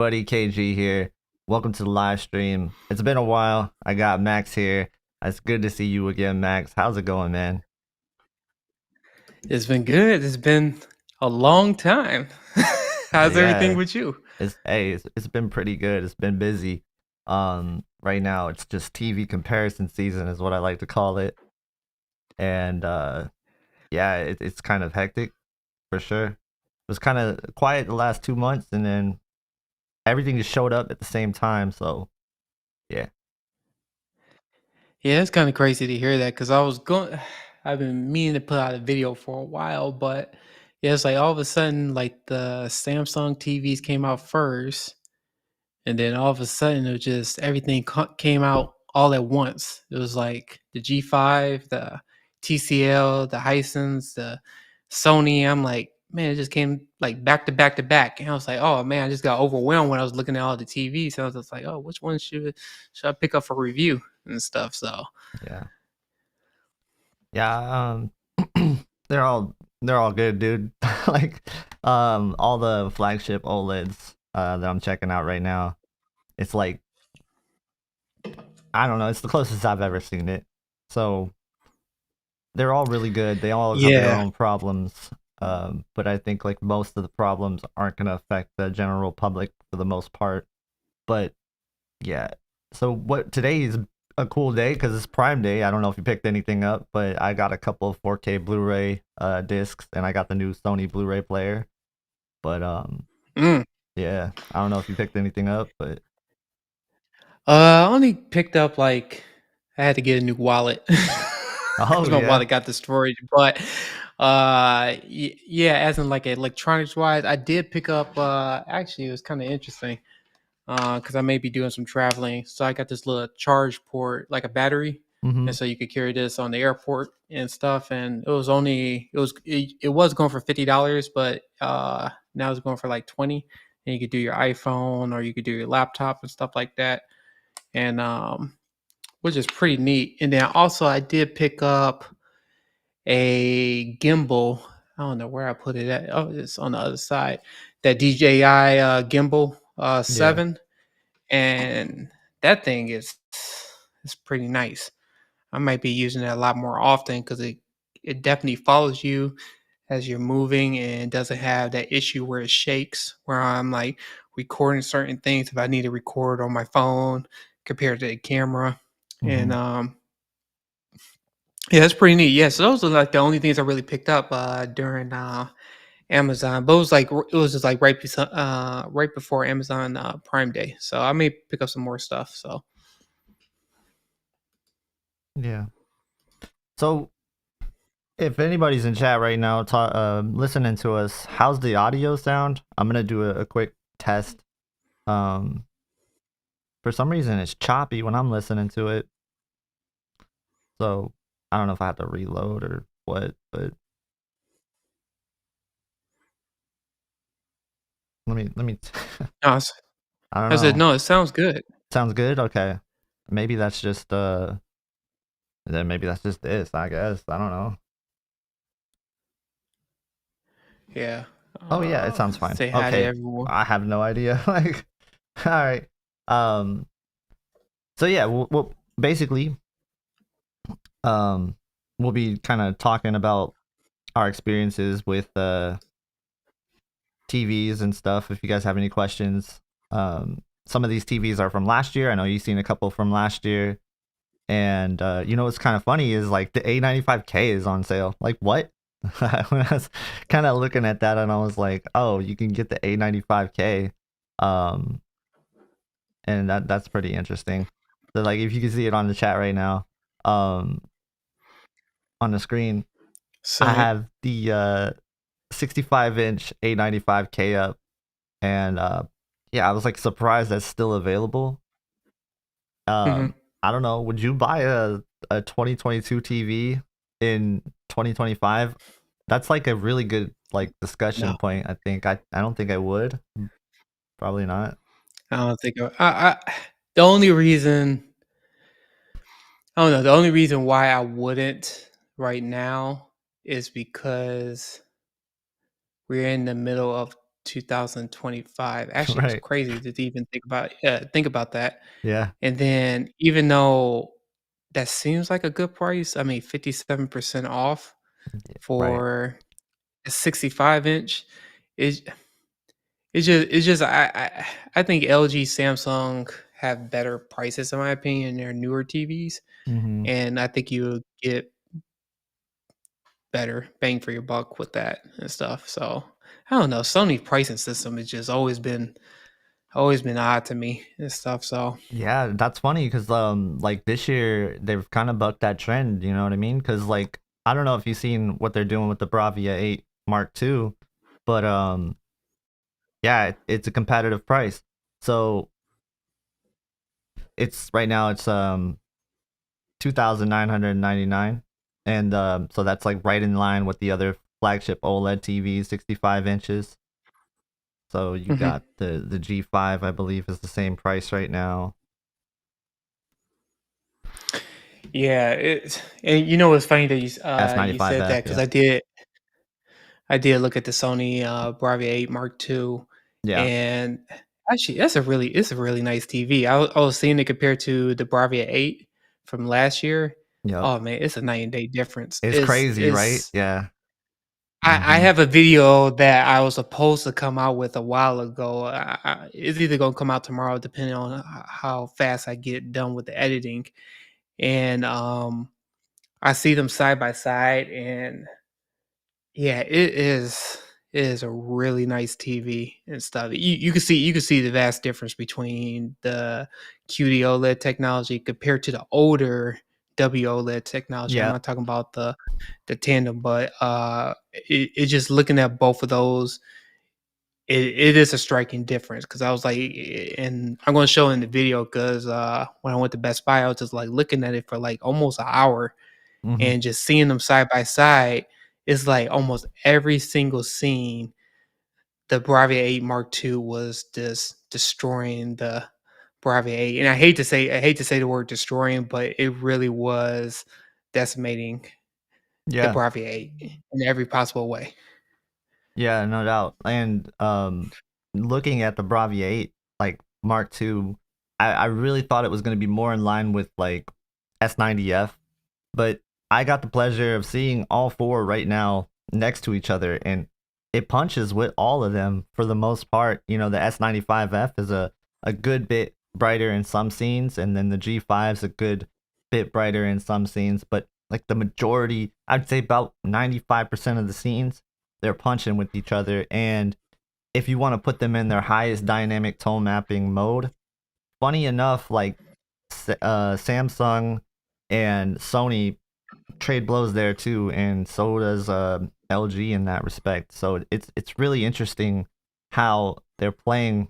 Buddy KG here. Welcome to the live stream. It's been a while. I got Max here. It's good to see you again, Max. How's it going, man? It's been good. It's been a long time. How's everything Yeah, with you? it's been pretty good. It's been busy. Right now it's just TV comparison season is what I like to call it. And yeah, it's kind of hectic for sure. It was kind of quiet the last 2 months, and then everything just showed up at the same time. So yeah. Yeah, it's kind of crazy to hear that because I've been meaning to put out a video for a while, but yeah, it's like all of a sudden, like the Samsung TVs came out first, and then all of a sudden, it was just everything came out all at once. It was like the G5, the TCL, the Hisense, the Sony. I'm like, man, it just came like back to back to back. And I was like, oh man, I just got overwhelmed when I was looking at all the TVs. So I was just like, oh, which one should I pick up for review and stuff? So Yeah. Yeah, they're all they're all good, dude. Like, all the flagship OLEDs that I'm checking out right now. It's like I don't know, it's the closest I've ever seen it. So they're all really good. They all have their yeah, own problems. But I think like most of the problems aren't gonna affect the general public for the most part. But yeah. So what today is a cool day because it's Prime Day. I don't know if you picked anything up, but I got a couple of 4K Blu-ray discs, and I got the new Sony Blu-ray player. But mm. yeah, I don't know if you picked anything up, but I only picked up like I had to get a new wallet oh because my yeah, wallet got destroyed. But yeah, as in like electronics wise, I did pick up. Actually, it was kind of interesting because I may be doing some traveling. So I got this little charge port, like a battery, mm-hmm. and so you could carry this on the airport and stuff. And it was going for $50, but now it's going for like 20. And you could do your iPhone or you could do your laptop and stuff like that. And which is pretty neat. And then also I did pick up a gimbal. I don't know where I put it at. Oh, it's on the other side. That DJI gimbal Yeah, 7, and that thing is pretty nice. I might be using it a lot more often because it definitely follows you as you're moving and doesn't have that issue where it shakes. Where I'm like recording certain things if I need to record on my phone compared to the camera, mm-hmm. and yeah, that's pretty neat. Yeah, so those are like the only things I really picked up during Amazon. But it was just like right before Amazon Prime Day. So I may pick up some more stuff. So Yeah. So if anybody's in chat right now, listening to us, how's the audio sound? I'm gonna do a quick test. Um, for some reason it's choppy when I'm listening to it. So I don't know if I have to reload or what, but let me no, I don't I said know. no. It sounds good. Sounds good. Okay. Maybe that's just then maybe that's just this, I guess. I don't know. Yeah. Oh yeah, it sounds fine. Say hi to Okay. everyone. I have no idea. Like all right. Um so yeah, we'll basically um we'll be kind of talking about our experiences with TVs and stuff. If you guys have any questions, some of these TVs are from last year. I know you've seen a couple from last year, and you know what's kind of funny is like the A95K is on sale. Like what? When I was kind of looking at that, and I was like, oh, you can get the A95K, um, and that's pretty interesting. So like, if you can see it on the chat right now, um, on the screen, I So have the 65-inch A95K up, and yeah, I was like surprised that's still available. mhm. I don't know, would you buy a 2022 TV in 2025? That's like a really good like No, discussion point. I think I don't think I would. Probably not. I don't think the only reason I don't know. The only reason why I wouldn't right now is because we're in the middle of 2025. Actually, it's Right. crazy to even think about that. Yeah. And then even though that seems like a good price, I mean, 57% off Right. for a 65-inch is it's just I think LG, Samsung have better prices in my opinion in their newer TVs, Hmm. and I think you get better bang for your buck with that and stuff. So I don't know. Sony pricing system has just always been odd to me and stuff. So Yeah, that's funny because like this year they've kind of bucked that trend. You know what I mean? Because like I don't know if you've seen what they're doing with the Bravia 8 Mark II, but yeah, it's a competitive price. So it's right now it's 2,999, and so that's like right in line with the other flagship OLED TVs, 65 inches. So you mhm. got the G5, I believe, is the same price right now. Yeah, it's and you know what's funny that you said S95F, that because yeah, I did look at the Sony Bravia 8 Mark II, yeah, and actually it's a really nice TV. I was seeing it compared to the Bravia 8 from last year. yep. Oh man, it's a night and day difference. It's Is crazy, right? is Yeah. I Hmm. have a video that I was supposed to come out with a while ago. It's either gonna come out tomorrow, depending on how fast I get done with the editing. And I see them side by side, and yeah, it is a really nice TV and stuff. You can see the vast difference between the QD OLED technology compared to the older WOLED technology. I'm Yeah. not talking about the tandem, but it just looking at both of those, it is a striking difference because I was like, and I'm going to show in the video because when I went to Best Buy, I was just like looking at it for like almost an hour Hmm. and just seeing them side by side. It's like almost every single scene, the Bravia 8 Mark II was just destroying the Bravia 8. And I hate to say the word destroying, but it really was decimating the Yeah. Bravia 8 in every possible way. Yeah, no doubt. And looking at the Bravia 8, like Mark II, I really thought it was going to be more in line with like S90F, but I got the pleasure of seeing all four right now next to each other, and it punches with all of them for the most part. You know, the S95F is a good bit brighter in some scenes, and then the G5 is a good bit brighter in some scenes, but like the majority, I'd say about 95% of the scenes, they're punching with each other. And if you want to put them in their highest dynamic tone mapping mode, funny enough, like Samsung and Sony trade blows there too, and so does LG in that respect. So it's really interesting how they're playing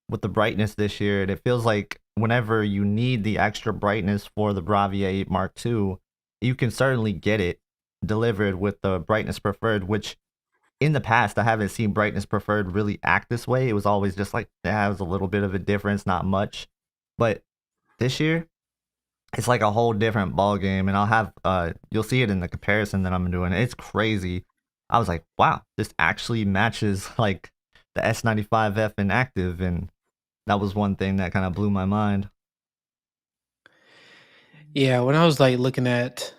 with the brightness this year. And it feels like whenever you need the extra brightness for the Bravia 8 Mark II, you can certainly get it delivered with the brightness preferred, which in the past I haven't seen brightness preferred really act this way. It was always just like yeah, it was a little bit of a difference, not much. But this year, it's like a whole different ball game, and I'll have you'll see it in the comparison that I'm doing. It's crazy. I was like, wow, this actually matches like the S95F in active, and that was one thing that kind of blew my mind. Yeah, when I was like looking at,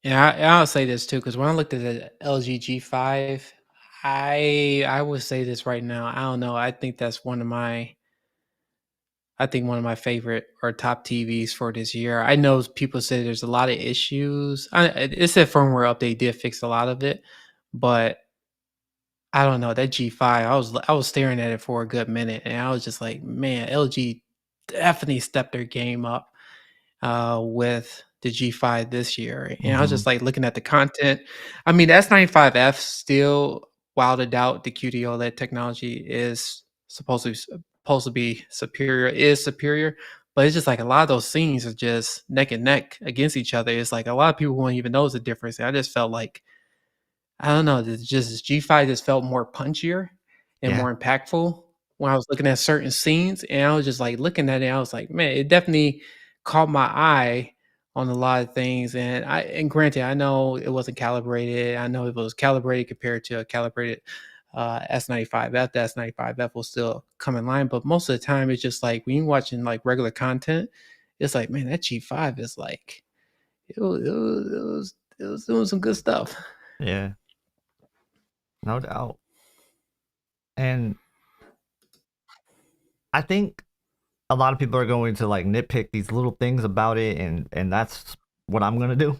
and I'll say this too, because when I looked at the LG G5, I would say this right now. I don't know. I think one of my favorite or top TVs for this year. I know people say there's a lot of issues. It's a firmware update did fix a lot of it, but I don't know that G5. I was staring at it for a good minute, and I was just like, man, LG definitely stepped their game up with the G5 this year. And I was Hmm. just like looking at the content. I mean, the S95F still, without a doubt, the QD OLED technology is supposed to be superior. But it's just like a lot of those scenes are just neck and neck against each other. It's like a lot of people won't even know the difference. And I just felt like I don't know, just G5 just felt more punchier and Yeah, more impactful when I was looking at certain scenes, and I was just, like, looking at it, I was like, "Man," it definitely caught my eye on a lot of things, and granted, I know it wasn't calibrated, I know it was calibrated compared to a calibrated, S95F. The S95F will still come in line, but most of the time it's just like when you're watching like regular content, it's like, man, that G5 is like it was doing some good stuff. Yeah, no doubt. And I think a lot of people are going to like nitpick these little things about it, and that's what I'm gonna do.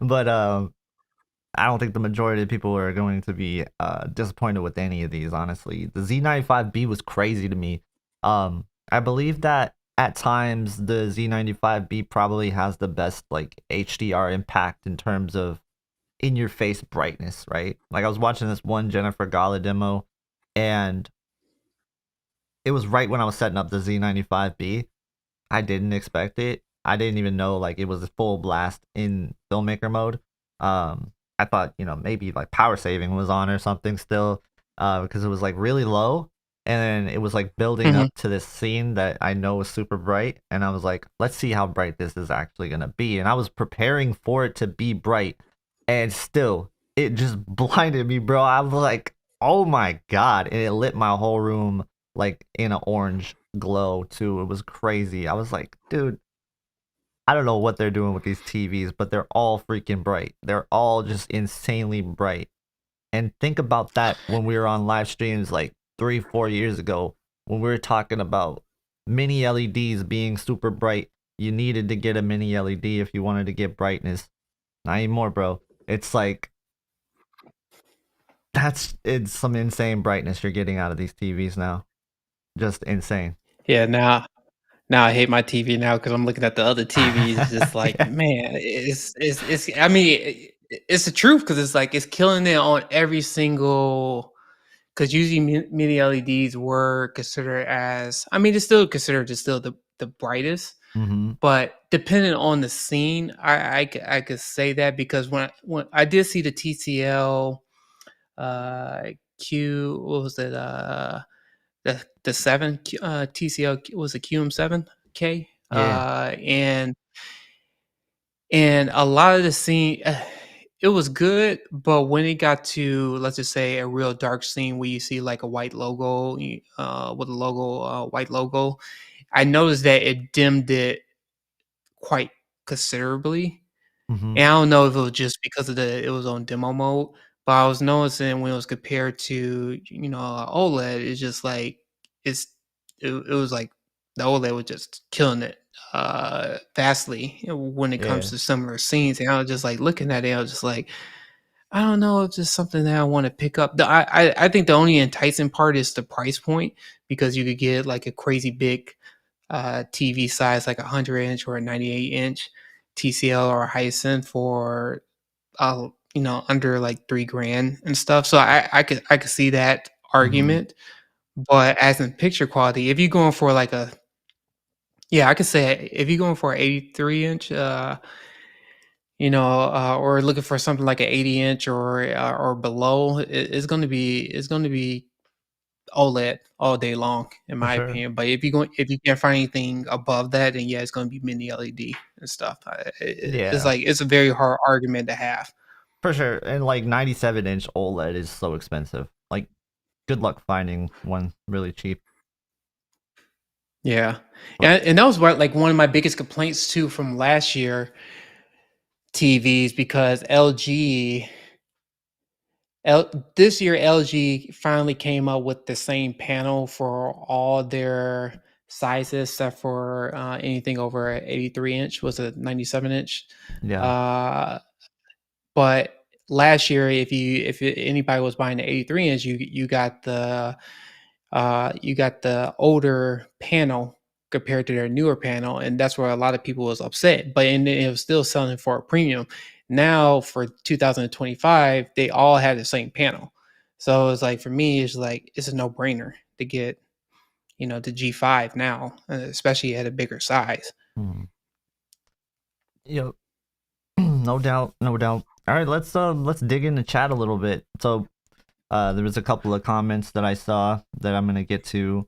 But I don't think the majority of people are going to be disappointed with any of these. Honestly, the Z95B was crazy to me. I believe that at times the Z95B probably has the best like HDR impact in terms of in your face brightness, right? Like I was watching this one Jennifer Gala demo, and it was right when I was setting up the Z95B. I didn't expect it. I didn't even know like it was a full blast in filmmaker mode. I thought, you know, maybe like power saving was on or something still, because it was like really low, and then it was like building Mhm. up to this scene that I know is super bright, and I was like, let's see how bright this is actually gonna be, and I was preparing for it to be bright, and still it just blinded me, bro. I was like, oh my god, and it lit my whole room like in an orange glow too. It was crazy. I was like, dude, I don't know what they're doing with these TVs, but they're all freaking bright. They're all just insanely bright. And think about that when we were on live streams like 3, 4 years ago, when we were talking about mini LEDs being super bright. You needed to get a mini LED if you wanted to get brightness. Not anymore, bro. It's like it's some insane brightness you're getting out of these TVs now. Just insane. Yeah, now I hate my TV now because I'm looking at the other TVs. It's just like, Yeah. man, it's. I mean, it's the truth because it's like it's killing it on every single. Because usually mini LEDs were considered as, I mean, it's still considered just still the brightest, Mhm. but depending on the scene, I could say that because when I did see the TCL uh Q, what was it, the 7 TCL, was it QM7K, Yeah. and a lot of the scene, it was good, but when it got to, let's just say, a real dark scene where you see like a white logo, with a logo, white logo, I noticed that it dimmed it quite considerably. Mhm. And I don't know if it was just because of it was on demo mode, but I was noticing when it was compared to, OLED, it's just like it's it was like the OLED was just killing it vastly, when it comes Yeah. to similar scenes. And I was just like looking at it, I was just like, I don't know, it's just something that I want to pick up. I think the only enticing part is the price point because you could get like a crazy big TV size, like a 100-inch or a 98-inch TCL or a Hisense for under like 3 grand and stuff. So I could see that Mhm. argument. But as in picture quality, if you're going for like a, yeah, I could say if you're going for an 83-inch, or looking for something like an 80-inch or below, it's going to be OLED all day long, in For my sure. opinion. But if you can't find anything above that, then yeah, it's going to be mini LED and stuff. It's Yeah. like it's a very hard argument to have. For sure. And like 97-inch OLED is so expensive. Like good luck finding one really cheap. Yeah, But and that was what, like, one of my biggest complaints too from last year TVs, because this year LG finally came up with the same panel for all their sizes except for anything over 83-inch, was a 97-inch. yeah. Uh, but last year, if anybody was buying the 83-inch, you got the older panel compared to their newer panel, and that's where a lot of people was upset. But and it was still selling for a premium. Now for 2025, they all have the same panel, so it's like for me, it's like it's a no brainer to get the G5 now, especially at a bigger size. Mhm. Yep. No doubt, no doubt. All right, let's dig into chat a little bit. So, there was a couple of comments that I saw that I'm gonna get to.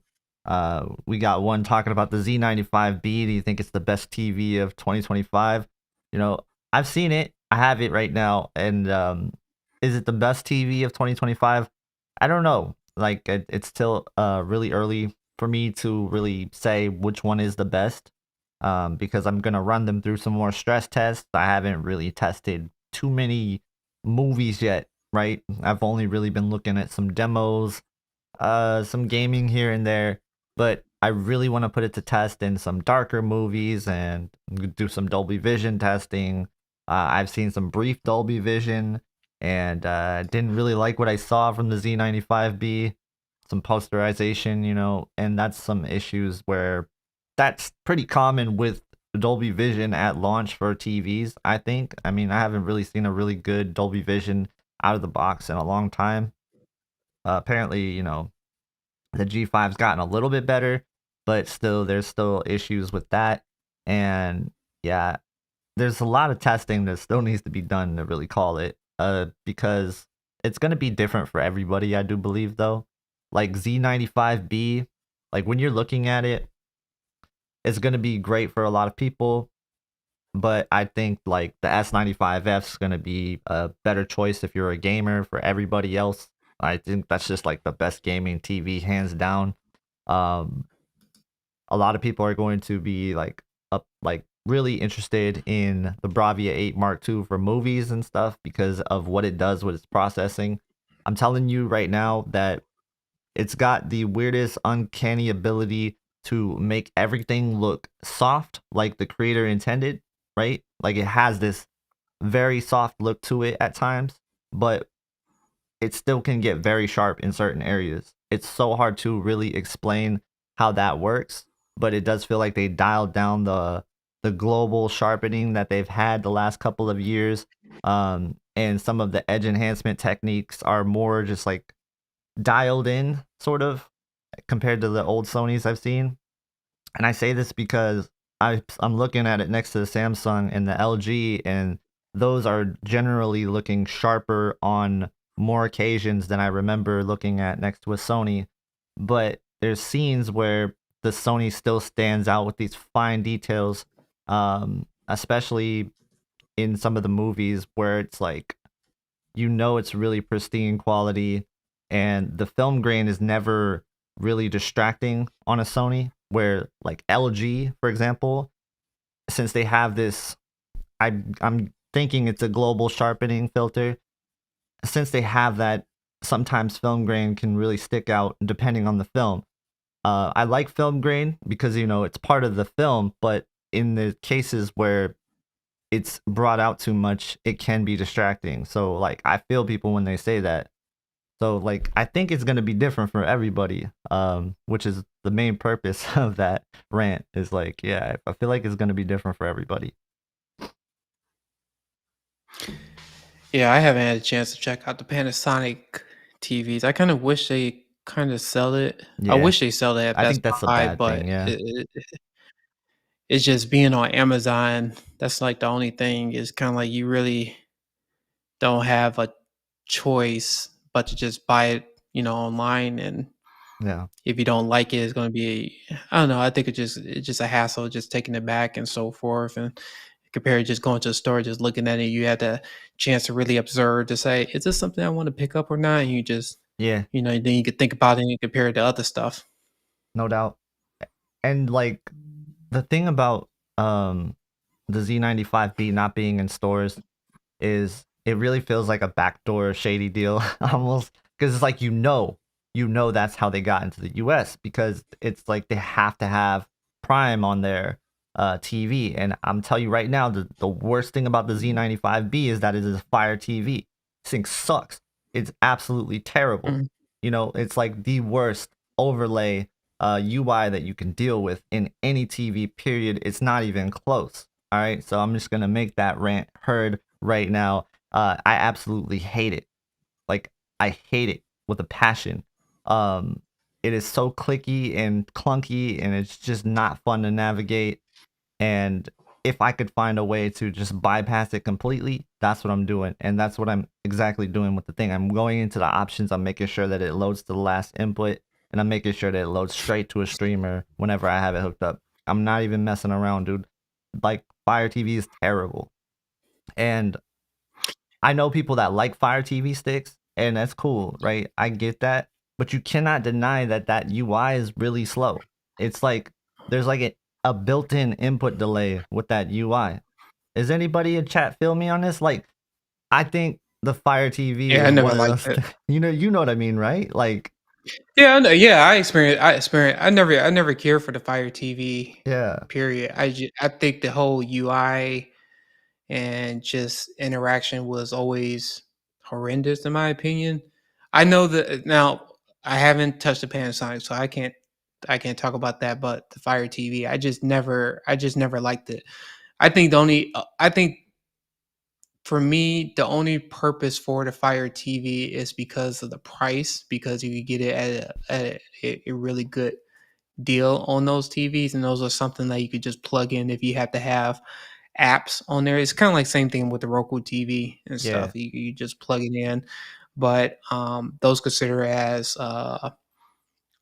We got one talking about the Z95B. Do you think it's the best TV of 2025? You know, I've seen it. I have it right now, and is it the best TV of 2025? I don't know. Like it's still really early for me to really say which one is the best. Because I'm gonna run them through some more stress tests. I haven't really tested too many movies yet, right? I've only really been looking at some demos, some gaming here and there, but I really want to put it to test in some darker movies and do some Dolby Vision testing. I've seen some brief Dolby Vision and didn't really like what I saw from the Z95B, some posterization, and that's some issues where that's pretty common with Dolby Vision at launch for TVs, I think. I mean, I haven't really seen a really good Dolby Vision out of the box in a long time. Apparently, the G5's gotten a little bit better, but still, there's still issues with that. And yeah, there's a lot of testing that still needs to be done to really call it. Because it's gonna be different for everybody, I do believe though. Like Z95B, like when you're looking at it, it's gonna be great for a lot of people, but I think like the S95F is gonna be a better choice if you're a gamer. For everybody else, I think that's just like the best gaming TV hands down. Um, a lot of people are going to be like really interested in the Bravia 8 Mark II for movies and stuff because of what it does with its processing. I'm telling you right now that it's got the weirdest uncanny ability to make everything look soft like the creator intended, right? Like it has this very soft look to it at times, but it still can get very sharp in certain areas. It's so hard to really explain how that works, but it does feel like they dialed down the global sharpening that they've had the last couple of years. And some of the edge enhancement techniques are more just like dialed in, sort of, compared to the old Sonys I've seen. And I say this because I'm looking at it next to the Samsung and the LG, and those are generally looking sharper on more occasions than I remember looking at next to a Sony. But there's scenes where the Sony still stands out with these fine details, especially in some of the movies where it's like it's really pristine quality, and the film grain is never really distracting on a Sony. Where like LG, for example, since they have this, I'm thinking it's a global sharpening filter. Since they have that, sometimes film grain can really stick out depending on the film. I like film grain because it's part of the film, but in the cases where it's brought out too much, it can be distracting. So like I feel people when they say that. So like I think it's gonna be different for everybody, which is the main purpose of that rant. Is like, yeah, I feel like it's gonna be different for everybody. Yeah, I haven't had a chance to check out the Panasonic TVs. I kind of wish they kind of sell it. I Yeah, wish they sell it at I Best think that's a Buy, bad but thing. Yeah, it's just being on Amazon. That's like the only thing is kind of like you really don't have a choice but to just buy it, online. And yeah, if you don't like it, it's going to be, I don't know. I think it's just a hassle, just taking it back and so forth. And compared to just going to a store, just looking at it, you had the chance to really observe to say, is this something I want to pick up or not? And you just, yeah, then you could think about it and compare it to other stuff. no doubt. And like the thing about the Z95B not being in stores is it really feels like a backdoor shady deal almost, because it's like that's how they got into the US, because it's like they have to have Prime on their TV. And I'm telling you right now, the worst thing about the Z95B is that it is a Fire TV. This thing sucks. It's absolutely terrible. Mm. It's like the worst overlay UI that you can deal with in any TV, period. It's not even close. All right, so I'm just gonna make that rant heard right now. I absolutely hate it. Like I hate it with a passion. Um, it is so clicky and clunky, and it's just not fun to navigate. And if I could find a way to just bypass it completely, that's what I'm doing. And that's what I'm exactly doing with the thing. I'm going into the options. I'm making sure that it loads to the last input, and I'm making sure that it loads straight to a streamer whenever I have it hooked up. I'm not even messing around, dude. Like Fire TV is terrible. And I know people that like Fire TV sticks, and that's cool, right? I get that, but you cannot deny that that UI is really slow. It's like there's like a built-in input delay with that UI. Is anybody in chat feel me on this? Like, I think the Fire TV Yeah, I is never one of liked those. it. You know what I mean, right? Like, Yeah, I know. Yeah, I experienced. I never cared for the Fire TV. yeah, Period. I think the whole UI and just interaction was always horrendous in my opinion. I know that now I haven't touched the Panasonic, so I can't talk about that. But the Fire TV, I just never liked it. I think for me, the only purpose for the Fire TV is because of the price, because you could get it at a really good deal on those TVs, and those are something that you could just plug in if you have to have apps on there. It's kind of like same thing with the Roku TV and yeah, stuff. You just plug it in, but those consider as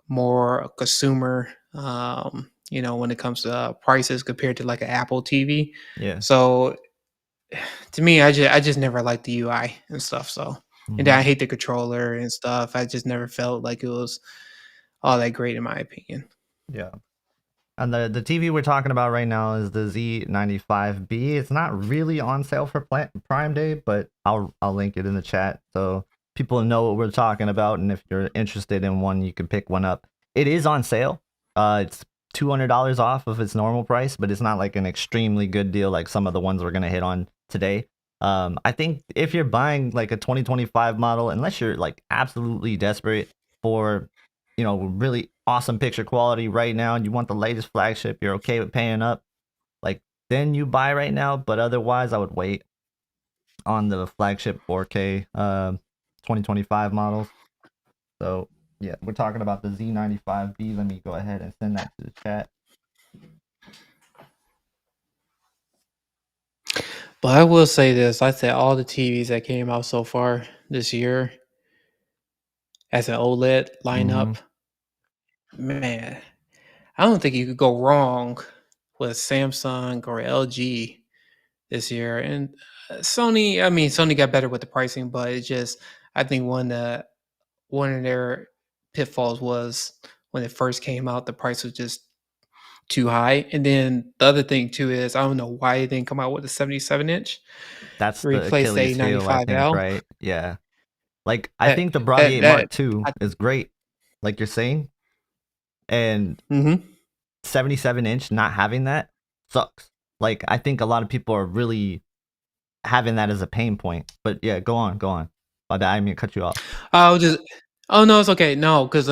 more consumer. When it comes to prices compared to like an Apple TV. yeah. So to me, I just never liked the UI and stuff. So and then I Hmm. hate the controller and stuff. I just never felt like it was all that great in my opinion. Yeah. And the TV we're talking about right now is the Z95B. It's not really on sale for Prime Day, but I'll link it in the chat so people know what we're talking about. And if you're interested in one, you can pick one up. It is on sale. It's $200 off of its normal price, but it's not like an extremely good deal like some of the ones we're gonna hit on today. I think if you're buying like a 2025 model, unless you're like absolutely desperate for really awesome picture quality right now, and you want the latest flagship, you're okay with paying up, like then you buy right now. But otherwise, I would wait on the flagship 4K 2025 models. So yeah, we're talking about the Z95B. Let me go ahead and send that to the chat. But I will say this: I said all the TVs that came out so far this year as an OLED Mm-hmm. lineup, man, I don't think you could go wrong with Samsung or LG this year. And Sony, I mean, Sony got better with the pricing, but it just, I think one of their pitfalls was when it first came out, the price was just too high. And then the other thing too is I don't know why it didn't come out with a 77-inch, That's the replace the Achilles heel, I think, A95L. right? Yeah. Like I That think the Bravia that 8 that Mark II I, is great, like you're saying, and mhm. 77-inch not having that sucks. Like I think a lot of people are really having that as a pain point. But yeah, go on, go on. My bad, I didn't mean to cut you off. I was just Oh, no, it's okay. No, because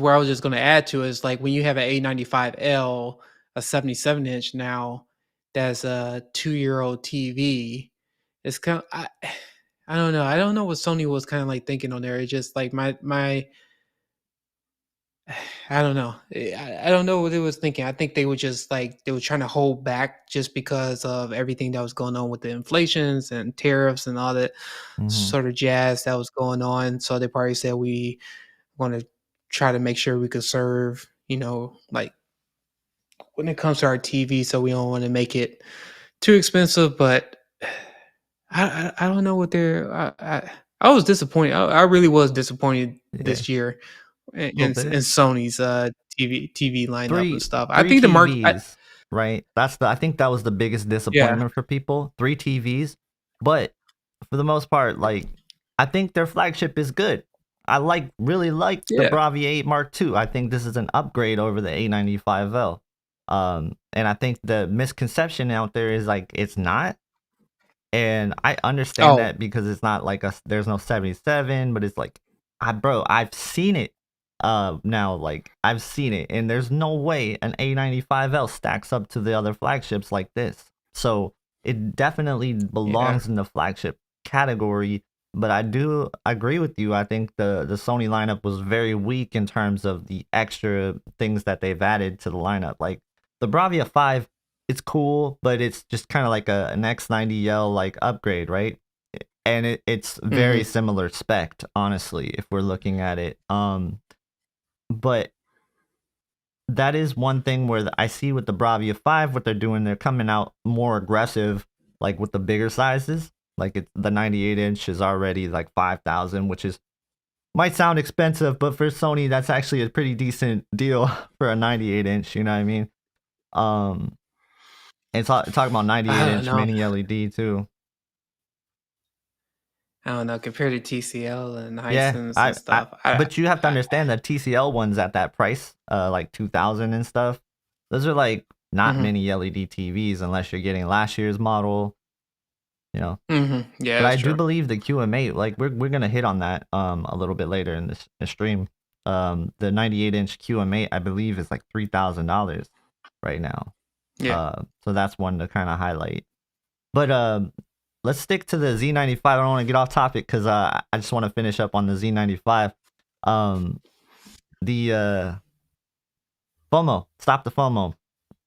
where I was just gonna add to is, like, when you have an A95L, a 77-inch now, that's a two-year-old TV, it's kind I don't know. I don't know what Sony was kinda, like, thinking on there. It's just, like, my I don't know. I don't know what they was thinking. I think they were just like they were trying to hold back just because of everything that was going on with the inflations and tariffs and all that Hmm. sort of jazz that was going on. So they probably said we want to try to make sure we could serve, like when it comes to our TV, so we don't want to make it too expensive. But I don't know what I was disappointed. I really was disappointed Yeah, this year in, a little in bit. Sony's TV lineup and Three stuff. I three think the market. TVs, right? I think that was the biggest Yeah, disappointment for people. Three TVs, but for the most part, like I think their flagship is good. Really like the yeah, Bravia 8 Mark II. I think this is an upgrade over the A95L. And I think the misconception out there is like it's not. And I understand oh that because it's not like there's no 77, but it's like I've seen it. Now like I've seen it, and there's no way an A95L stacks up to the other flagships like this. So it definitely yeah, belongs in the flagship category. But I do agree with you. I think the Sony lineup was very weak in terms of the extra things that they've added to the lineup. Like the Bravia 5, it's cool, but it's just kind of like an X90L like upgrade, right? And it's very hmm similar spec, honestly, if we're looking at it. But that is one thing where I see with the Bravia 5 what they're doing. They're coming out more aggressive, like with the bigger sizes. Like the 98 inch is already like 5,000, which is might sound expensive, but for Sony, that's actually a pretty decent deal for a 98 inch. You know what I mean? Um, and talking about 98 I don't inch know. mini LED too. I don't know. Compared to TCL and Yeah, Hisense and I stuff, but you have to understand that TCL ones at that price, like 2000 and stuff. Those are like not mm-hmm, mini LED TVs unless you're getting last year's model, you know. yeah, But that's I do true. believe the QM8, like we're gonna hit on that a little bit later in this stream. The 98 inch QM8 I believe is like $3,000 right now. Yeah. So that's one to kind of highlight. But let's stick to the Z95. I don't want to get off topic because I just want to finish up on the Z95. Um, the FOMO, stop the FOMO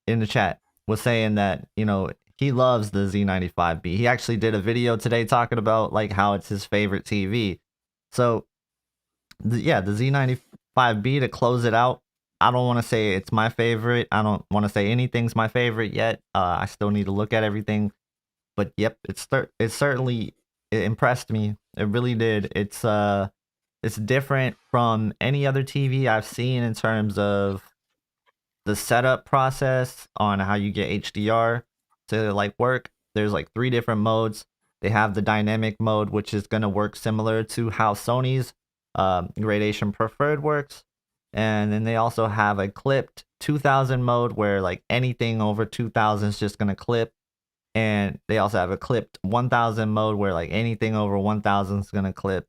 in the chat was saying that he loves the Z95B. He actually did a video today talking about like how it's his favorite TV. So yeah, the Z95B to close it out. I don't want to say it's my favorite. I don't want to say anything's my favorite yet. I still need to look at everything. But yep, it certainly it impressed me. It really did. It's different from any other TV I've seen in terms of the setup process on how you get HDR to like work. There's like 3 different modes. They have the dynamic mode, which is going to work similar to how Sony's gradation preferred works. And then they also have a clipped 2000 mode where like anything over 2000 is just going to clip. And they also have a clipped 1000 mode where like anything over 1000 is going to clip.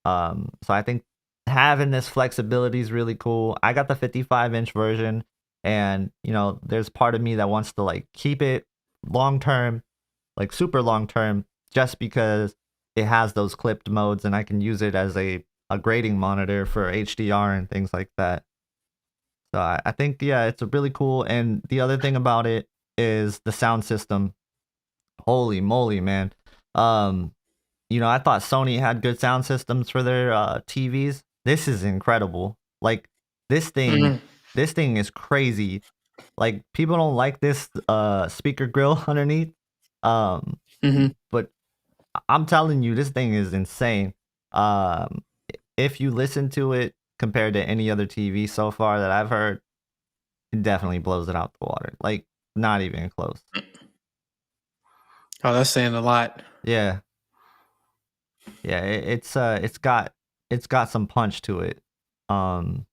So I think having this flexibility is really cool. I got the 55-inch version, and there's part of me that wants to like keep it long term, like super long term, just because it has those clipped modes and I can use it as a grading monitor for HDR and things like that. So I think yeah, it's a really cool. And the other thing about it is the sound system. Holy moly, man. I thought Sony had good sound systems for their TVs. This is incredible. Like this thing, Mm-hmm, this thing is crazy. Like people don't like this speaker grill underneath. Um, mm-hmm. but I'm telling you, this thing is insane. Um, if you listen to it compared to any other TV so far that I've heard, it definitely blows it out the water. Like not even close. Oh, that's saying a lot. Yeah. Yeah, it's got some punch to it. Um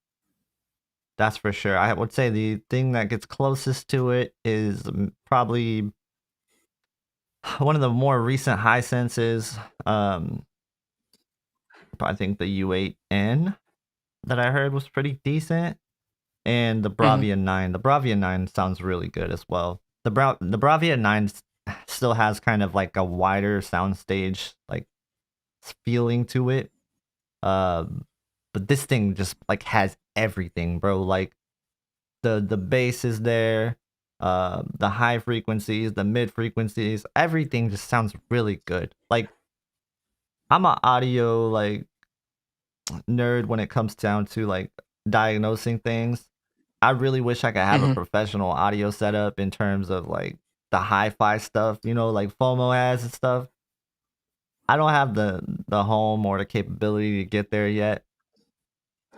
that's for sure. I would say the thing that gets closest to it is probably one of the more recent high senses. I think the U8N that I heard was pretty decent, and the Mm-hmm. Bravia 9. The Bravia 9 sounds really good as well. The Bravia 9 still has kind of like a wider soundstage like feeling to it. Um, but this thing just like has everything, bro. Like the bass is there, the high frequencies, the mid frequencies, everything just sounds really good. Like I'm an audio like nerd when it comes down to like diagnosing things. I really wish I could have a Mm-hmm. professional audio setup in terms of like the hi-fi stuff, like FOMO has and stuff. I don't have the home or the capability to get there yet.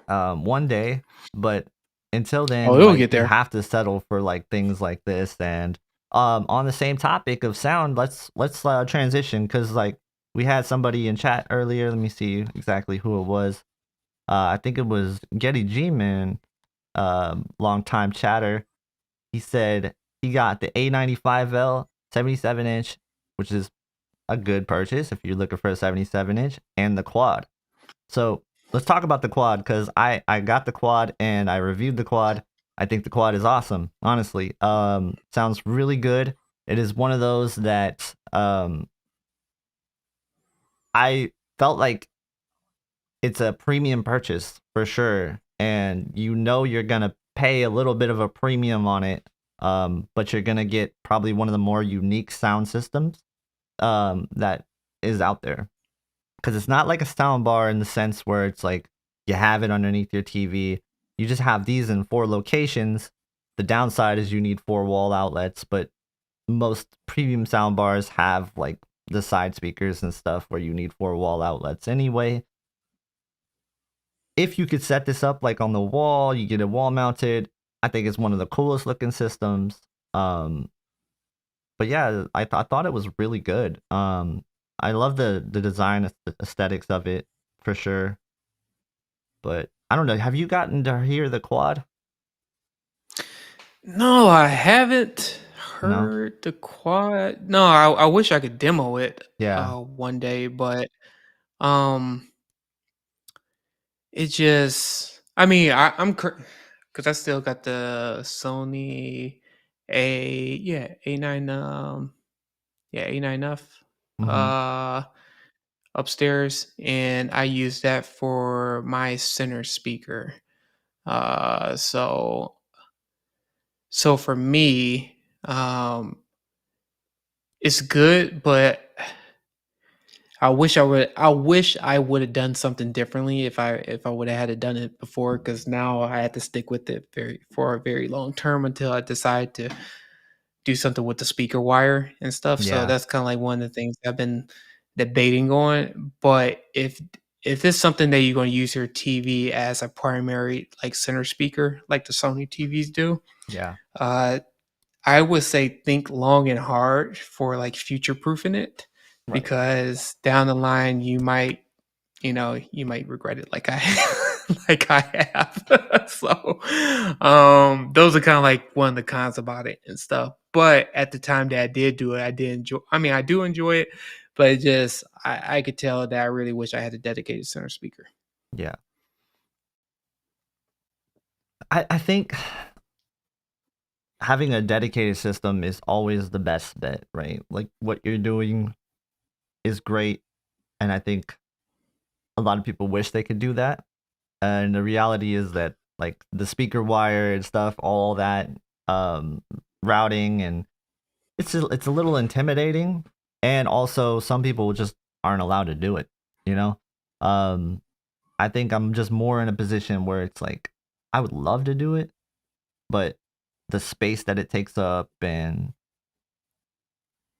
One day, but until Oh, then, it will like get you there. have to settle for like things like this. And on the same topic of sound, let's transition because like we had somebody in chat earlier. Let me see exactly who it was. I think it was Getty G Man, long time chatter. He said he got the A95L 77-inch, which is a good purchase if you're looking for a 77-inch, and the quad. So let's talk about the quad because I got the quad and I reviewed the quad. I think the quad is awesome, honestly. Sounds really good. It is one of those that I felt like it's a premium purchase for sure, and you're gonna pay a little bit of a premium on it, but you're gonna get probably one of the more unique sound systems that is out there. Because it's not like a sound bar in the sense where it's like you have it underneath your TV. You just have these in 4 locations. The downside is you need 4 wall outlets, but most premium sound bars have like the side speakers and stuff where you need 4 wall outlets anyway. if you could set this up like on the wall, you get it wall mounted. I think it's one of the coolest looking systems. Um, but yeah, I thought it was really good. I love the design aesthetics of it for sure. But I don't know. Have you gotten to hear the quad? No, I haven't No. heard the quad. No, I wish I could demo it Yeah. one day, but um it just I mean, I'm because I still got the Sony A9 A9F Mm-hmm. uh upstairs, and I use that for my center speaker. So for me, it's good, but I wish I would have done something differently if I would have had it done it before, because now I had to stick with it for a very long term until I decide to do something with the speaker wire and stuff. So Yeah. that's kind of like one of the things I've been debating on. But if it's something that you're going to use your TV as a primary like center speaker, like the Sony TVs do, Yeah. uh, I would say think long and hard for like future proofing it, Right. because down the line you might regret it like I like I have. So those are kind of like one of the cons about it and stuff. But at the time that I did do it, I did enjoy I do enjoy it, but it just I could tell that I really wish I had a dedicated center speaker. Yeah. I think having a dedicated system is always the best bet, right? Like what you're doing is great, and I think a lot of people wish they could do that. And the reality is that like the speaker wire and stuff, all that um routing, and it's a little intimidating, and also some people just aren't allowed to do it, you know? Um I think I'm just more in a position where it's like I would love to do it, but the space that it takes up and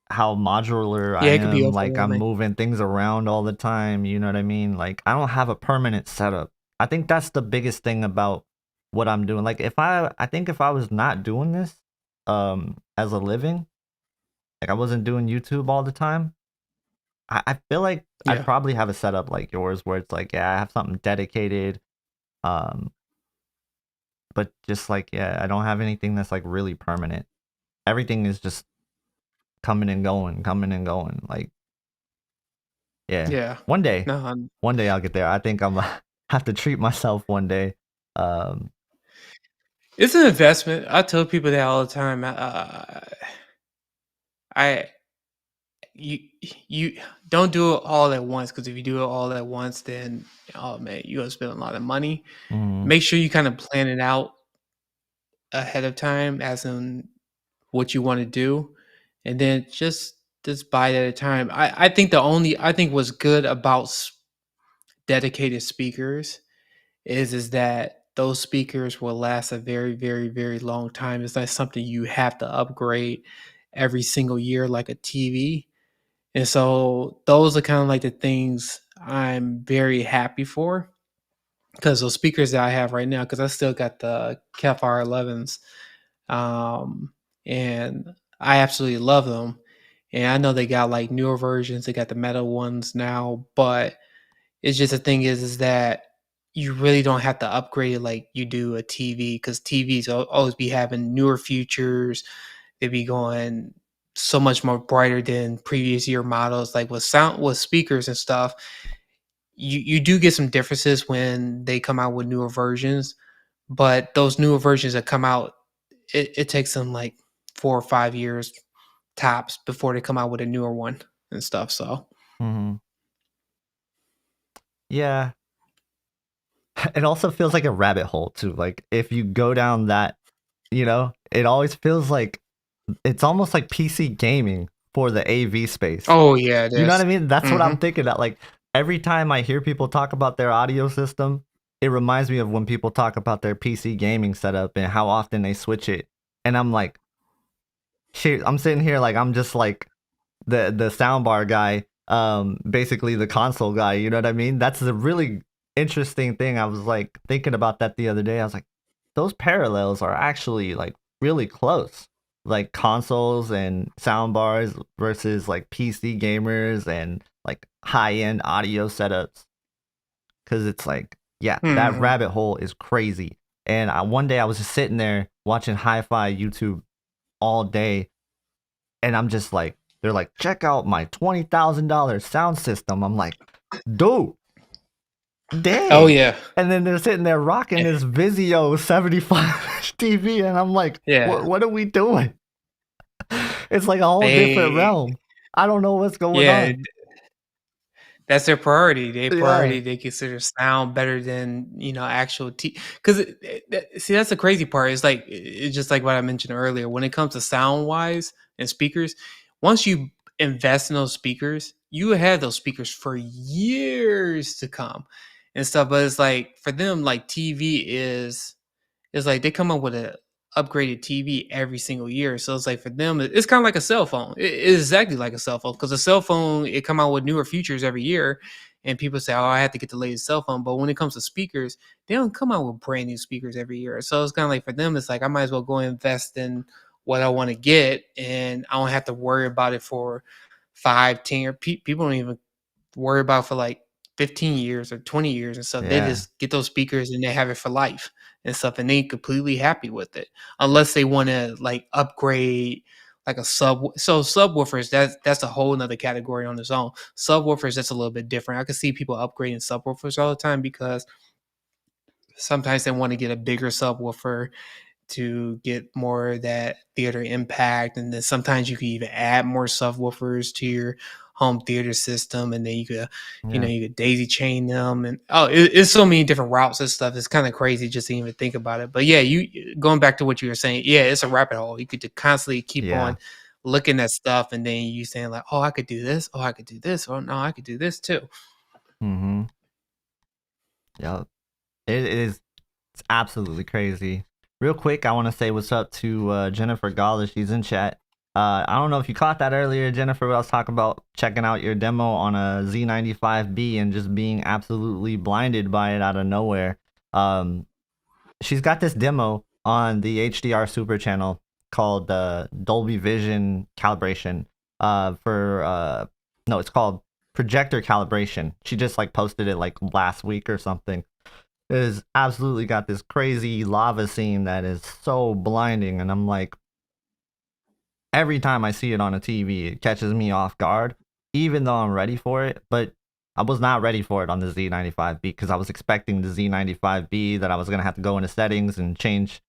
how modular I Yeah, it could be am, like I'm overwhelming. moving things around all the time, you know what I mean? Like I don't have a permanent setup. I think that's the biggest thing about what I'm doing. Like I think if I was not doing this as a living, like I wasn't doing YouTube all the time, I feel like I'd Yeah. probably have a setup like yours where it's like, yeah, I have something dedicated. Um, but just like, yeah, I don't have anything that's like really permanent. Everything is just coming and going, coming and going. Like, yeah. Yeah. One day, No, one day I'll get there. I think I'm have to treat myself one day. Um, it's an investment. I tell people that all the time. I you you don't do it all at once, because if you do it all at once, then oh man, you're gonna spend a lot of money. mhm, Make sure you kind of plan it out ahead of time, as in what you want to do, and then just buy it at a time. I think what's good about dedicated speakers is that those speakers will last a very, very, very long time. It's not something you have to upgrade every single year like a TV. And so those are kind of like the things I'm very happy for, because those speakers that I have right now, because I still got the Kef R11s, um, and I absolutely love them. And I know they got like newer versions, they got the metal ones now, but it's just the thing is that you really don't have to upgrade it like you do a TV, because TVs always be having newer features. They be going so much more brighter than previous year models. Like with speakers and stuff, you do get some differences when they come out with newer versions, but those newer versions that come out, it takes them like 4 or 5 years tops before they come out with a newer one and stuff. So mhm. Yeah, it also feels like a rabbit hole too. Like if you go down that, it always feels like it's almost like PC gaming for the AV space. oh yeah, it You know what is. I mean? That's what Mm-hmm. I'm thinking. That like every time I hear people talk about their audio system, it reminds me of when people talk about their PC gaming setup and how often they switch it. And I'm like, shit, I'm sitting here like I'm just like the soundbar guy, basically the console guy. You know what I mean? That's the really interesting thing. I was like thinking about that the other day. I was like, those parallels are actually like really close. Like consoles and sound bars versus like PC gamers and like high end audio setups. Cause it's like, yeah, that Mhm. rabbit hole is crazy. And one day I was just sitting there watching hi-fi YouTube all day, and I'm just like, they're like, check out my $20,000 sound system. I'm like, dude, Oh dang. yeah. And then they're sitting there rocking Eh, this Vizio 75 TV, and I'm like, yeah. what are we doing? It's like a whole different They realm. I don't know what's going yeah, on. that's their priority. Yeah, They consider sound better than, actual because see, that's the crazy part. It's like it's just like what I mentioned earlier. When it comes to sound wise and speakers, once you invest in those speakers, you have those speakers for years to come and stuff. But it's like for them, like TV is it's like they come up with a upgraded TV every single year. So it's like for them, it's kind of like a cell phone. It's exactly like a cell phone because a cell phone it come out with newer features every year, and people say, "Oh, I have to get the latest cell phone." But when it comes to speakers, they don't come out with brand new speakers every year. So it's kind of like for them, it's like I might as well go invest in what I want to get, and I don't have to worry about it for 5, 10 or people don't even worry about for like 15 years or 20 years and stuff. They yeah, just get those speakers and they have it for life and stuff, and they completely happy with it. Unless they want to like upgrade like a subwoofers, that's a whole nother category on its own. Subwoofers, that's a little bit different. I can see people upgrading subwoofers all the time because sometimes they want to get a bigger subwoofer to get more of that theater impact. And then sometimes you can even add more subwoofers to your home theater system, and then you could, yeah, you could daisy chain them, and it's so many different routes and stuff. It's kind of crazy just to even think about it. But yeah, you going back to what you were saying, yeah, it's a rabbit hole. You could just constantly keep yeah. on looking at stuff, and then you saying like, oh, I could do this, oh, I could do this, oh no, I could do this too. Mm-hmm. Yeah. It is. It's absolutely crazy. Real quick, I want to say what's up to Jennifer Gala. She's in chat. I don't know if you caught that earlier, Jennifer, but I was talking about checking out your demo on a Z95B and just being absolutely blinded by it out of nowhere. Um, she's got this demo on the HDR Super channel called Dolby Vision calibration. For no, it's called projector calibration. She just like posted it like last week or something. It has absolutely got this crazy lava scene that is so blinding, and I'm like, every time I see it on a TV, it catches me off guard, even though I'm ready for it. But I was not ready for it on the Z95B because I was expecting the Z95B that I was gonna have to go into settings and change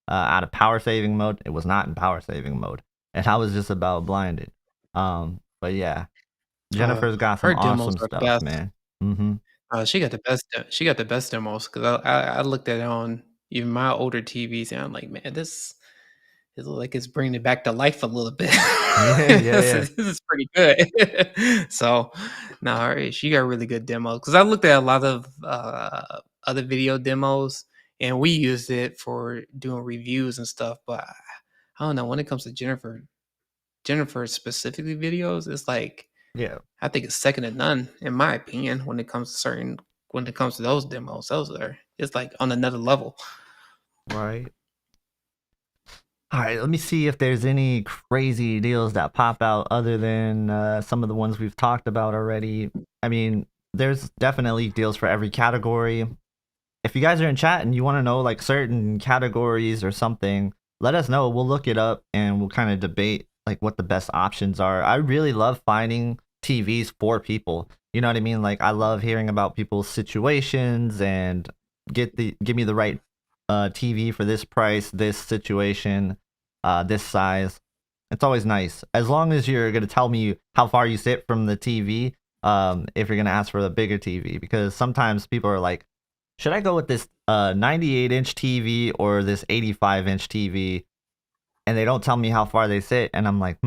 out of power saving mode. It was not in power saving mode, and I was just about blinded. But yeah, Jennifer's got Her some demos awesome are the stuff, best. man. Mm-hmm. She got the best. She got the best demos because I looked at it on even my older TVs and I'm like, man, this look like it's bringing it back to life a little bit. Yeah, yeah, this, yeah, is, this is pretty good. So, no, she got really good demos because I looked at a lot of other video demos and we used it for doing reviews and stuff. But I don't know when it comes to Jennifer specifically videos, it's like yeah. I think it's second to none in my opinion when it comes to those demos. Those are it's like on another level. Right. All right, let me see if there's any crazy deals that pop out other than some of the ones we've talked about already. I mean, there's definitely deals for every category. If you guys are in chat and you want to know like certain categories or something, let us know. We'll look it up and we'll kind of debate like what the best options are. I really love finding TVs for people. You know what I mean? Like I love hearing about people's situations and give me the right TV for this price, this situation, this size. It's always nice as long as you're gonna tell me how far you sit from the TV. If you're gonna ask for the bigger TV, because sometimes people are like, should I go with this 98-inch TV or this 85-inch TV? And they don't tell me how far they sit, and I'm like,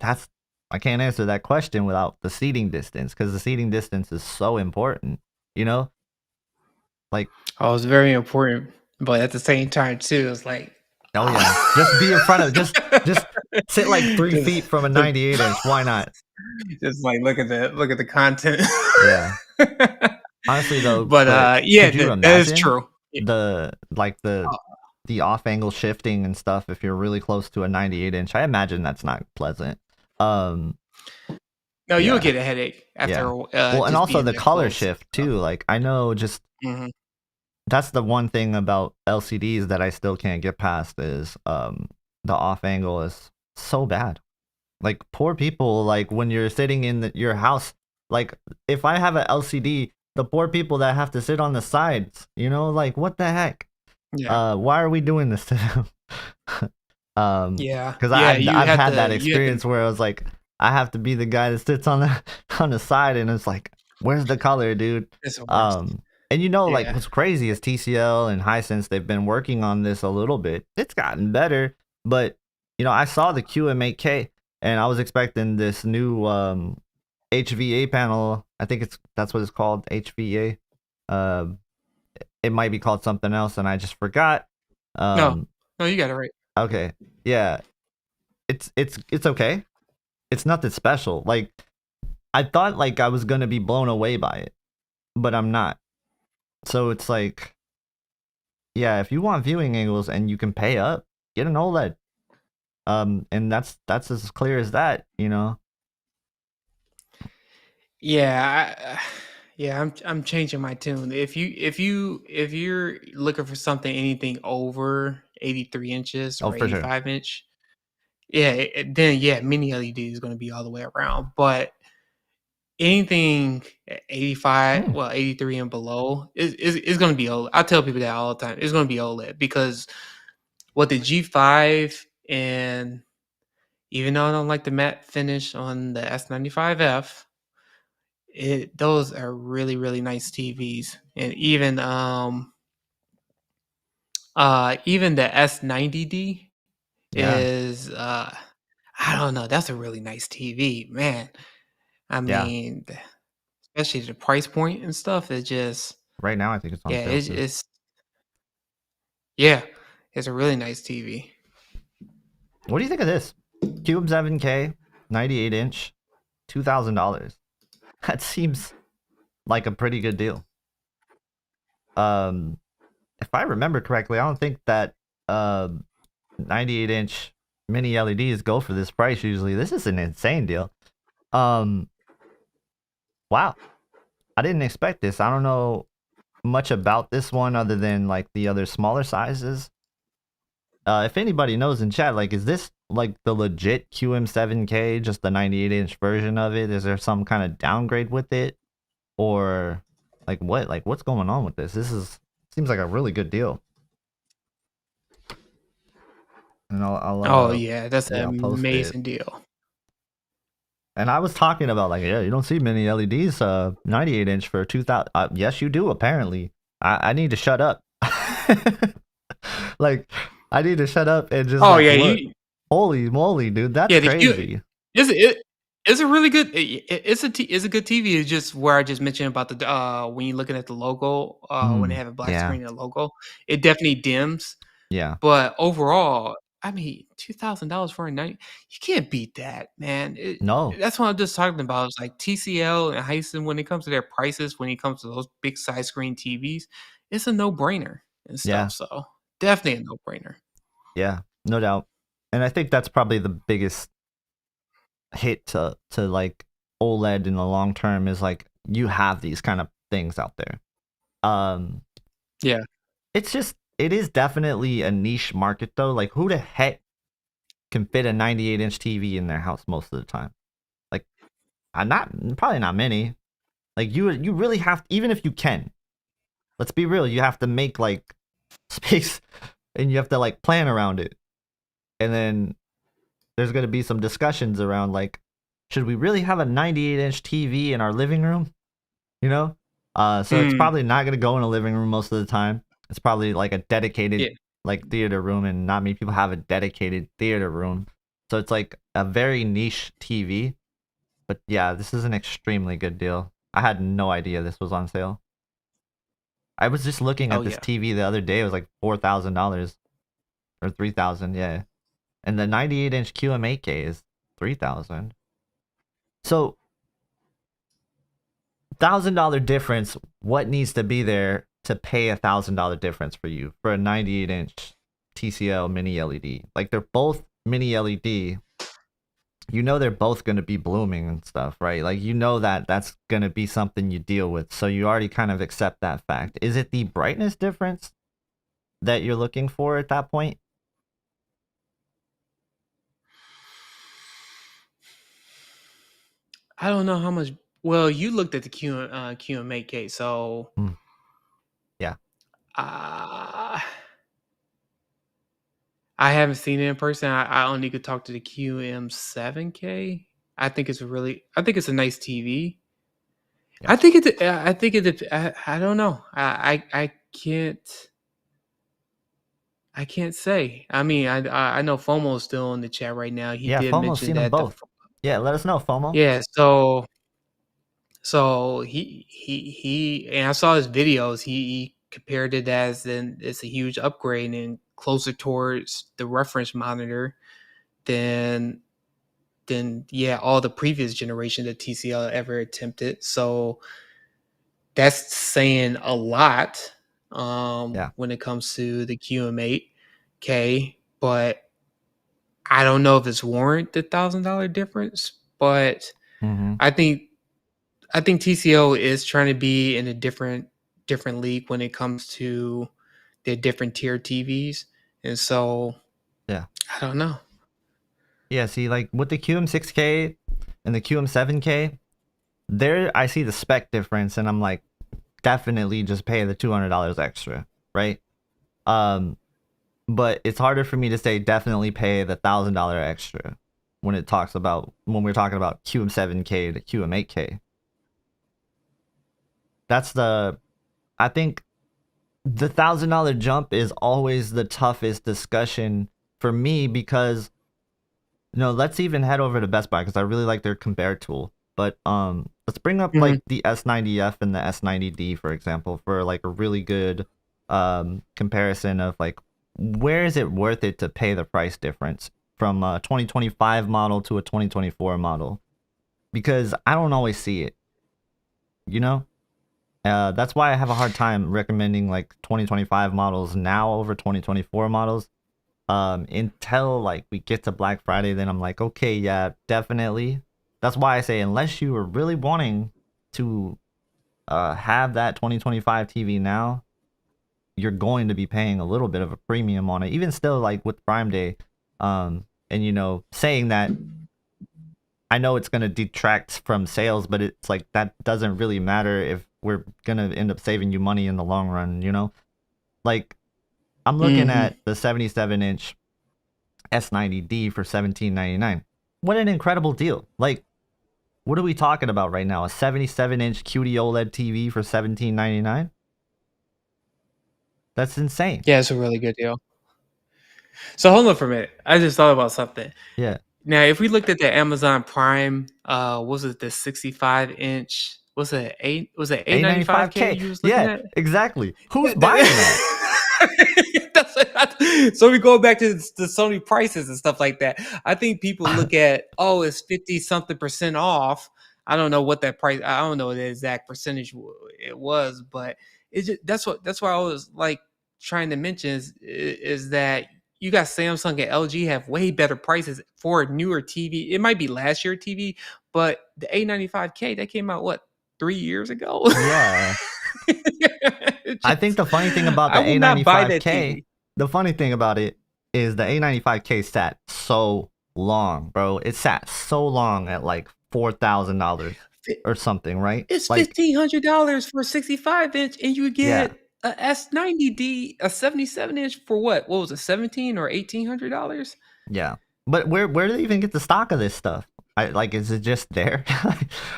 that's I can't answer that question without the seating distance because the seating distance is so important. You know, like Oh, it's very important, but at the same time too, it's like oh yeah, just be in front of just sit like 3 feet just, from a just 98-inch. Why not? just like look at the content. Yeah, Honestly though, But but yeah, could you that is imagine true. the like the off angle shifting and stuff if you're really close to a 98-inch? I imagine that's not pleasant. Um, No, you'll yeah, get a headache yeah. after Well, and just also being the that color close. shift too. Like I know just Mhm. that's the one thing about LCDs that I still can't get past is the off angle is so bad. Like poor people, like when you're sitting in your house, like if I have a LCD, the poor people that have to sit on the sides, you know, like what the heck? Yeah, Why are we doing this to them? yeah, Because yeah. I've had that experience where I was like, I have to be the guy that sits on the on the side, and it's like, where's the color, dude? It's the worst. And you know, like Yeah. what's crazy is TCL and Hisense, they've been working on this a little bit. It's gotten better, but you know, I saw the QM8K, and I was expecting this new HVA panel. I think that's what it's called, HVA. Uh, it might be called something else, and I just forgot. No, Um, no, you got it right. okay, yeah, it's okay. It's nothing special. Like I thought, like I was gonna be blown away by it, but I'm not. So it's like, yeah, if you want viewing angles and you can pay up, get an OLED. And that's as clear as that, you know. Yeah, yeah. I'm changing my tune. If you're looking for something anything over 83 inches Oh, or for sure. 85-inch, yeah, then yeah, mini LED is going to be all the way around. But anything at 85, Hmm. well, 83 and below is going to be OLED. I tell people that all the time. It's going to be OLED because what the G5 and even though I don't like the matte finish on the S95F, those are really really nice TVs, and even the S90D Yeah, is I don't know, that's a really nice TV, man. I yeah. mean, especially the price point and stuff. It just Right now, I think it's on yeah, sale too. it's yeah, it's a really nice TV. What do you think of this? Cube 7K, 98-inch, $2,000. That seems like a pretty good deal. Um, if I remember correctly, I don't think that 98-inch mini LEDs go for this price usually. This is an insane deal. Um, wow. I didn't expect this. I don't know much about this one other than like the other smaller sizes. If anybody knows in chat, like, is this like the legit QM7K, just the 98-inch version of it? Is there some kind of downgrade with it, or like what? Like, what's going on with this? This is seems like a really good deal. And Oh yeah, that's yeah, an I'll post it. amazing deal. And I was talking about like, yeah, you don't see many LEDs, 98-inch for 2,000. Yes, you do. Apparently, I need to shut up. Like, I need to shut up and just Oh like yeah, look. you Holy moly, dude, that's yeah the Q crazy. is it. It's a really good. It's a good TV. It's just where I just mentioned about the when you're looking at the logo, when they Mm, have a black yeah, screen and a logo, it definitely dims. yeah. But overall, I mean, $2,000 for a night, you can't beat that, man. No, That's what I'm just talking about. It's like TCL and Hisense when it comes to their prices, when it comes to those big size screen TVs, it's a no brainer and yeah, stuff. So definitely a no brainer. yeah, no doubt. And I think that's probably the biggest hit to like OLED in the long term is like you have these kind of things out there. Um, Yeah. it's just it is definitely a niche market though. Like who the heck can fit a 98-inch TV in their house most of the time? Like I'm not probably not many. Like you really have even if you can. Let's be real, you have to make like space and you have to like plan around it. And then there's going to be some discussions around like should we really have a 98-inch TV in our living room? You know? So it's Mm, probably not going to go in a living room most of the time. It's probably like a dedicated yeah. like theater room, and not many people have a dedicated theater room. So it's like a very niche TV. But yeah, this is an extremely good deal. I had no idea this was on sale. I was just looking Oh at this yeah. TV the other day. It was like $4,000 or 3,000, yeah. And the 98-inch QM8K is 3,000. So $1,000 difference. What needs to be there to pay $1,000 difference for you for a 98-inch TCL Mini LED? Like they're both Mini LED. You know they're both going to be blooming and stuff, right? Like you know that that's going to be something you deal with. So you already kind of accept that fact. Is it the brightness difference that you're looking for at that point? I don't know how much. Well, you looked at the QM8K, so Yeah. uh, I haven't seen it in person. I only could talk to the QM7K. I think it's a nice TV. Yeah. I think it. I don't know. I can't say. I mean, I know FOMO's still in the chat right now. He Yeah, did FOMO's mention seen them that both. Yeah, let us know, FOMO. yeah. So he and I saw his videos. He compared it as it's a huge upgrade and closer towards the reference monitor than yeah all the previous generation that TCL ever attempted. So that's saying a lot Yeah. when it comes to the QM8K, but I don't know if it's warrant the $1,000 difference. But I think TCL is trying to be in a different league when it comes to the different tier TVs, and so Yeah. I don't know. Yeah, see, like with the QM6K and the QM7K, there I see the spec difference, and I'm like, definitely just pay the $200 extra, right? But it's harder for me to say definitely pay the $1,000 extra when we're talking about QM7K to QM8K. I think the $1,000 jump is always the toughest discussion for me because let's even head over to Best Buy because I really like their compare tool. But let's bring up like the S90F and the S90D, for example, for like a really good comparison of like where is it worth it to pay the price difference from a 2025 model to a 2024 model? Because I don't always see it. That's why I have a hard time recommending like 2025 models now over 2024 models. Until like we get to Black Friday, then I'm like, okay, yeah, definitely. That's why I say unless you are really wanting to have that 2025 TV now, you're going to be paying a little bit of a premium on it. Even still, like with Prime Day, and saying that, I know it's gonna detract from sales, but it's like that doesn't really matter if we're gonna end up saving you money in the long run. Like I'm looking at the 77-inch S90D for $17.99. What an incredible deal! Like, what are we talking about right now? A 77-inch QD OLED TV for $17.99? That's insane. Yeah, it's a really good deal. So hold on for a minute. I just thought about something. Yeah. Now, if we looked at the Amazon Prime, was it the 65-inch? Was it A95K you was looking Yeah, at? exactly. Who's buying that? So we go back to the Sony prices and stuff like that. I think people look at, it's 50 something percent off. I don't know what that price. I don't know the exact percentage it was, but that's why I was like trying to mention is that you got Samsung and LG have way better prices for a newer TV. It might be last year TV, but the A95K that came out what 3 years ago. Yeah. I think the funny thing about the I will not buy that A95K, TV. the funny thing about it is the A95K sat so long, bro. It sat so long at like $4,000 or something, right? It's like $1,500 for a 65-inch, and you yeah, get a S90D, a 77-inch for what? What was it, $1,700 or $1,800? yeah. But where do they even get the stock of this stuff? Is it just there?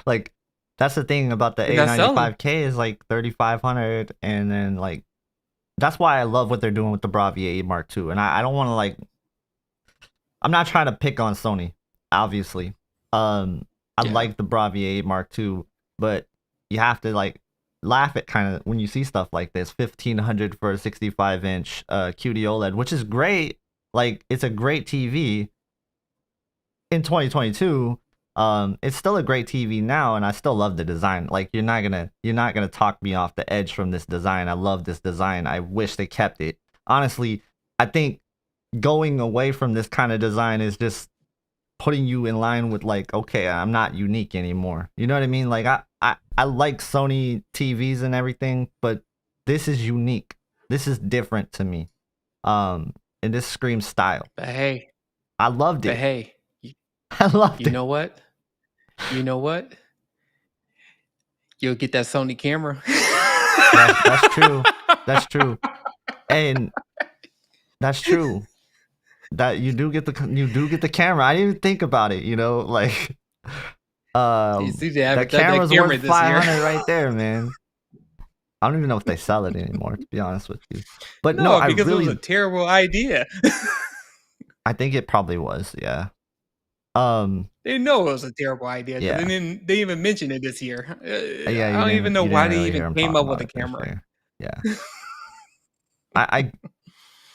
Like that's the thing about the They're not selling. A95K is like 3,500, and then like that's why I love what they're doing with the Bravia 8 Mark II. And I don't want to like, I'm not trying to pick on Sony, obviously. I like the Bravia 8 Mark II, but you have to like laugh at kind of when you see stuff like this. 1,500 for a 65-inch QD OLED, which is great. Like it's a great TV in 2022. It's still a great TV now, and I still love the design. Like you're not gonna talk me off the edge from this design. I love this design. I wish they kept it. Honestly, I think going away from this kind of design is just putting you in line with like, okay, I'm not unique anymore. You know what I mean? Like I like Sony TVs and everything, but this is unique. This is different to me. And this screams style. But hey, I loved but it. hey, I loved you it. know what? You know what? You'll get that Sony camera. That's true. That's true. And that's true. That you do get the camera. I didn't even think about it, you know, like You see, they haven't that done that camera's camera worth this year. 500 right there, man. I don't even know if they sell it anymore, to be honest with you. But no, No, I because it was really a terrible idea. I think it probably was, yeah. They know it was a terrible idea because Yeah. they didn't even mention it this year. Yeah, I don't even know you why didn't they really hear even him came talk up with about a it this camera. year. Yeah.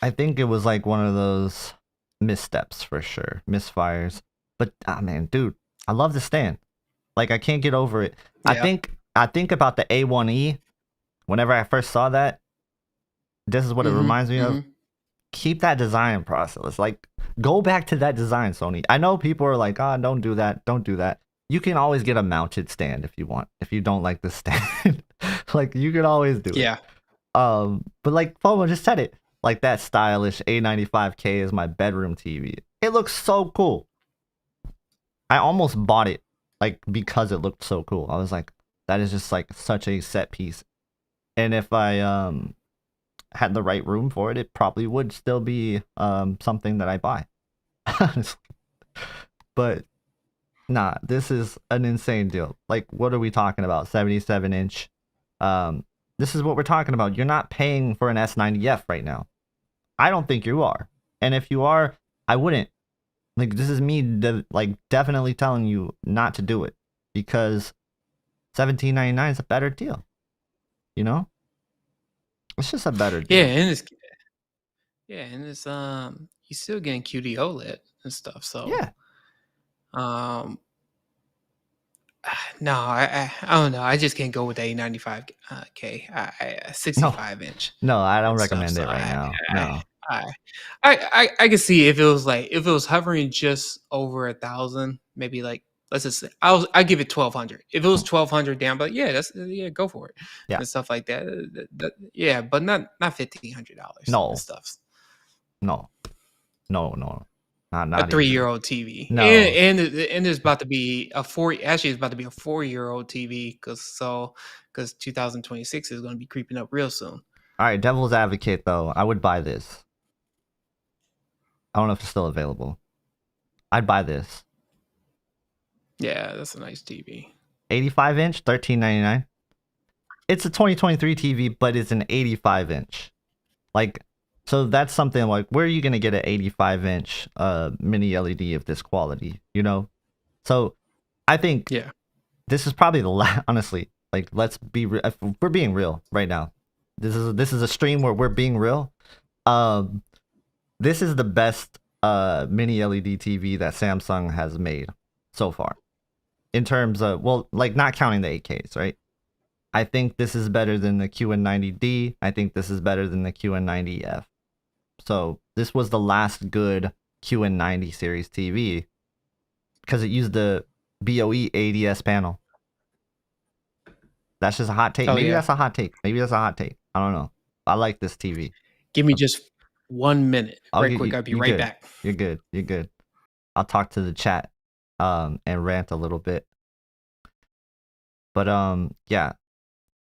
I think it was like one of those missteps for sure, misfires. But man, dude, I love the stand. Like I can't get over it. Yeah. I think about the A1E. Whenever I first saw that, this is what it reminds me of. Keep that design process. Like go back to that design, Sony. I know people are like, "Ah, don't do that. Don't do that." You can always get a mounted stand if you want. If you don't like the stand, like you can always do it. Yeah. But like Fomo just said it. Like that stylish A95K is my bedroom TV. It looks so cool. I almost bought it like because it looked so cool. I was like, that is just like such a set piece. And if I had the right room for it, it probably would still be something that I buy. But nah, this is an insane deal. Like, what are we talking about? 77-inch. This is what we're talking about. You're not paying for an S90F right now. I don't think you are. And if you are, I wouldn't. Like, this is me definitely telling you not to do it because $17.99 is a better deal. You know? It's just a better deal. Yeah, and it's you're still getting QD OLED and stuff. So yeah. No, I don't know. I just can't go with the A95K, 65-inch. No, I don't recommend it right now. No. I can see if it was hovering just over 1,000, maybe like let's just say I give it 1,200. If it was 1,200 down, but yeah, go for it. Yeah. And stuff like that. Yeah, but not $1,500. No. And stuff. No. Not a 3-year-old TV. No. And it's about to be a 4-year-old TV because 2026 is going to be creeping up real soon. All right, devil's advocate though, I would buy this. I don't know if it's still available. I'd buy this. Yeah, that's a nice TV. 85-inch, $13.99. It's a 2023 TV, but it's an 85-inch. Like, so that's something like, where are you gonna get an 85-inch mini LED of this quality? You know, so I think this is probably the last. Honestly, like, let's be if we're being real right now. This is a stream where we're being real. This is the best mini LED TV that Samsung has made so far. In terms of, well, like not counting the 8Ks, right? I think this is better than the QN90D. I think this is better than the QN90F. So this was the last good QN90 series TV because it used the BOE ADS panel. That's just a hot take. Maybe that's a hot take. I don't know. I like this TV. Give me just 1 minute. Right quick. I'll be right back. You're good. I'll talk to the chat and rant a little bit. But yeah.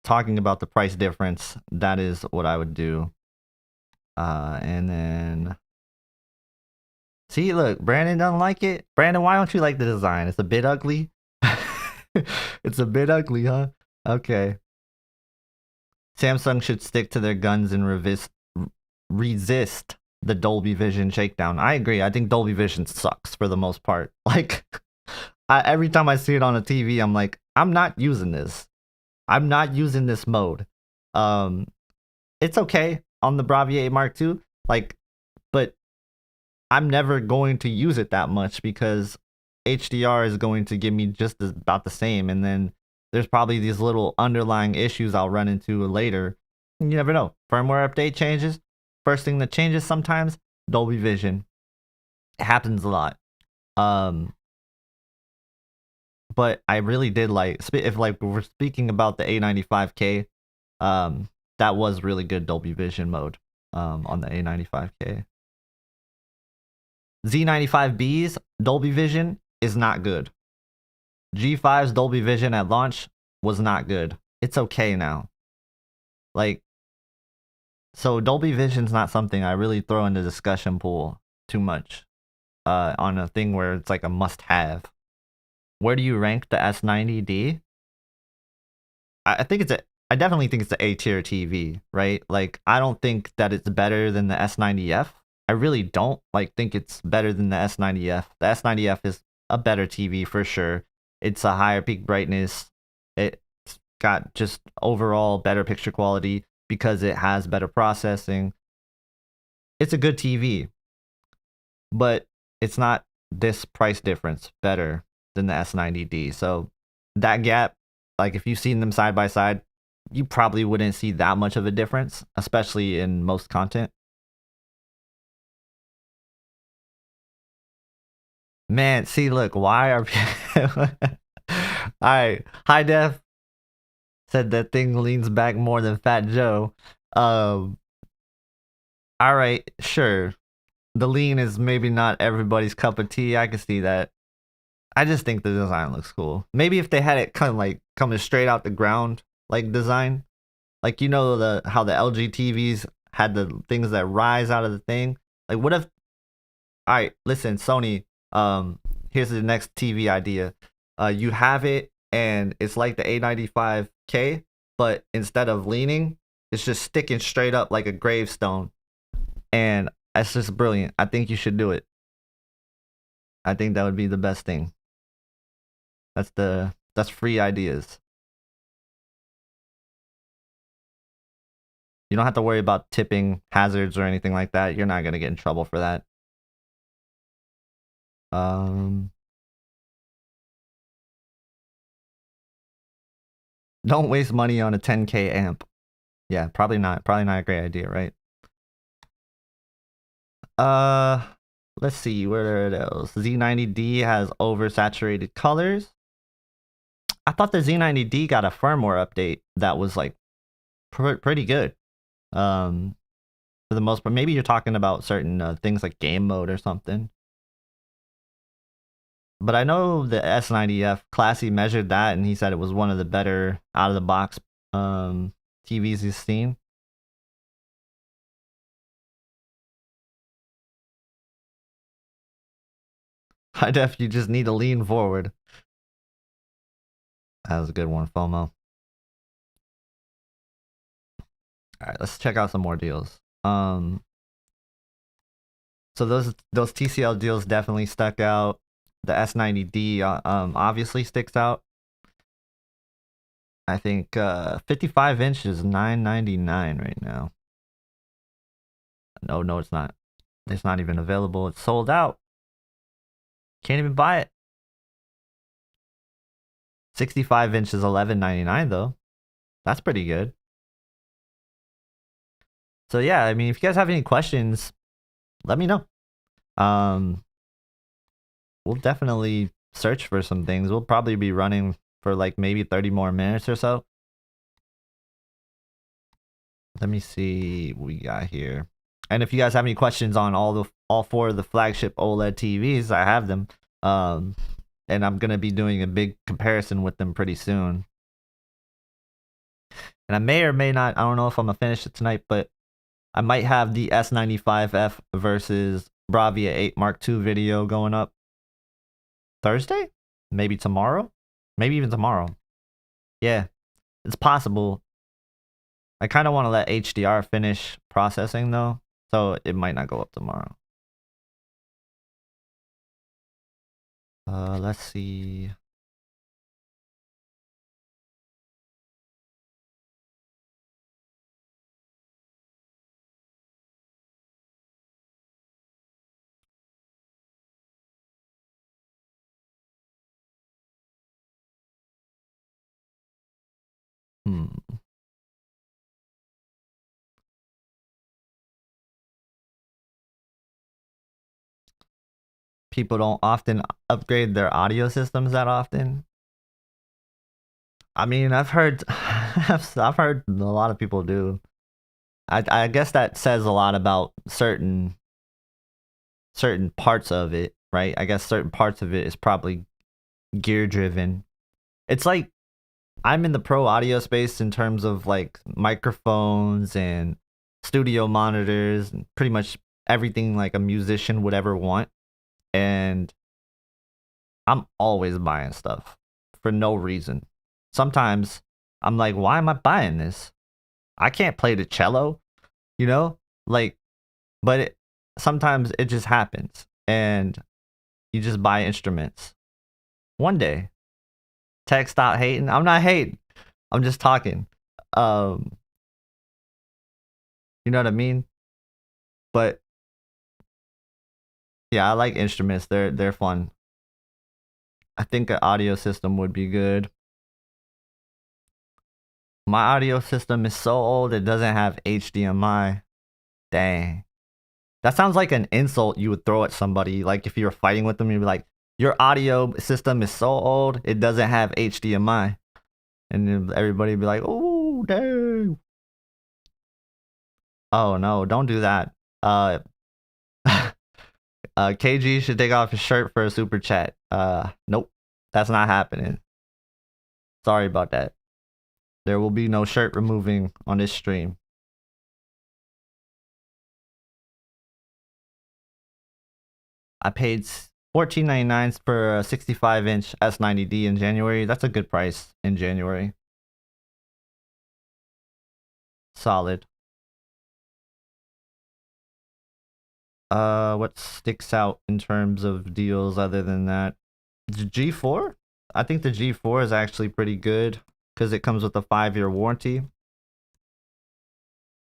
Talking about the price difference, that is what I would do. And then see, look, Brandon doesn't like it. Brandon, why don't you like the design? It's a bit ugly. It's a bit ugly, huh? Okay. Samsung should stick to their guns and resist the Dolby Vision shakedown. I agree. I think Dolby Vision sucks for the most part. Like, every time I see it on a TV, I'm like, I'm not using this. I'm not using this mode. It's okay on the Bravia 8 Mark II, like, but I'm never going to use it that much because HDR is going to give me just about the same, and then there's probably these little underlying issues I'll run into later. You never know. Firmware update changes. First thing that changes sometimes, Dolby Vision. It happens a lot. But I really did like, if like we're speaking about the A95K, that was really good Dolby Vision mode on the A95K. Z95B's Dolby Vision is not good. G5's Dolby Vision at launch was not good. It's okay now. Like, so Dolby Vision's not something I really throw in the discussion pool too much on a thing where it's like a must-have. Where do you rank the S90D? I think it's I definitely think it's the A tier TV, right? Like, I don't think that it's better than the S90F. I really don't think it's better than the S90F. The S90F is a better TV for sure. It's a higher peak brightness. It's got just overall better picture quality because it has better processing. It's a good TV, but it's not this price difference better than the S90D. So that gap, like if you've seen them side by side, you probably wouldn't see that much of a difference, especially in most content. Man, see, look, why are all right, High Def said that thing leans back more than Fat Joe. All right, sure. The lean is maybe not everybody's cup of tea. I can see that. I just think the design looks cool. Maybe if they had it kind of like coming straight out the ground, like design, like you know how the LG TVs had the things that rise out of the thing. Like, what if? All right, listen, Sony. Here's the next TV idea. You have it, and it's like the A95K, but instead of leaning, it's just sticking straight up like a gravestone, and that's just brilliant. I think you should do it. I think that would be the best thing. That's free ideas. You don't have to worry about tipping hazards or anything like that. You're not gonna get in trouble for that. Don't waste money on a 10K amp. Yeah, probably not. Probably not a great idea, right? Let's see, where are those? Z90D has oversaturated colors. I thought the Z90D got a firmware update that was like pretty good. For the most part, maybe you're talking about certain things like game mode or something. But I know the S90F Classy measured that, and he said it was one of the better out of the box TVs he's seen. High def, you just need to lean forward. That was a good one, FOMO. All right, let's check out some more deals. So those TCL deals definitely stuck out. The S90D obviously sticks out. I think 55 inch is $9.99 right now. No, it's not. It's not even available. It's sold out. Can't even buy it. 65 inch is $11.99 though. That's pretty good. So yeah, I mean, if you guys have any questions, let me know. We'll definitely search for some things. We'll probably be running for like maybe 30 more minutes or so. Let me see what we got here. And if you guys have any questions on all four of the flagship OLED TVs, I have them. And I'm gonna be doing a big comparison with them pretty soon. And I may or may not, I don't know if I'm gonna finish it tonight, but I might have the S95F versus Bravia 8 Mark II video going up Thursday? Maybe tomorrow? Maybe even tomorrow. Yeah, it's possible. I kind of want to let HDR finish processing though, so it might not go up tomorrow. Let's see. people don't often upgrade their audio systems that often. I mean, I've heard I've heard a lot of people do. I guess that says a lot about certain parts of it, right? I guess certain parts of it is probably gear driven. It's like I'm in the pro audio space in terms of like microphones and studio monitors and pretty much everything like a musician would ever want. And I'm always buying stuff for no reason. Sometimes I'm like, why am I buying this? I can't play the cello, you know? Like, but sometimes it just happens and you just buy instruments. One day, Tech, stop hating. I'm not hating. I'm just talking. You know what I mean? But yeah, I like instruments. They're fun. I think an audio system would be good. My audio system is so old it doesn't have HDMI. Dang. That sounds like an insult you would throw at somebody. Like if you were fighting with them, you'd be like, your audio system is so old it doesn't have HDMI. And then everybody would be like, oh, dang. Oh no, don't do that. KG should take off his shirt for a super chat. Nope. That's not happening. Sorry about that. There will be no shirt removing on this stream. I paid $14.99 for a 65-inch S90D in January. That's a good price in January. Solid. What sticks out in terms of deals other than that? The G4? I think the G4 is actually pretty good because it comes with a 5-year warranty.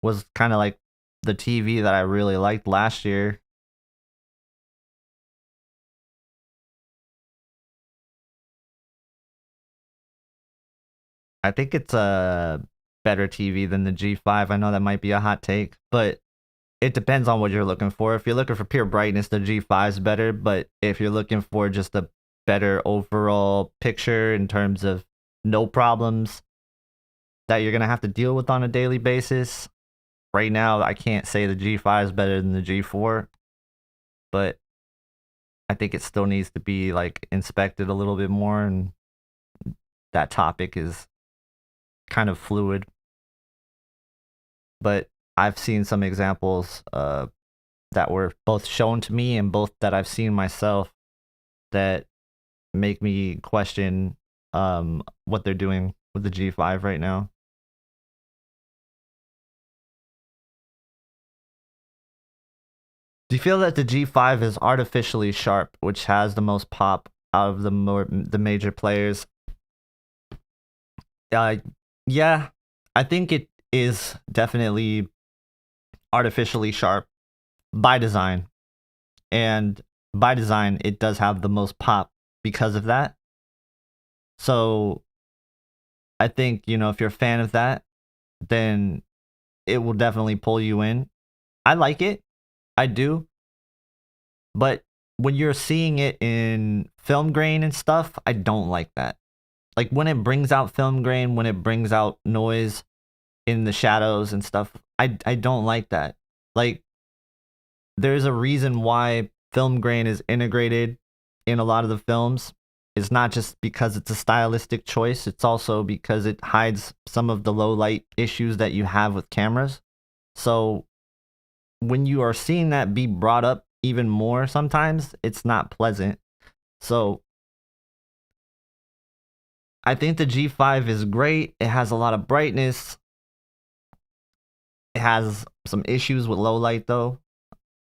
Was kind of like the TV that I really liked last year. I think it's a better TV than the G5. I know that might be a hot take, but it depends on what you're looking for. If you're looking for pure brightness, the G5 is better, but if you're looking for just a better overall picture in terms of no problems that you're going to have to deal with on a daily basis, right now I can't say the G5 is better than the G4, but I think it still needs to be like inspected a little bit more, and that topic is kind of fluid. But I've seen some examples that were both shown to me and both that I've seen myself that make me question what they're doing with the G5 right now. Do you feel that the G5 is artificially sharp, which has the most pop out of the major players? Yeah, I think it is definitely artificially sharp by design. And by design, it does have the most pop because of that. So I think, if you're a fan of that, then it will definitely pull you in. I like it. I do. But when you're seeing it in film grain and stuff, I don't like that. Like when it brings out film grain, when it brings out noise in the shadows and stuff, I don't like that. Like there's a reason why film grain is integrated in a lot of the films. It's not just because it's a stylistic choice, it's also because it hides some of the low light issues that you have with cameras. So when you are seeing that be brought up even more, sometimes it's not pleasant. So I think the G5 is great. It has a lot of brightness. It has some issues with low light though.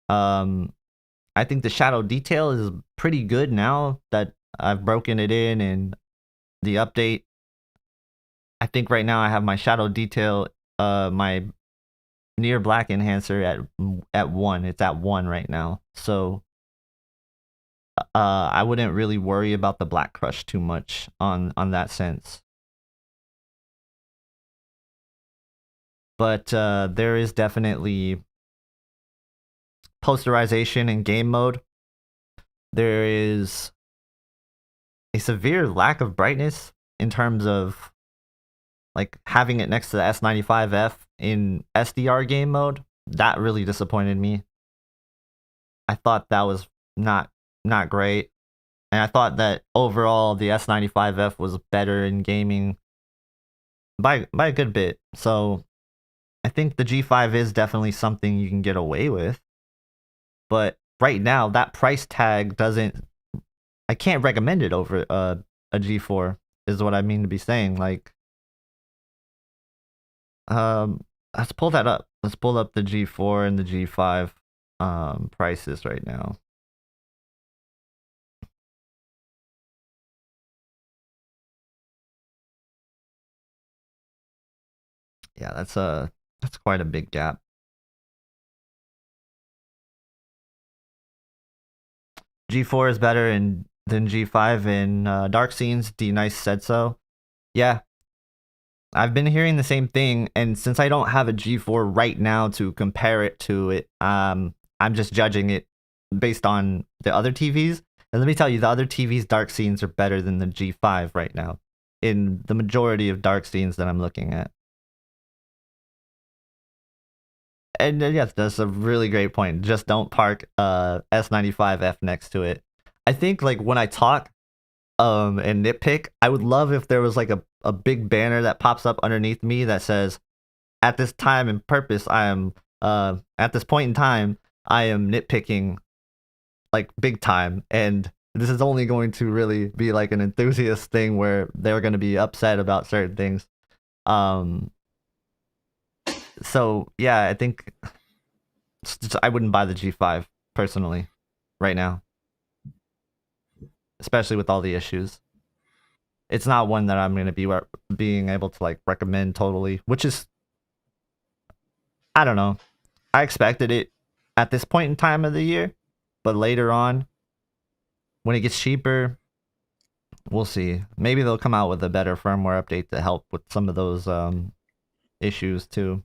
I think the shadow detail is pretty good now that I've broken it in and the update. I think right now I have my shadow detail, my near black enhancer at 1. It's at 1 right now. So I wouldn't really worry about the black crush too much on that sense. But there is definitely posterization in game mode there is a severe lack of brightness in terms of like having it next to the S95F in SDR game mode. That really disappointed me. I thought that was not great. And I thought that overall the S95F was better in gaming by a good bit. So I think the G5 is definitely something you can get away with. But right now, that price tag doesn't. I can't recommend it over a G4. Is what I mean to be saying. Like, let's pull that up. Let's pull up the G4 and the G5 prices right now. Yeah, that's quite a big gap. G4 is better than G5 in dark scenes. D Nice said so. Yeah, I've been hearing the same thing, and since I don't have a G4 right now to compare it to it, I'm just judging it based on the other TVs. And let me tell you, the other TVs' dark scenes are better than the G5 right now in the majority of dark scenes that I'm looking at. And yes, that's a really great point. Just don't park S95F next to it. I think like when I talk and nitpick, I would love if there was like a big banner that pops up underneath me that says, at this time and purpose, I am at this point in time, I am nitpicking like big time, and this is only going to really be like an enthusiast thing where they're going to be upset about certain things. So yeah, I think I wouldn't buy the G5 personally right now, especially with all the issues. It's not one that I'm going to be being able to like recommend totally, which is, I don't know. I expected it at this point in time of the year, but later on, when it gets cheaper, we'll see. Maybe they'll come out with a better firmware update to help with some of those issues too.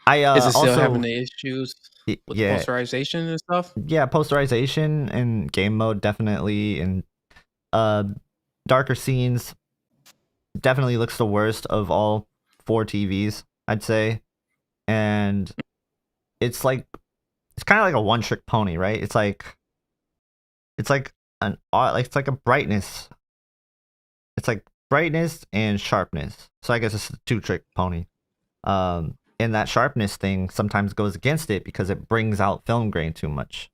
I Is it still having also the issues with the yeah, posterization and stuff? yeah, posterization and game mode definitely, and uh darker scenes definitely looks the worst of all 4 TVs, I'd say. And it's like it's kind of like a one trick pony, right? It's like it's like a brightness. It's like brightness and sharpness. So I guess it's a 2 trick pony. And that sharpness thing sometimes goes against it because it brings out film grain too much.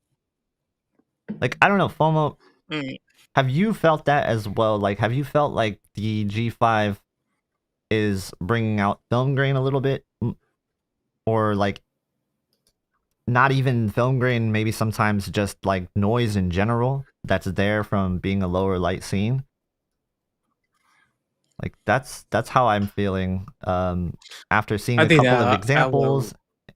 Like, I don't know, FOMO, Mm. have you felt that as well? Like, have you felt like the G5 is bringing out film grain a little bit? Or like not even film grain, maybe sometimes just like noise in general that's there from being a lower light scene? Like that's how I'm feeling after seeing I a think couple of that I would. examples.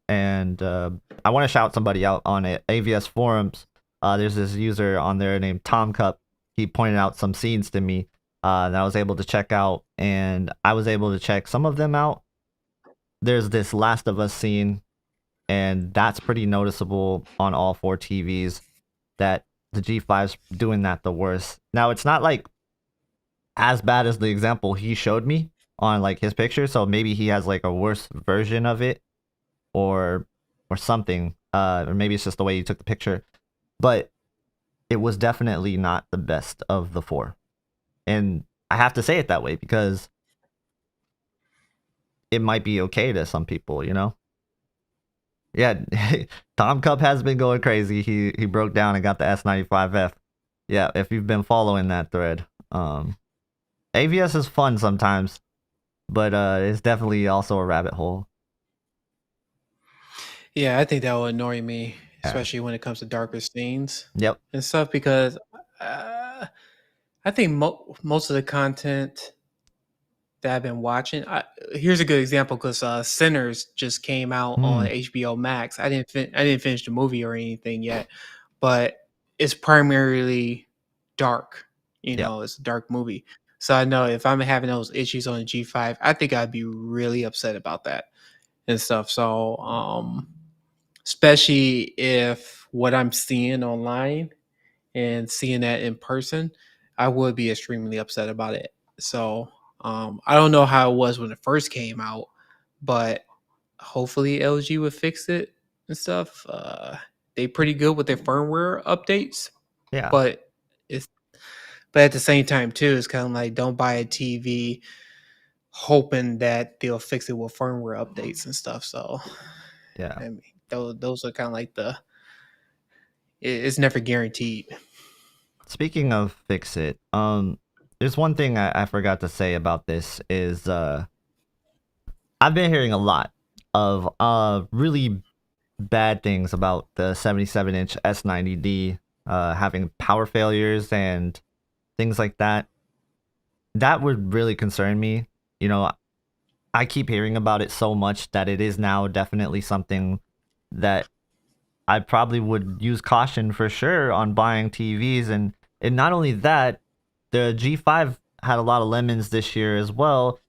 And I want to shout somebody out on it. AVS forums. There's this user on there named Tom Cup. He pointed out some scenes to me that I was able to check out, and I was able to check some of them out. There's this Last of Us scene, and that's pretty noticeable on all 4 TVs. That the G5's doing that the worst. Now it's not like as bad as the example he showed me on like his picture, so maybe he has like a worse version of it, or something, or maybe it's just the way you took the picture. But it was definitely not the best of the 4, and I have to say it that way because it might be okay to some people, you know. Yeah, Tom Cup has been going crazy. He broke down and got the S95F. Yeah, if you've been following that thread, AVS is fun sometimes, but it's definitely also a rabbit hole. Yeah, I think that will annoy me, Yeah. especially when it comes to darker scenes Yep. and stuff, because I think most of the content that I've been watching. Here's a good example because Sinners just came out on Hmm. HBO Max. I didn't finish the movie or anything yet, but it's primarily dark. You Yep. know, it's a dark movie. So I know if I'm having those issues on the G5, I think I'd be really upset about that and stuff. So, especially if what I'm seeing online and seeing that in person, I would be extremely upset about it. So I don't know how it was when it first came out, but hopefully LG would fix it and stuff. They pretty good with their firmware updates, Yeah, but it's but at the same time too, it's kind of like don't buy a TV hoping that they'll fix it with firmware updates and stuff. So yeah. I mean, those are kind of like it's never guaranteed. Speaking of fix it, there's one thing I forgot to say about this is I've been hearing a lot of really bad things about the 77-inch S90D having power failures and things like that. That would really concern me. You know, I keep hearing about it so much that it is now definitely something that I probably would use caution for sure on buying TVs. And not only that, the G5 had a lot of lemons this year as well.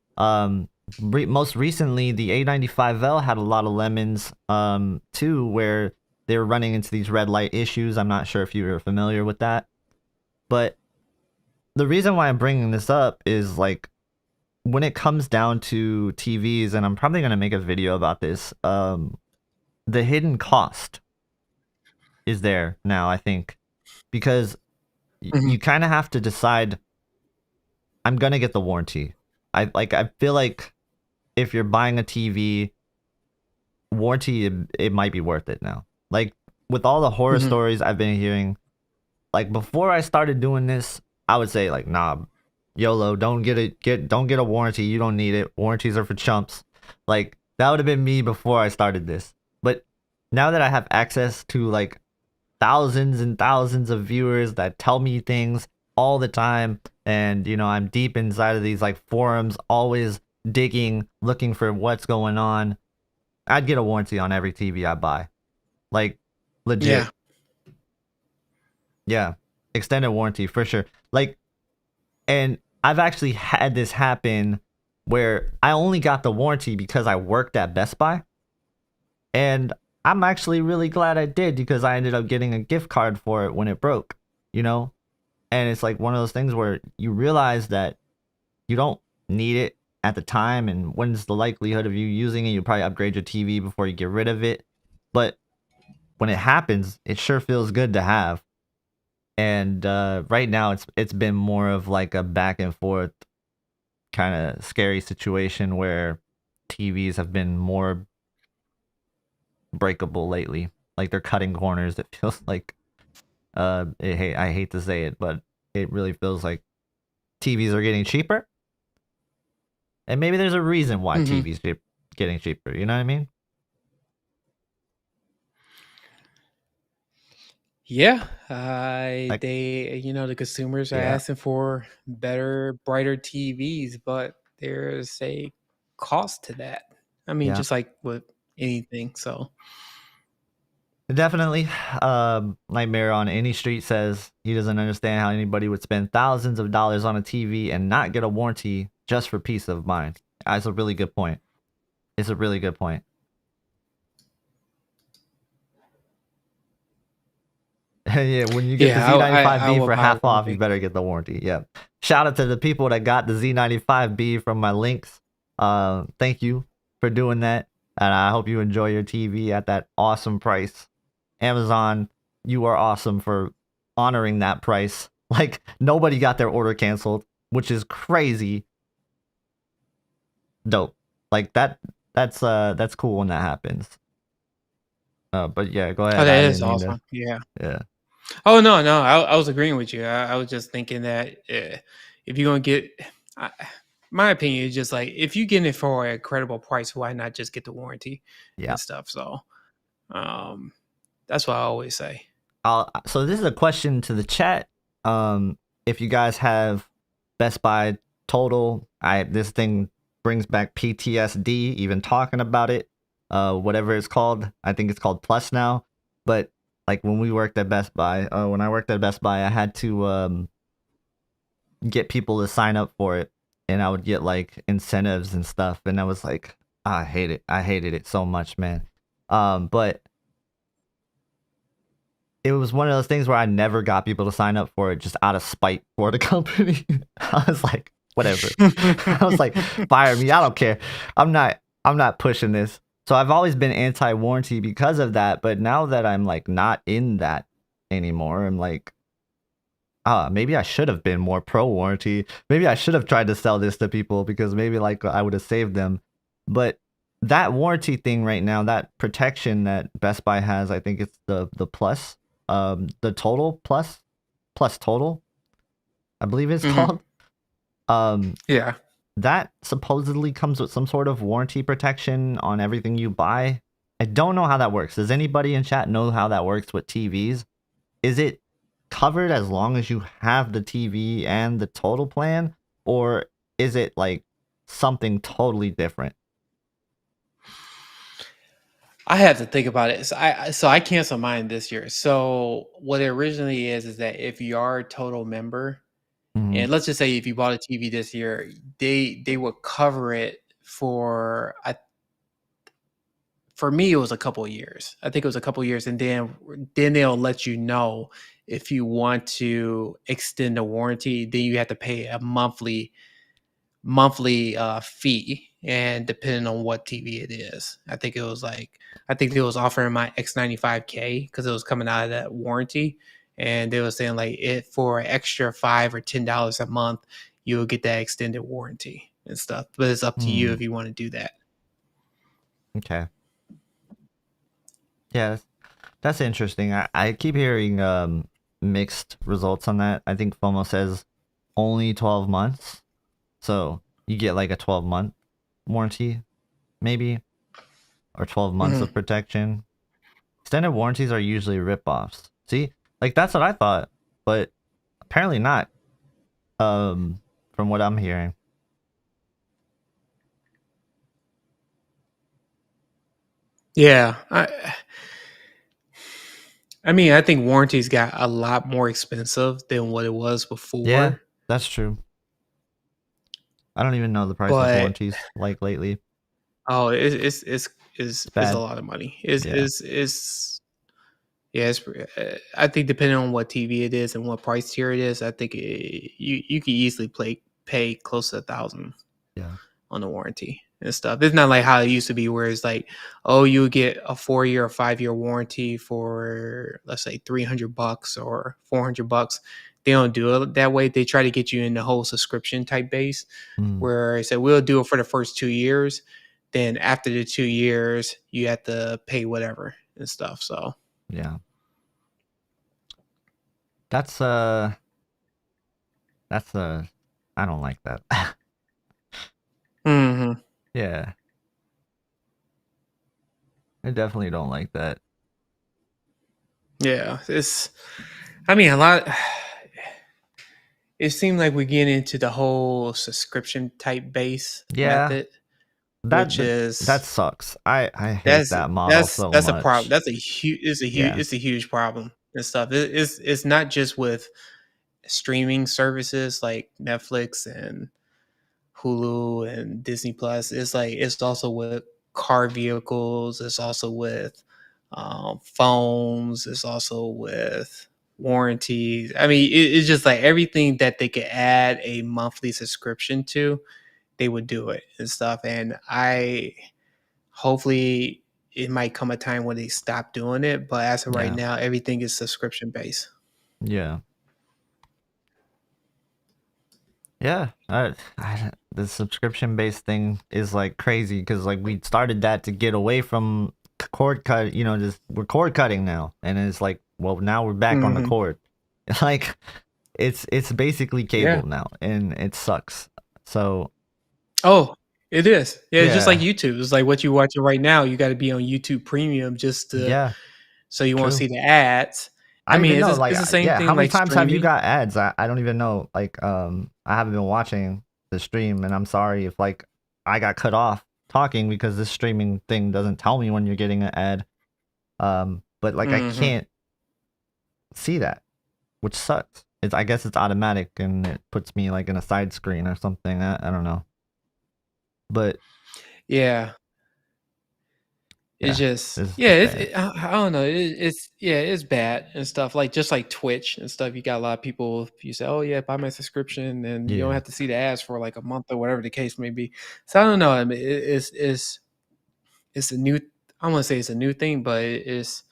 Most recently, the A95L had a lot of lemons too, where they were running into these red light issues. I'm not sure if you were familiar with that, but the reason why I'm bringing this up is like when it comes down to TVs, and I'm probably gonna make a video about this. The hidden cost is there now, I think, because Mhm. you kind of have to decide. I'm gonna get the warranty. I feel like if you're buying a TV, warranty it might be worth it now. Like with all the horror Mhm. stories I've been hearing, like before I started doing this, I would say like, nah, YOLO, don't get a warranty. You don't need it. Warranties are for chumps. Like that would have been me before I started this. But now that I have access to like thousands and thousands of viewers that tell me things all the time, and you know, I'm deep inside of these like forums, always digging, looking for what's going on. I'd get a warranty on every TV I buy. Like Yeah. legit. Yeah. Extended warranty for sure. Like, and I've actually had this happen where I only got the warranty because I worked at Best Buy. And I'm actually really glad I did because I ended up getting a gift card for it when it broke, you know? And it's like one of those things where you realize that you don't need it at the time, and when's the likelihood of you using it? You probably upgrade your TV before you get rid of it. But when it happens, it sure feels good to have. And right now it's been more of like a back and forth kind of scary situation where TVs have been more breakable lately. Like they're cutting corners. It feels like I hate to say it, but it really feels like TVs are getting cheaper. And maybe there's a reason why Mhm. TVs are getting cheaper. You know what I mean? Yeah, Like, the consumers are yeah, asking for better, brighter TVs, but there's a cost to that. I mean, yeah, just like with anything. So, definitely. Nightmare on any street says he doesn't understand how anybody would spend thousands of dollars on a TV and not get a warranty just for peace of mind. That's a really good point. It's a really good point. Yeah, when you get the yeah, I Z95B will for buy half one off, you day. better get the warranty. Yeah. Shout out to the people that got the Z95B from my links. Thank you for doing that. And I hope you enjoy your TV at that awesome price. Amazon, you are awesome for honoring that price. Like nobody got their order canceled, which is crazy dope. Like that's cool when that happens. But yeah, go Oh, ahead. I that is didn't mean to. awesome. Yeah. Yeah. Oh, no, no, I was agreeing with you. I was just thinking that if you're gonna get, I, my opinion is just like if you get it for a credible price, why not just get the warranty Yeah. and stuff? So, um, that's what I always say. So this is a question to the chat. If you guys have Best Buy total, this thing brings back PTSD even talking about it. Whatever it's called, I think it's called Plus now. But like when we worked at Best Buy, when I worked at Best Buy, I had to get people to sign up for it, and I would get like incentives and stuff, and I was like, I hate it. I hated it so much, man. But it was one of those things where I never got people to sign up for it just out of spite for the company. I was like, whatever. I was like, fire me. I don't care. I'm not pushing this. So I've always been anti-warranty because of that, but now that I'm like not in that anymore, I'm like, maybe I should have been more pro warranty. Maybe I should have tried to sell this to people because maybe like I would have saved them. But that warranty thing right now, that protection that Best Buy has, I think it's the plus, the total plus total, I believe it's Hmm. called. Um, Yeah. that supposedly comes with some sort of warranty protection on everything you buy. I don't know how that works. Does anybody in chat know how that works with TVs? Is it covered as long as you have the TV and the total plan, or is it like something totally different? I had to think about it. So I canceled mine this year. So what it originally is that if you are a total member, Mm-hmm. and let's just say if you bought a TV this year, they would cover it for me it was a couple of years. I think it was a couple of years, and then they'll let you know if you want to extend the warranty. Then you have to pay a monthly fee, and depending on what TV it is, I think they was offering my X95K because it was coming out of that warranty, and they were saying like it for an extra $5 or $10 a month, you'll get that extended warranty and stuff. But it's up to you Hmm. if you want to do that. Okay. Yeah, that's interesting. I keep hearing mixed results on that. I think FOMO says only 12 months. So you get like a 12-month warranty, maybe, or 12 months of Mhm. protection. Extended warranties are usually ripoffs. See, like that's what I thought, but apparently not. From what I'm hearing. Yeah, I mean, I think warranties got a lot more expensive than what it was Yeah, before, that's true. I don't even know the price of but warranties like lately. oh, it's It's it's a bad. lot of money. It's Yeah. it's it's yeah. I think depending on what TV it is and what price tier it is, I think you could easily pay close to 1,000 Yeah. on the warranty and stuff. It's not like how it used to be, where it's like, oh, you get a 4 year or 5 year warranty for let's say $300 or $400. They don't do it that way. They try to get you in the whole subscription type base, Mm, where I said we'll do it for the first 2 years. Then after the 2 years, you have to pay whatever and stuff. So yeah. That's that's I don't like that. hmm Yeah. I definitely don't like that. yeah, it's. I mean, a lot. It seemed like we get into the whole subscription type base Yeah. method, That which that, that is sucks. I hate that model so that's a problem. much. That's a huge Yeah. it's a huge problem and stuff. It's not just with streaming services like Netflix and Hulu and Disney Plus. It's like it's also with car vehicles. It's also with phones. It's also with warranties. I mean, it's just like everything that they could add a monthly subscription to, they would do it and stuff. And I hopefully it might come a time when they stop doing it. But as of right Yeah. now, everything is subscription based. Yeah. Yeah. The subscription based thing is like crazy because like we started that to get away from cord cut, just we're cord cutting now. And it's like, well, now we're back on the Hmm. cord. Like it's basically Yeah. cable now and it sucks. So Oh, it is. Yeah, it's just like yeah. YouTube. It's like what you're watching right now. You got to be on YouTube Premium just to Yeah. so you won't True. see the ads. I I don't mean, even know, like, it's the same yeah. How thing many like times have you streaming. got ads? I don't even know. Like, I haven't been watching the stream, and I'm sorry if like I got cut off talking because this streaming thing doesn't tell me when you're getting an ad. But like I Hmm. can't see that, which sucks. I guess it's automatic and it puts me like in a side screen or something. I don't know. But Yeah, It's Yeah, just yeah, it's bad. I don't know. It's yeah, it's bad and stuff. Like just like Twitch and stuff. You got a lot of people. You say, "Oh yeah, buy my subscription," and you don't Yeah, have to see the ads for like a month or whatever the case may be. So I don't know. I mean, it's a new. I want to say it's a new thing, but it's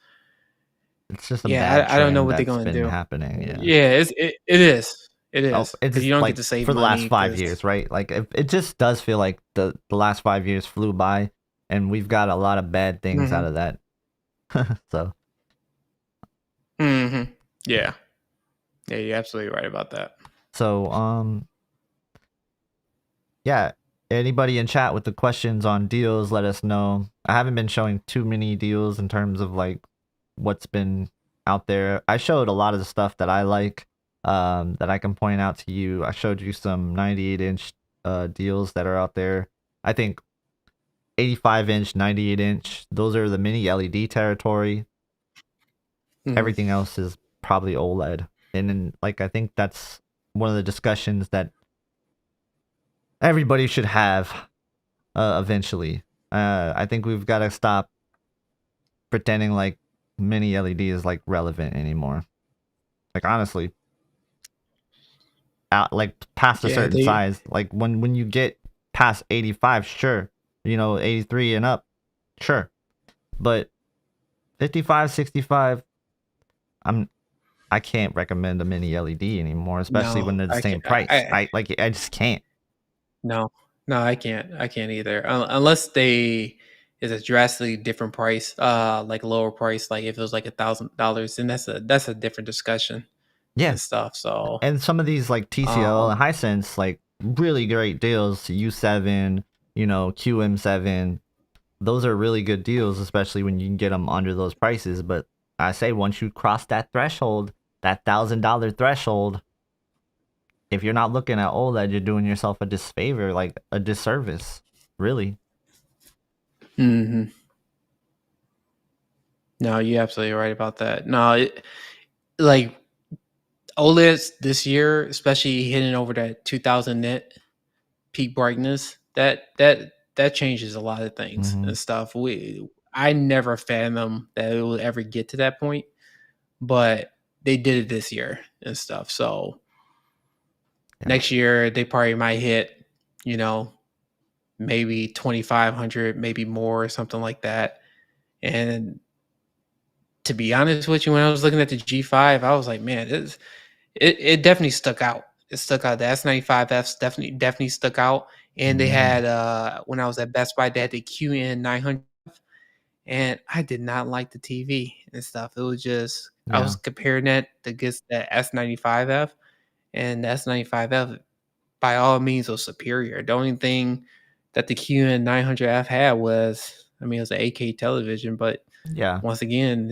it's just a bad yeah. I don't know trend what they're that's gonna been do. happening. Yeah. Yeah, it is. It Oh, is it's because you just don't get like to save for the last money five because. years, right? Like it just does feel like the last 5 years flew by, and we've got a lot of bad things out Hmm. of that. So Hmm. Yeah. Yeah, you're absolutely right about that. so yeah. Anybody in chat with the questions on deals, let us know. I haven't been showing too many deals in terms of like what's been out there. I showed a lot of the stuff that I like, that I can point out to you. I showed you some 98-inch deals that are out there. I think 85-inch, 98-inch, those are the mini LED territory. Hmm. Everything else is probably OLED. And then, like, I think that's one of the discussions that everybody should have eventually. I think we've got to stop pretending like mini LED is like relevant anymore. Like honestly, out like past a Yeah, certain they size, like when you get past 85, sure, 83 and up, sure, but 55, 65, I'm I can't recommend a mini LED anymore, especially no, when they're the I same can't. price. I just can't. No, no, I can't. I can't either. Unless they is a drastically different price, like lower price. Like if it was like $1,000, then that's a different discussion Yeah, and stuff. So, and some of these like TCL um, and Hisense, like really great deals, U7, QM7, those are really good deals, especially when you can get them under those prices. But I say once you cross that threshold, that $1,000 threshold, if you're not looking at OLED, you're doing yourself a disfavor, like a disservice, really. mhm. No, you're absolutely right about that. No, like OLEDs this year, especially hitting over that 2000 nit peak brightness, that changes a lot of things Hmm. and stuff. I never fathomed that it would ever get to that point, but they did it this year and stuff. So Yeah, next year they probably might hit, you know, maybe 2500, maybe more or something like that. And to be honest with you, when I was looking at the G5, I was like, man, it definitely stuck out. It stuck out. The S95Fs definitely stuck out. And they hmm, had when I was at Best Buy, they had the QN900, and I did not like the TV and stuff. It was just I was yeah, comparing that against the S95F, and the S95F by all means was superior. The only thing that the QN900F had was, I mean, it was an 8K television, but yeah. once again,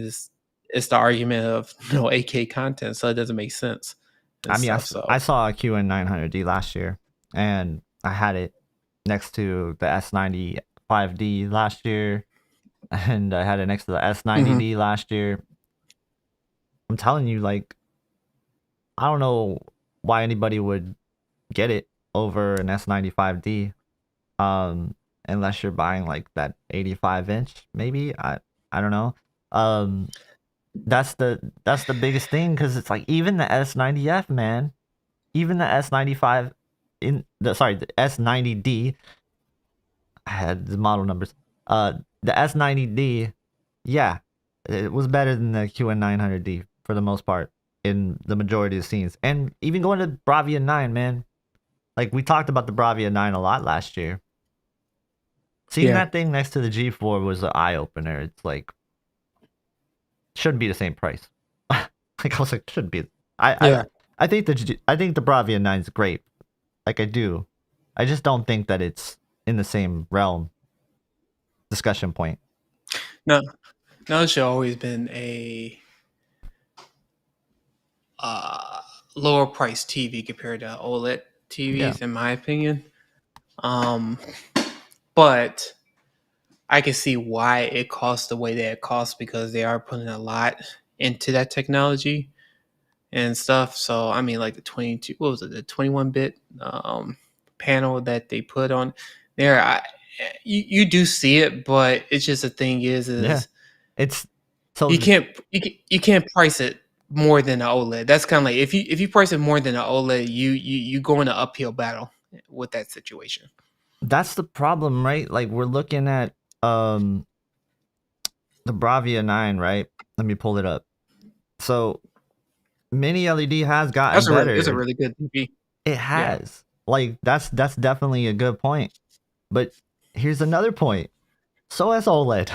it's the argument of no 8K content, so it doesn't make sense and I mean, stuff. I So, saw a QN900D last year, and I had it next to the S95D last year, and I had it next to the mhm. S90D last year. I'm telling you, like, I don't know why anybody would get it over an S95D, um, unless you're buying like that 85-inch, maybe. I don't know. Um, that's the biggest thing because it's like even the S90F, man, even the S95 the S90D, I had the model numbers. The S90D, yeah, it was better than the QN900D for the most part in the majority of scenes. And even going to Bravia 9, man. Like we talked about the Bravia 9 a lot last year. Seeing Yeah, that thing next to the G4 was an eye opener. It's like shouldn't be the same price. Like I was like, should be. I I yeah. I think I think the Bravia 9 is great. Like I do. I just don't think that it's in the same realm discussion point. No, no, it's always been a uh, lower price TV compared to OLED Yeah. TVs, in my opinion. Um, but I can see why it costs the way that it costs because they are putting a lot into that technology and stuff. So I mean, like the 22, what was it, the 21 bit panel that they put on there. you do see it, but it's just the thing is Yeah, it's so you can't price it more than an OLED. That's kind of like if you price it more than an OLED, you go in an uphill battle with that situation. that's the problem, right? Like we're looking at um the Bravia 9, right? Let me pull it up. So Mini LED has gotten It's a better. really good TV. It Yeah. has. Like that's definitely a good point. But here's another point. So has OLED.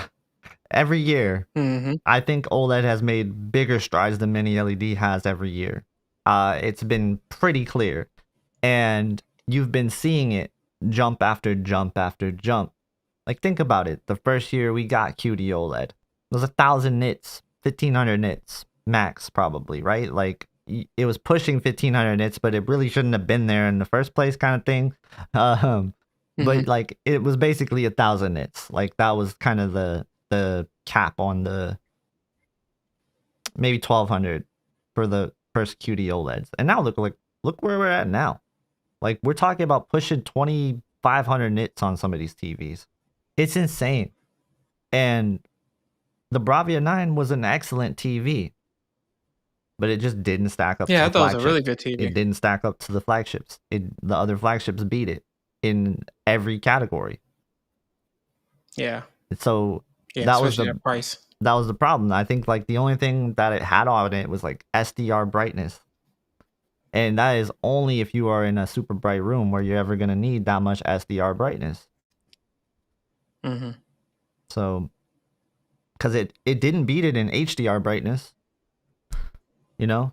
Every year, Mm-hmm. I think OLED has made bigger strides than Mini LED has every year. It's been pretty clear. And you've been seeing it jump after jump after jump. Like think about it. The first year we got QD OLED. It was 1,000 nits, 1,500 nits max probably, right? Like it was pushing 1,500 nits, but it really shouldn't have been there in the first place, kind of thing. Um, Mm-hmm. but like it was basically 1,000 nits. Like that was kind of the cap on the maybe 1,200 for the first QD OLEDs. And now look where we're at now. Like we're talking about pushing 2,500 nits on some of these TVs. It's insane. And the Bravia 9 was an excellent TV, but it just didn't stack up to Yeah, I the thought it was a really flagships. good TV. It didn't stack up to the flagships. The other flagships beat it in every category. Yeah. So Yeah, that was especially the that price. problem. I think like the only thing that it had on it was like SDR brightness. And that is only if you are in a super bright room where you're ever going to need that much SDR brightness. Mm-hmm. So because it didn't beat it in HDR brightness, you know?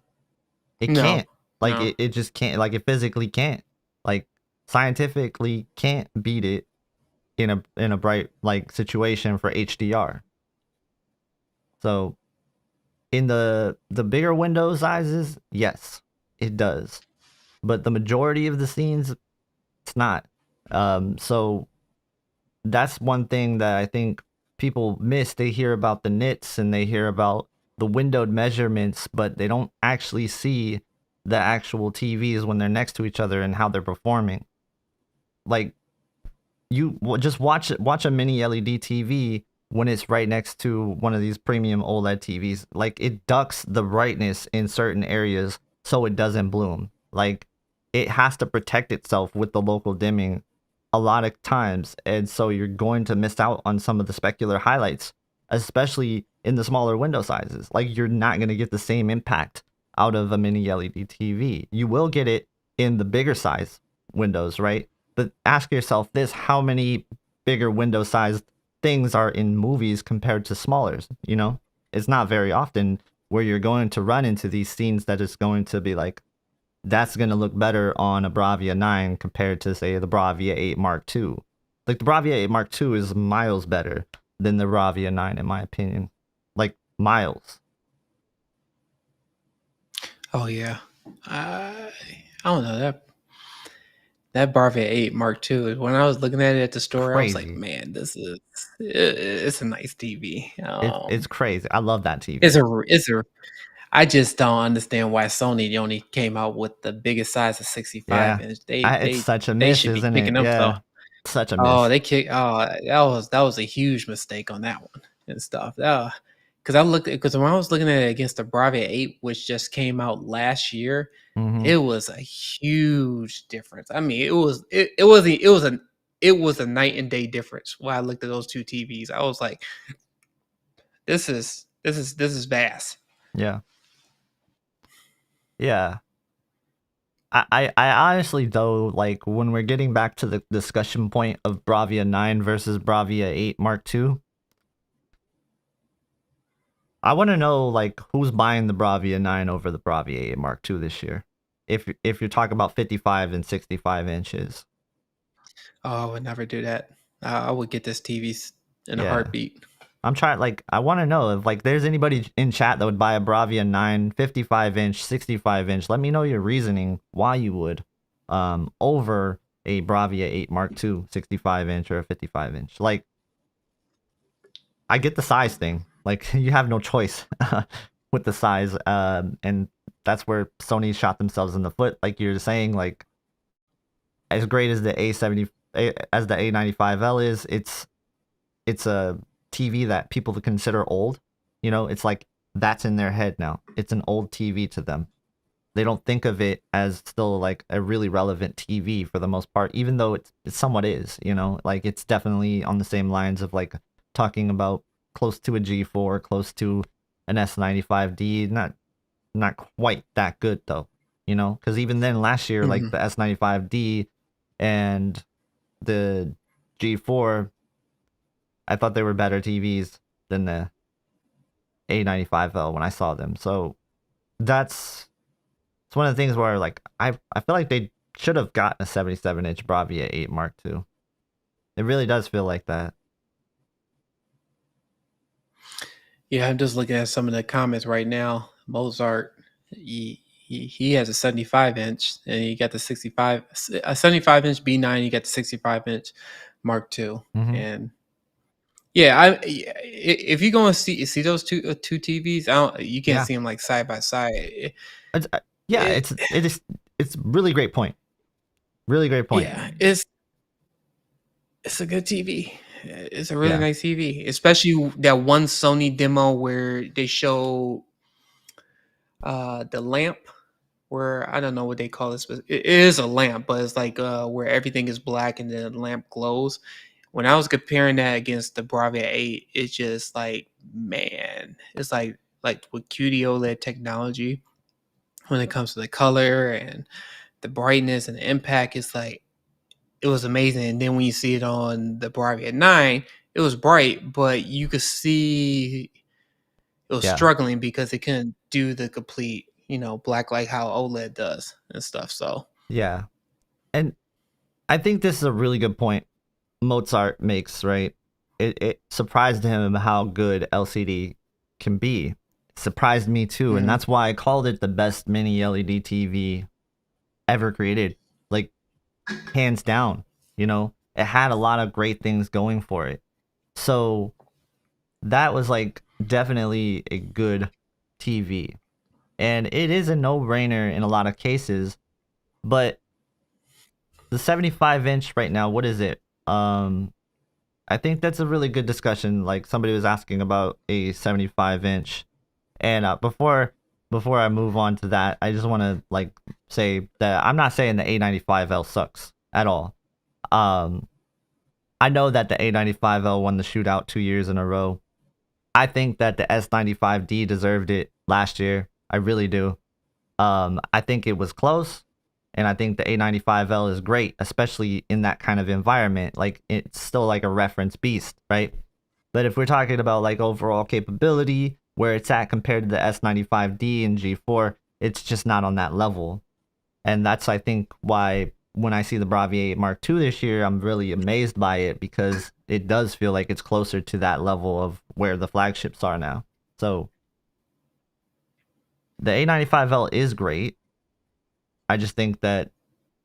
It No. can't. Like No. it just can't, like it physically can't. Like scientifically can't beat it in a bright like situation for HDR. So in the bigger window sizes, yes, it does. But the majority of the scenes, it's not. So that's one thing that I think people miss. They hear about the nits and they hear about the windowed measurements, but they don't actually see the actual TVs when they're next to each other and how they're performing. Like just watch a mini LED TV when it's right next to one of these premium OLED TVs. Like it ducks the brightness in certain areas so it doesn't bloom. Like it has to protect itself with the local dimming a lot of times, and so you're going to miss out on some of the specular highlights, especially in the smaller window sizes. Like you're not going to get the same impact out of a mini LED TV. You will get it in the bigger size windows, right? But ask yourself this: how many bigger window sized things are in movies compared to smallers? You know, it's not very often where you're going to run into these scenes that is going to be like, that's going to look better on a Bravia 9 compared to, say, the Bravia 8 Mark II. Like, the Bravia 8 Mark II is miles better than the Bravia 9, in my opinion. Like, miles. Oh yeah. I I don't know that Bravia 8 Mark II. When I was looking at it at the store, I was like, Crazy. man, it's a nice TV. It's crazy. I love that It's TV. a it's a I just don't understand why Sony only came out with the biggest size of 65 Yeah. inch. It's such a They miss, should be isn't kicking it? themselves. Yeah. Such a Oh, miss. they kick. Oh, that was a huge mistake on that one and stuff. Because I looked because when I was looking at it against the Bravia 8, which just came out last year, Hmm. it was a huge difference. I mean, it was a night and day difference when I looked at those two TVs. I was like, this is vast. Yeah. Yeah. I honestly though, like when we're getting back to the discussion point of Bravia 9 versus Bravia 8 Mark II, I want to know like who's buying the Bravia 9 over the Bravia 8 Mark II this year. If you're talking about 55 and 65 inches. Oh, I would never do that. I would get this TV in a Yeah. heartbeat. I'm trying, like I want to know if like there's anybody in chat that would buy a Bravia 9 55 inch, 65 inch. Let me know your reasoning why you would over a Bravia 8 Mark II 65 inch or a 55 inch. Like I get the size thing. Like you have no choice with the size, and that's where Sony shot themselves in the foot. Like you're saying, like as great as the as the A95L is. It's a TV that people consider old. You know, it's like that's in their head now. It's an old TV to them. They don't think of it as still like a really relevant TV for the most part, even though it somewhat is, you know, like it's definitely on the same lines of like talking about close to a G4, close to an S95D, not quite that good though, you know, because even then last year, like the S95D and the G4, I thought they were better TVs than the A95L when I saw them. So it's one of the things where like I feel like they should have gotten a 77-inch Bravia 8 Mark II. It really does feel like that. Yeah, I'm just looking at some of the comments right now. Mozart, he has a 75-inch, and you got the 75-inch B9. You got the 65-inch Mark II, and yeah, if you go and see those two TVs, you can't see them like side by side. It's really great point. Really great point. Yeah, it's a good TV. It's a really nice TV, especially that one Sony demo where they show the lamp, where I don't know what they call this, but it is a lamp, but it's like where everything is black and the lamp glows. When I was comparing that against the Bravia 8, it's just like, man, it's like with QD OLED technology, when it comes to the color and the brightness and the impact, it's like, it was amazing. And then when you see it on the Bravia 9, it was bright, but you could see it was struggling because it couldn't do the complete, black like how OLED does and stuff. So yeah, and I think this is a really good point Mozart makes, right? It surprised him how good LCD can be. It surprised me too, and that's why I called it the best mini LED TV ever created. Like, hands down, you know? It had a lot of great things going for it. So that was like definitely a good TV. And it is a no-brainer in a lot of cases, but the 75-inch right now, what is it? I think that's a really good discussion. Like, somebody was asking about a 75-inch, and before I move on to that, I just want to like say that I'm not saying the A95L sucks at all. I know that the A95L won the Shootout 2 years in a row. I think that the S95D deserved it last year. I really do. I think it was close. And I think the A95L is great, especially in that kind of environment. Like, it's still like a reference beast, right? But if we're talking about like overall capability, where it's at compared to the S95D and G4, it's just not on that level. And that's, I think, why when I see the Bravia 8 Mark II this year, I'm really amazed by it, because it does feel like it's closer to that level of where the flagships are now. So the A95L is great. I just think that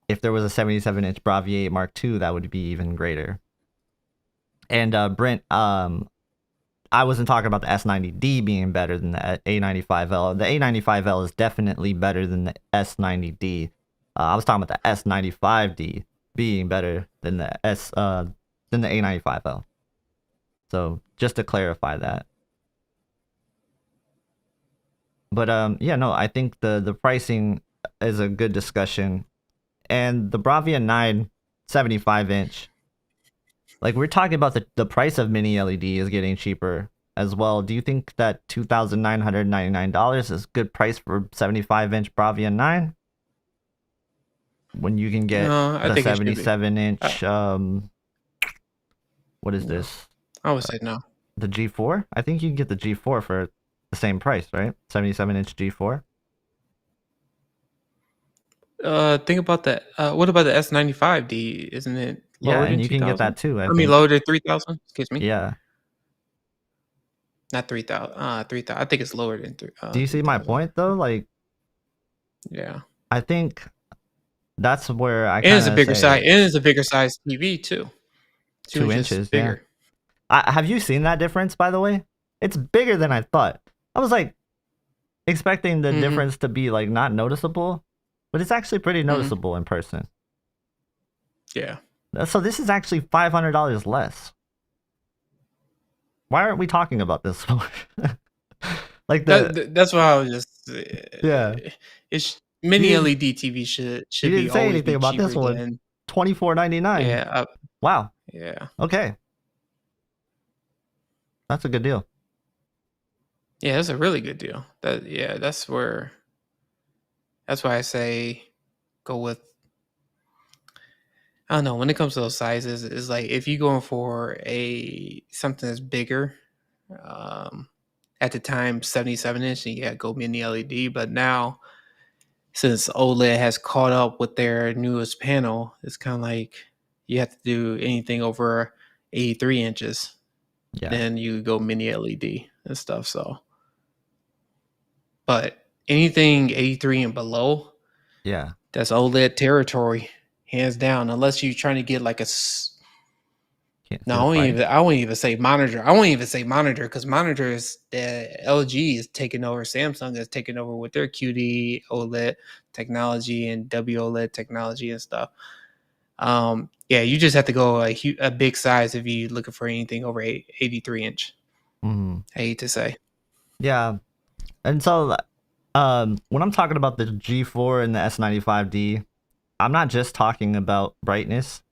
if there was a 77-inch Bravia 8 Mark II, that would be even greater. And Brent, I wasn't talking about the S90D being better than the A95L. The A95L is definitely better than the S90D. I was talking about the S95D being better than the A95L. So just to clarify that. But yeah, no, I think the pricing is a good discussion. And the Bravia 9 75-inch, like, we're talking about the price of mini LED is getting cheaper as well. Do you think that $2,999 is a good price for 75-inch Bravia 9? When you can get the 77-inch, what is this? I would say no. The G4? I think you can get the G4 for the same price, right? 77-inch G4? Think about that. What about the S95D? Isn't it lower Yeah, than and you 2,000? can get that too, I mean, think. lower than 3,000? Excuse me. Yeah. Not 3,000. 3,000. I think it's lower than 3,000. Do you see my point though? Like, yeah. I think that's where I. And it's a bigger size. And it's a bigger size TV too. 2 inches bigger. Yeah. Have you seen that difference, by the way? It's bigger than I thought. I was like expecting the difference to be like not noticeable, but it's actually pretty noticeable in person. Yeah. So this is actually $500 less. Why aren't we talking about this more? Like That's why I was just. yeah. It's You mini didn't LED TV you should be didn't say always anything be about this cheaper one. than. $24.99. Yeah, Wow. yeah, Okay. That's a good deal. yeah. That's a really good deal. That's where. That's why I say go with. I don't know. When it comes to those sizes, it's like if you're going for a something that's bigger, um, at the time 77-inch, and yeah, go mini LED. But now, since OLED has caught up with their newest panel, it's kind of like you have to do anything over 83 inches, Yeah. then you go mini LED and stuff. So, but anything 83 and below, Yeah. that's OLED territory, hands down. Unless you're trying to get like Can't no, see the price. I won't even say monitor. I won't even say monitor because monitors, the LG is taking over. Samsung is taking over with their QD OLED technology and WOLED technology and stuff. Yeah, you just have to go a big size if you're looking for anything over 83 inch. Mhm. I hate to say. Yeah. And so when I'm talking about the G4 and the S95D, I'm not just talking about brightness.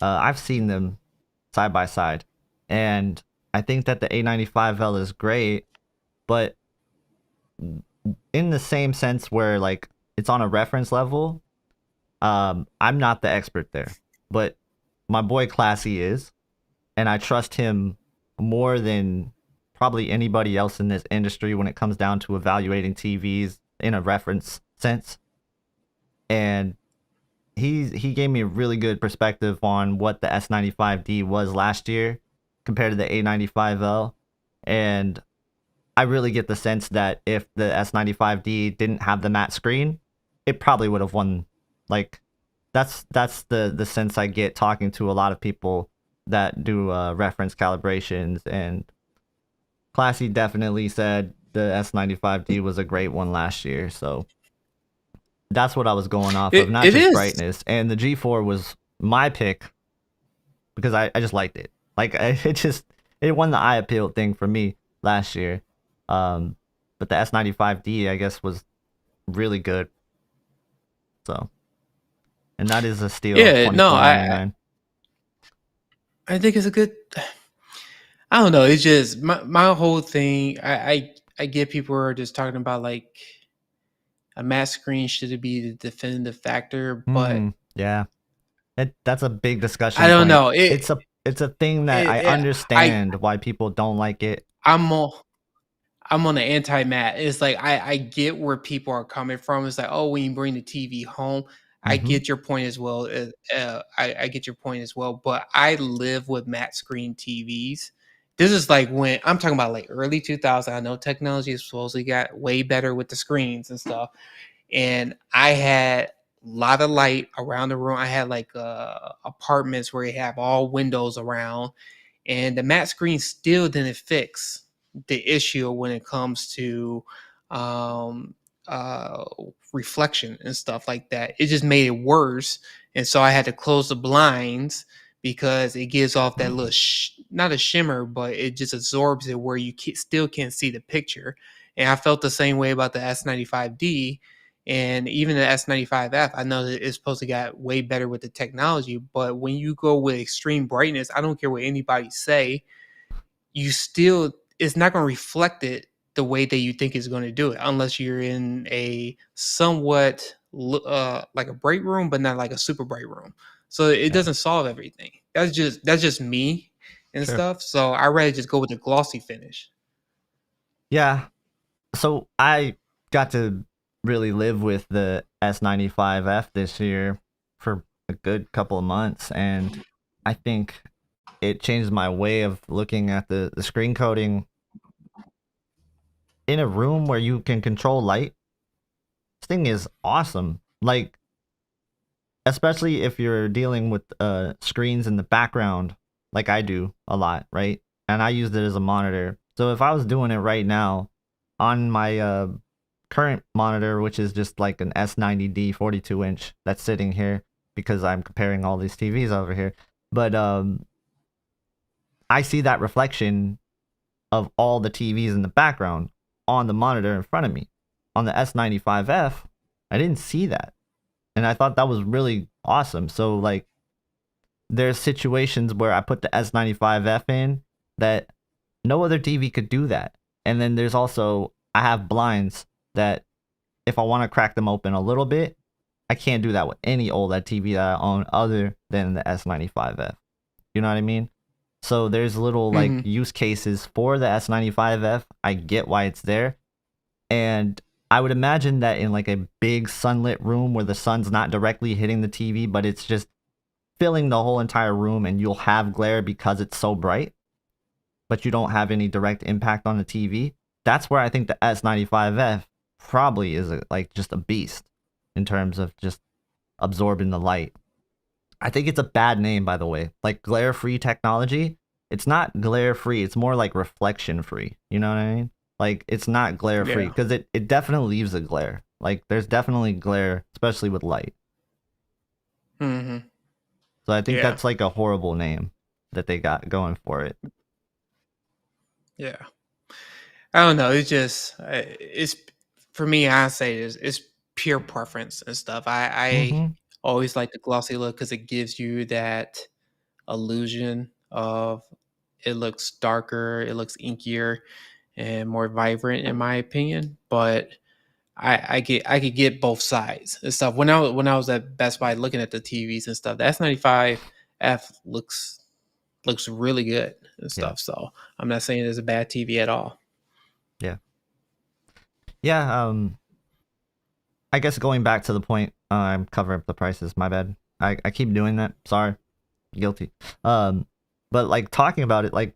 I've seen them side by side. And I think that the A95L is great, but in the same sense where like it's on a reference level, I'm not the expert there. But my boy Classy is, and I trust him more than probably anybody else in this industry when it comes down to evaluating TVs in a reference sense. And he gave me a really good perspective on what the S95D was last year compared to the A95L. And I really get the sense that if the S95D didn't have the matte screen, it probably would have won. Like that's the sense I get talking to a lot of people that do reference calibrations. And Classy definitely said the S95D was a great one last year. So that's what I was going off of, not It just is. brightness. And the G4 was my pick because I just liked it. Like it won the eye appeal thing for me last year. Um, but the S95D I guess was really good. So, and that is a steal, Yeah, no, $24.99. I think it's a good. I don't know. It's just my whole thing. I get people are just talking about like a matte screen should be the definitive factor, but Yeah, that's a big I discussion don't point. know. It's a thing that I It I understand why people don't like it. I'm on I'm on the anti matte. It's like I get where people are coming from. It's like, oh, when you bring the TV home, I Mm-hmm. get your point as well. I get your point as well. But I live with matte screen TVs. This is like when I'm talking about like early 2000. I know technology has supposedly got way better with the screens and stuff, and I had a lot of light around the room. I had like apartments where you have all windows around, and the matte screen still didn't fix the issue when it comes to um, uh, reflection and stuff like that. It just made it worse, and so I had to close the blinds because it gives off that little not a shimmer, but it just absorbs it where you still can't see the picture. And I felt the same way about the S95D and even the S95F. I know that it's supposed to get way better with the technology, but when you go with extreme brightness, I don't care what anybody say, you still it's not going to reflect it the way that you think it's going to do it unless you're in a somewhat like a bright room but not like a super bright room, so it Yeah, doesn't solve everything. That's just me and sure. stuff, so I rather just go with the glossy finish. Yeah. So I got to really live with the S95F this year for a good couple of months, and I think it changed my way of looking at the screen coating in a room where you can control light. This thing is awesome. Like, especially if you're dealing with screens in the background, like I do a lot, right? And I used it as a monitor. So if I was doing it right now on my current monitor, which is just like an S90D 42 inch that's sitting here, because I'm comparing all these TVs over here. But I see that reflection of all the TVs in the background on the monitor in front of me. On the S95F, I didn't see that. And I thought that was really awesome. So like there's situations where I put the S95F in that no other TV could do that. And then there's also, I have blinds that if I want to crack them open a little bit, I can't do that with any OLED TV that I own other than the S95F. You know what I mean? So there's little like use cases for the S95F. I get why it's there. And I would imagine that in like a big sunlit room where the sun's not directly hitting the TV, but it's just filling the whole entire room, and you'll have glare because it's so bright, but you don't have any direct impact on the TV. That's where I think the S95F probably is like just a beast in terms of just absorbing the light. I think it's a bad name, by the way. Like glare-free technology, it's not glare-free. It's more like reflection-free. You know what I mean? Like it's not glare-free because it definitely leaves a glare. Like there's definitely glare, especially with light. So I think that's like a horrible name that they got going for it. Yeah. I don't know. It's just, it's for me, I say it's pure preference and stuff. I always like the glossy look because it gives you that illusion of it looks darker, it looks inkier and more vibrant in my opinion. But I could get both sides and stuff. When I was at Best Buy looking at the TVs and stuff, the S95F looks really good and stuff. So I'm not saying it's a bad TV at all. Yeah. I guess going back to the point, I'm covering up the prices. My bad. I keep doing that. Sorry. Guilty. But like talking about it, like,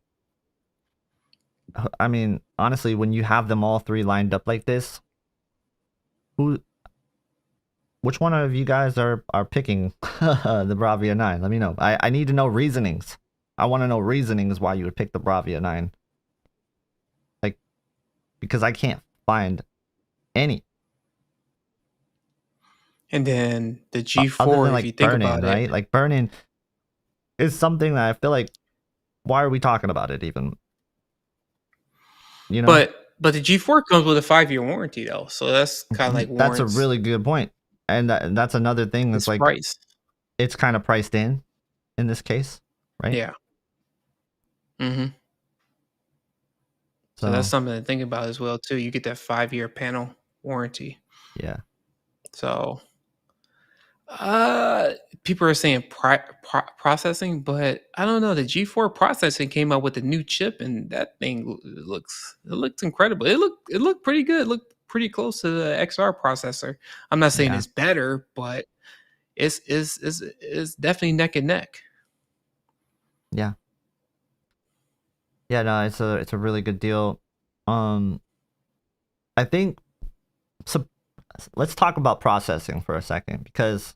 I mean, honestly, when you have them all three lined up like this, which one of you guys are picking the Bravia 9? Let me know. I need to know reasonings. I want to know reasonings why you would pick the Bravia 9. Like, because I can't find any. And then the G4, other than, like, if you think burn-in, about right? it, Like burn-in is something that I feel like, why are we talking about it even? You know, but the G4 comes with a 5-year warranty though, so that's kind of like that's a warrants really good point, and that's another thing that's its like price. it's kind of priced in this case, right? Yeah. So So that's something to think about as well too. You get that 5-year panel warranty. yeah, So people are saying processing, but I don't know. The G4 processing came out with a new chip, and that thing looks incredible. It looked pretty good. It looked pretty close to the XR processor. I'm not saying yeah, it's better, but it's definitely neck and neck. yeah. No, it's a really good deal. I think so. Let's talk about processing for a second, because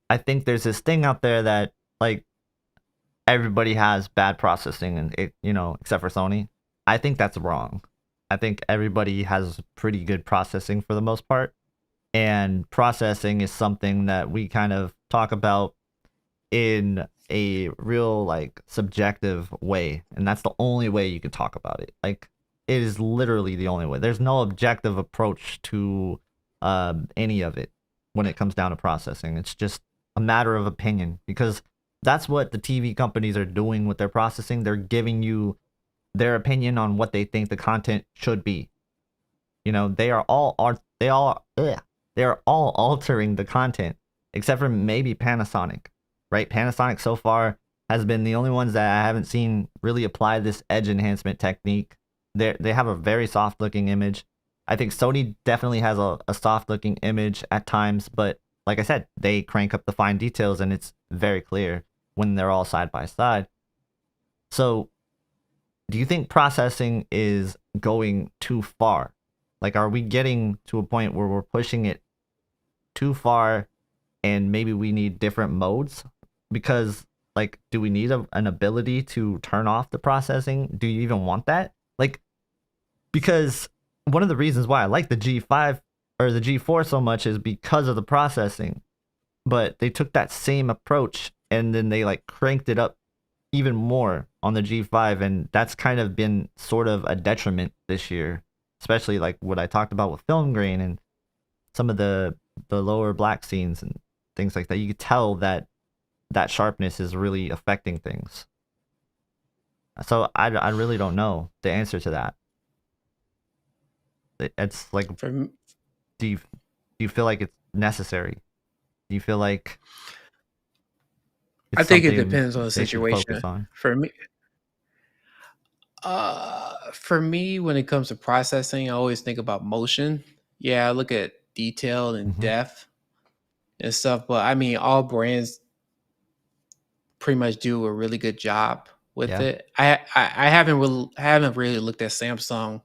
I think there's this thing out there that like everybody has bad processing, and it, you know, except for Sony. I think that's wrong. I think everybody has pretty good processing for the most part, and processing is something that we kind of talk about in a real like subjective way, and that's the only way you can talk about it. Like it is literally the only way. There's no objective approach to any of it when it comes down to processing. It's just a matter of opinion, because that's what the TV companies are doing with their processing. They're giving you their opinion on what they think the content should be. You know, they are all altering the content, except for maybe Panasonic, right? Panasonic so far has been the only ones that I haven't seen really apply this edge enhancement technique. They have a very soft looking image. I think Sony definitely has a soft looking image at times, but like I said, they crank up the fine details and it's very clear when they're all side by side. So do you think processing is going too far? Like, are we getting to a point where we're pushing it too far and maybe we need different modes? Because, like, do we need an ability to turn off the processing? Do you even want that? Like, because one of the reasons why I like the G5 or the G4 so much is because of the processing. but they took that same approach and then they like cranked it up even more on the G5, and that's kind of been sort of a detriment this year, especially like what I talked about with film grain and some of the lower black scenes and things like that. You could tell that that sharpness is really affecting things. So I really don't know the answer to that. It's like, For m- do you feel like it's necessary? Do you feel like I it's think it something depends on the they should focus situation. on? For me, when it comes to processing, I always think about motion. Yeah, I look at detail and Hmm. depth and stuff, but I mean, all brands pretty much do a really good job with Yeah. it. I haven't really looked at Samsung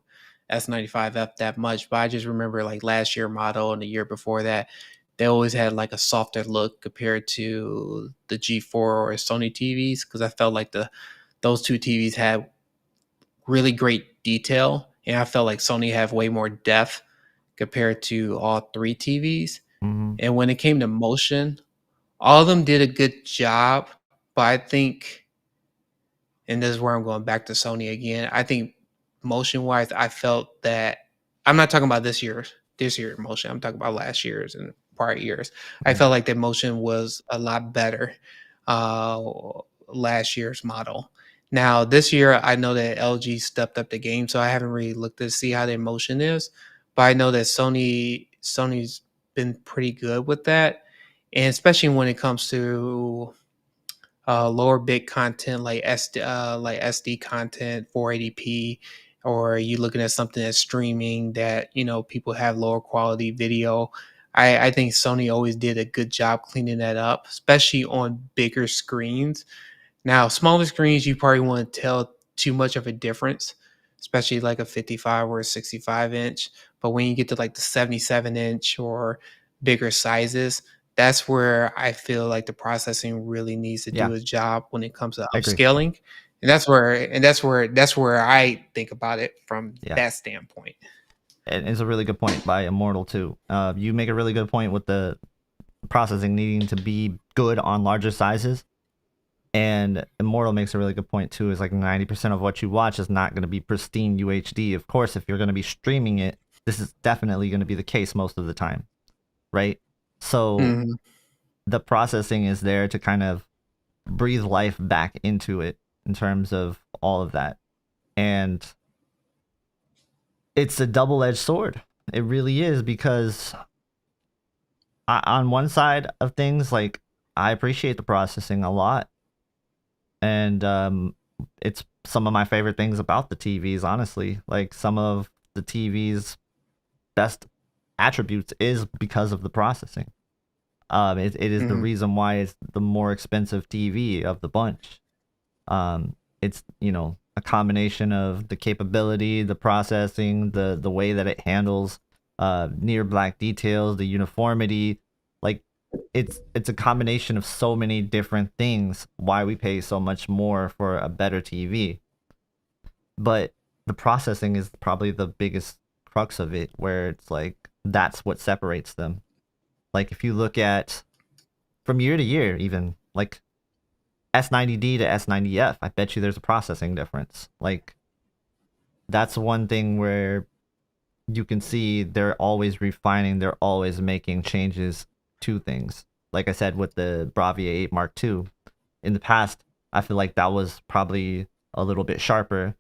S95F that much, but I just remember like last year model and the year before that, they always had like a softer look compared to the G4 or Sony TVs because I felt like the those two TVs had really great detail, and I felt like Sony had way more depth compared to all three TVs. Hmm. And when it came to motion, all of them did a good job, but I think, and this is where I'm going back to Sony again. I think motion wise, I felt that I'm not talking about this year motion. I'm talking about last year's and prior years. I Right. felt like the motion was a lot better uh, last year's model. Now this year, I know that LG stepped up the game, so I haven't really looked to see how their motion is. But I know that Sony's been pretty good with that, and especially when it comes to lower bit content like SD content, 480p, or you looking at something that's streaming that people have lower quality video. I think Sony always did a good job cleaning that up, especially on bigger screens. Now, smaller screens, you probably won't tell too much of a difference, especially like a 55 or a 65-inch. But when you get to like the 77-inch or bigger sizes, that's where I feel like the processing really needs to Yeah, do its job when it comes to I agree. upscaling. And that's where I think about it from Yeah. that standpoint. And it's a really good point by Immortal too. You make a really good point with the processing needing to be good on larger sizes. And Immortal makes a really good point too. Is like 90% of what you watch is not going to be pristine UHD. Of course, if you're going to be streaming it, this is definitely going to be the case most of the time, right? So Mhm. the processing is there to kind of breathe life back into it in terms of all of that. And it's a double-edged sword. It really is, because on one side of things, like, I appreciate the processing a lot, and it's some of my favorite things about the TVs. Honestly, like some of the TVs' best attributes is because of the processing. It is the Mhm. reason why it's the more expensive TV of the bunch. It's, a combination of the capability, the processing, the way that it handles near black details, the uniformity. Like, it's a combination of so many different things why we pay so much more for a better TV. But the processing is probably the biggest crux of it, where it's like that's what separates them. Like, if you look at from year to year, even like S90D to S90F, I bet you there's a processing difference. Like, that's one thing where you can see they're always refining, they're always making changes to things. Like I said with the Bravia 8 Mark II, in the past, I feel like that was probably a little bit sharper.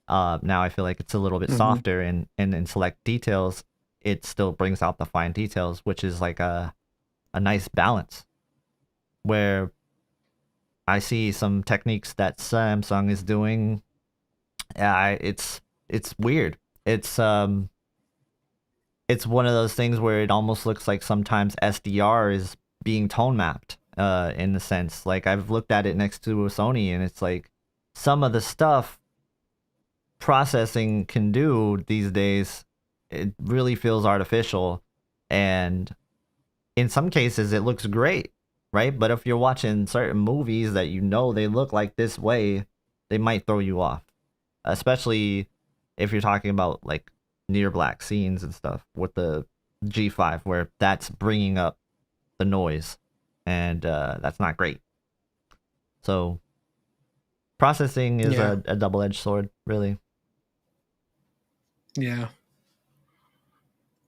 Now I feel like it's a little bit Mhm. softer, and in select details, it still brings out the fine details, which is like a nice balance. Where I see some techniques that Samsung is doing. It's weird. It's one of those things where it almost looks like sometimes SDR is being tone mapped. In the sense, like, I've looked at it next to a Sony, and it's like some of the stuff processing can do these days, it really feels artificial, and in some cases it looks great, right? But if you're watching certain movies that they look like this way, they might throw you off, especially if you're talking about like near black scenes and stuff with the G5, where that's bringing up the noise. and that's not great. So processing is Yeah. a double-edged sword, really. Yeah.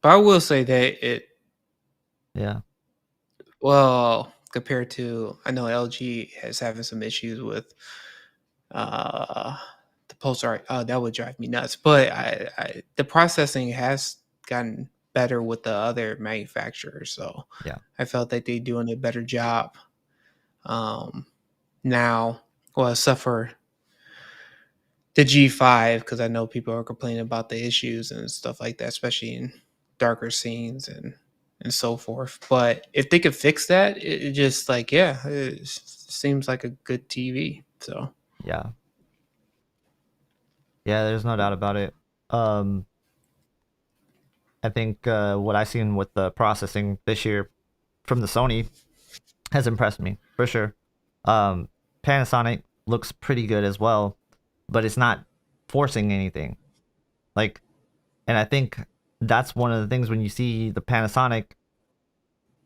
But I will say that Yeah. well, compared to, I know LG is having some issues with uh the pulsar. That would drive me nuts. But the processing has gotten better with the other manufacturers, so Yeah. I felt that they're doing a better job um now. Well, except for the G5, because I know people are complaining about the issues and stuff like that, especially in darker scenes and so forth. But if they could fix that, it just like, yeah, seems like a good TV. So Yeah. Yeah, there's no doubt about it. Um, I think what I've seen with the processing this year from the Sony has impressed me for sure. Um, Panasonic looks pretty good as well, but it's not forcing anything. Like, and I think that's one of the things when you see the Panasonic,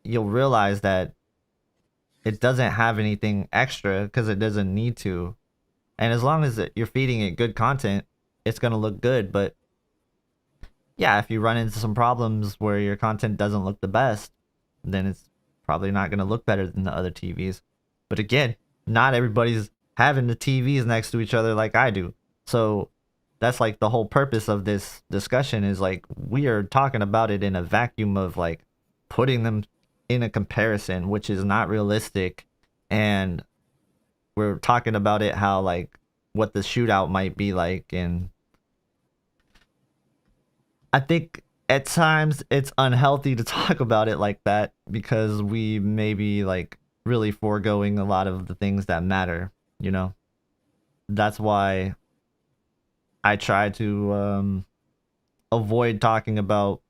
you'll realize that it doesn't have anything extra because it doesn't need to. And as long as you're feeding it good content, it's gonna look good. But yeah, if you run into some problems where your content doesn't look the best, then it's probably not going to look better than the other TVs. But again, not everybody's having the TVs next to each other like I do. So that's like the whole purpose of this discussion is like we are talking about it in a vacuum of like putting them in a comparison, which is not realistic. And we're talking about it how like what the shootout might be like, and I think at times it's unhealthy to talk about it like that because we may be like really foregoing a lot of the things that matter, you know? That's why I try to avoid talking about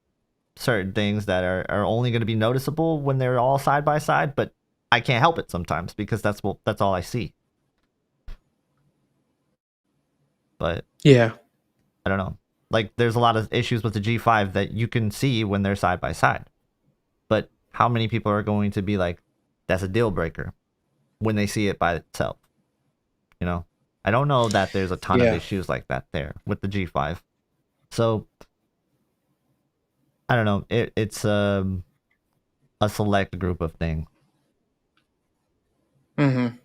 certain things that are only going to be noticeable when they're all side by side, but I can't help it sometimes because that's all I see. But yeah, I don't know. Like there's a lot of issues with the G5 that you can see when they're side by side. But how many people are going to be like, that's a deal breaker when they see it by itself? You know, I don't know that there's a ton of yeah, issues like that there with the G5. So I don't know. It's a select group of things. mm-hmm,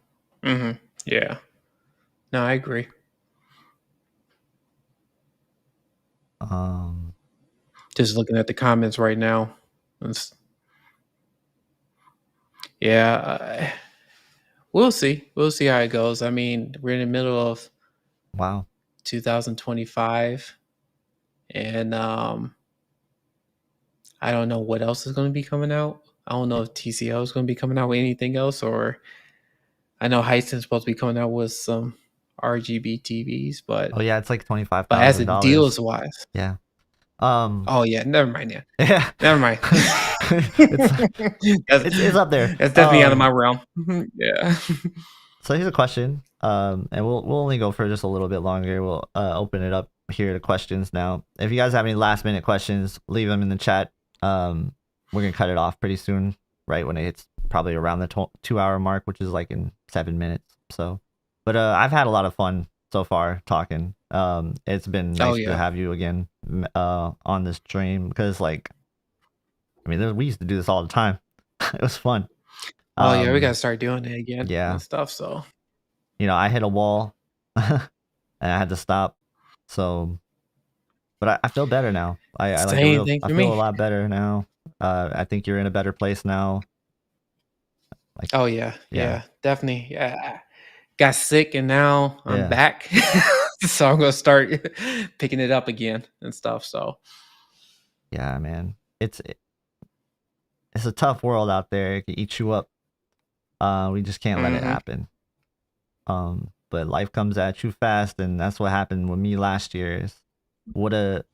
mm-hmm, yeah. No, I agree. Um, Just looking at the comments right now. It's, yeah, we'll see. We'll see how it goes. I mean, we're in the middle of wow. 2025, and I don't know what else is going to be coming out. I don't know if TCL is going to be coming out with anything else, or I know Hisen's supposed to be coming out with some RGB TVs, Oh yeah, it's like twenty five but as thousand a dollars. deals wise, Yeah. Um. oh yeah, never mind. Yeah, Yeah. never mind. it's it's up there. That's definitely out of my realm. Yeah. So here's a question. And we'll only go for just a little bit longer. We'll open it up here to questions now. If you guys have any last minute questions, leave them in the chat. We're gonna cut it off pretty soon, right when it hits probably around the 2 hour mark, which is like in 7 minutes. So, but I've had a lot of fun so far talking. It's been Oh nice to yeah. have you again on this stream because like I mean we used to do this all the time. It was fun. Oh yeah. We gotta Um, start doing it again yeah. and stuff. So You know, I hit a wall and I had to stop. So, but I feel better now. I like a same real, thing I for feel a me. lot better now. I think you're in a better place now. Like, Oh yeah. yeah, Yeah. Definitely. Yeah. Got sick and now I'm yeah, back. So I'm gonna start picking it up again and stuff. So yeah, man. It's a tough world out there. It can eat you up. We just can't let it hmm happen. But life comes at you fast, and that's what happened with me last year. What a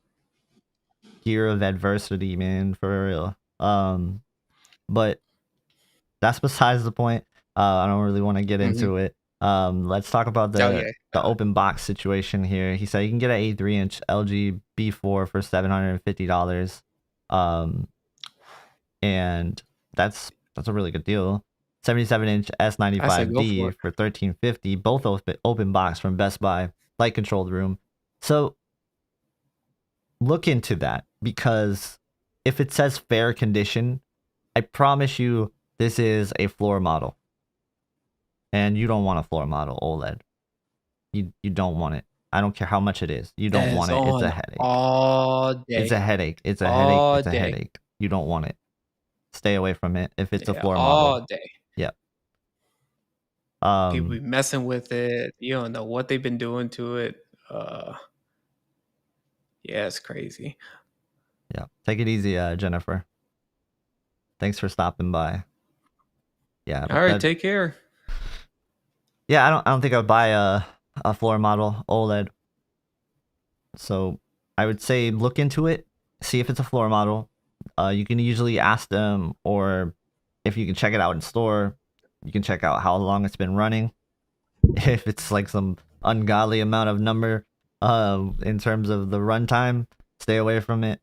year of adversity, man, for real. But that's besides the point. I don't really want to get hmm into it. Let's talk about Oh the yeah. open box situation here. He said you can get an 83-inch LG B4 for $750. Um, and that's a really good deal. 77-inch I said go for S95B it. for $1350, both open box from Best Buy, light controlled room. So look into that, because if it says fair condition, I promise you this is a floor model. And you don't want a floor model OLED. You don't want it. I don't care how much it is. You don't That is want it. It's a on headache. all It's a day. headache. It's a headache. All It's a day. headache. You don't want it. Stay away from it if it's a Yeah, floor model. all day. Yep. People be messing with it. You don't know what they've been doing to it. Yeah, it's crazy. Yeah. Take it easy, Jennifer. Thanks for stopping by. Yeah. All right, take care. Yeah, I don't think I'd buy a floor model OLED. So I would say look into it, see if it's a floor model. You can usually ask them, or if you can check it out in store, you can check out how long it's been running. If it's like some ungodly amount of number in terms of the runtime, stay away from it.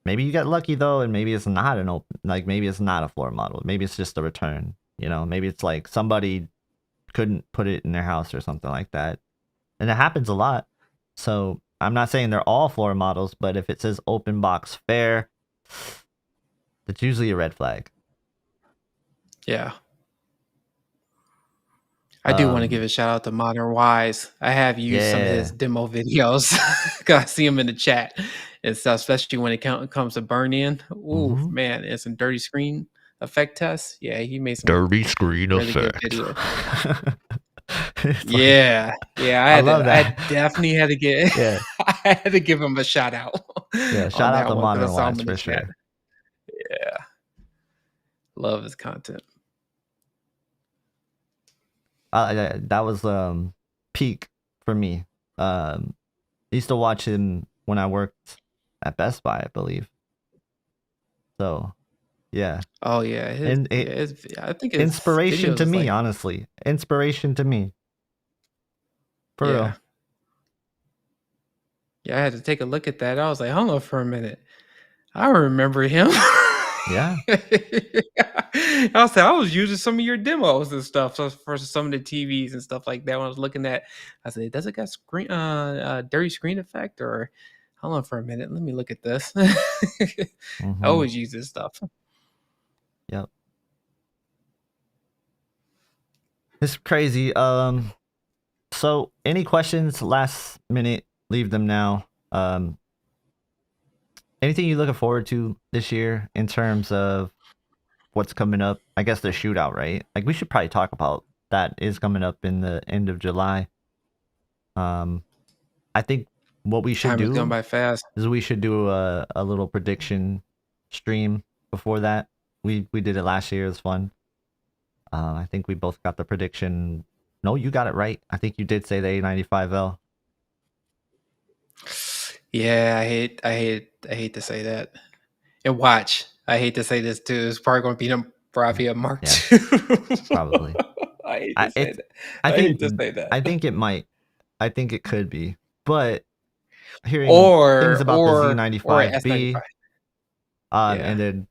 Maybe you get lucky though, and maybe it's not an open, like maybe it's not a floor model. Maybe it's just a return. You know, maybe it's like somebody couldn't put it in their house or something like that. And it happens a lot. So I'm not saying they're all floor models, but if it says open box fair, that's usually a red flag. Yeah. I do want to give a shout out to Modern Wise. I have used some of his demo videos. I see him in the chat and stuff, especially when it comes to burn in. Ooh, man, and some dirty screen effect tests. Yeah, he made some dirty screen really effect. Good video. Yeah, I definitely had to get. Yeah, I had to give him a shout out. Yeah, shout out to Modern Wise for sure. Yeah, love his content. That was peak for me. I used to watch him when I worked at Best Buy, I believe. So, yeah. Oh yeah, I think it's inspiration to me, honestly. Inspiration to me. For real. Yeah, I had to take a look at that. I was like, hold on for a minute. I remember him. Yeah. I was using some of your demos and stuff for some of the TVs and stuff like that. When I was looking at, I said, does it got screen dirty screen effect? Or hold on for a minute, let me look at this. I always use this stuff. Yep. It's crazy. So any questions last minute, leave them now. Anything you looking forward to this year in terms of what's coming up? I guess the Shootout, right? Like, we should probably talk about that. Is coming up in the end of July. I think what we should Time do is going by fast. Is we should do a little prediction stream before that. We did it last year. It was fun. I think we both got the prediction. No, you got it right. I think you did say the A95L. Yeah, I hate to say that. And watch, I hate to say this too. It's probably going to be the Bravia Mark II. Probably. I hate to say that. I hate to say that. I think it might. I think it could be. But hearing things about the Z95B, and then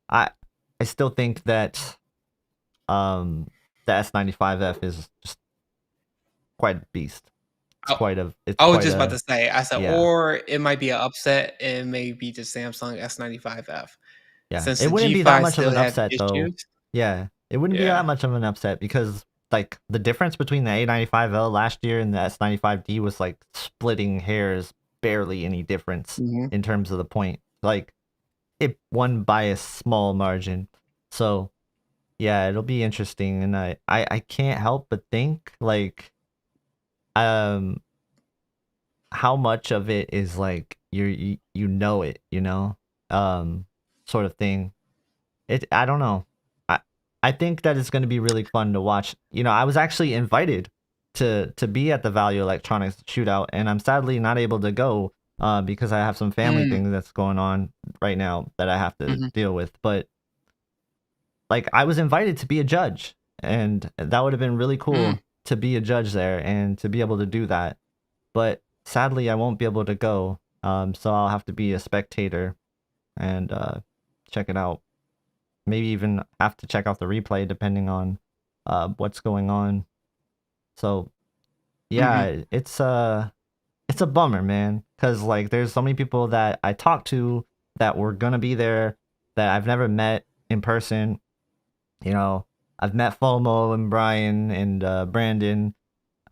I still think that the S95F is just quite a beast. I was just about to say, I said, or it might be an upset and maybe the Samsung S95F. Yeah, Since it wouldn't be that much of an upset though. Yeah, it wouldn't be that much of an upset, because like the difference between the A95L last year and the S95D was like splitting hairs, barely any difference in terms of the point. Like, it won by a small margin. So yeah, it'll be interesting, and I can't help but think like how much of it is like you know it, you know, sort of thing. I don't know. I think that it's going to be really fun to watch. You know, I was actually invited to be at the Value Electronics Shootout, and I'm sadly not able to go because I have some family thing that's going on right now that I have to deal with. But like, I was invited to be a judge, and that would have been really cool to be a judge there and to be able to do that. But sadly, I won't be able to go. So I'll have to be a spectator and check it out. maybe even have to check out the replay depending on what's going on. So yeah, it's a bummer, man, because like there's so many people that I talked to that were gonna be there that I've never met in person. You know, I've met FOMO and Brian and Brandon.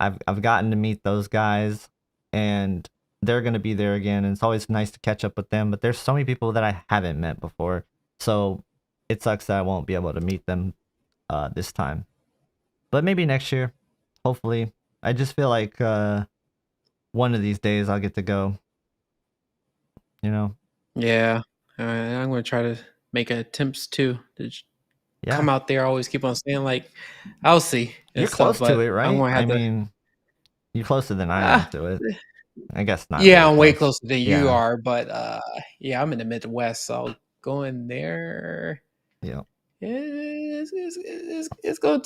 I've gotten to meet those guys, and they're gonna be there again. And it's always nice to catch up with them. But there's so many people that I haven't met before, so it sucks that I won't be able to meet them this time. But maybe next year, hopefully. I just feel like one of these days I'll get to go. You know? Yeah. I'm gonna try to make attempts to Yeah. come out there. I always keep on saying like, I'll see and You're stuff, close to but it, I'm right? gonna I have to. mean, you're closer than I am Ah, to it. I guess not yeah, really I'm way close. closer than you Yeah. are, but yeah, I'm in the Midwest, so going there, Yeah. it's gonna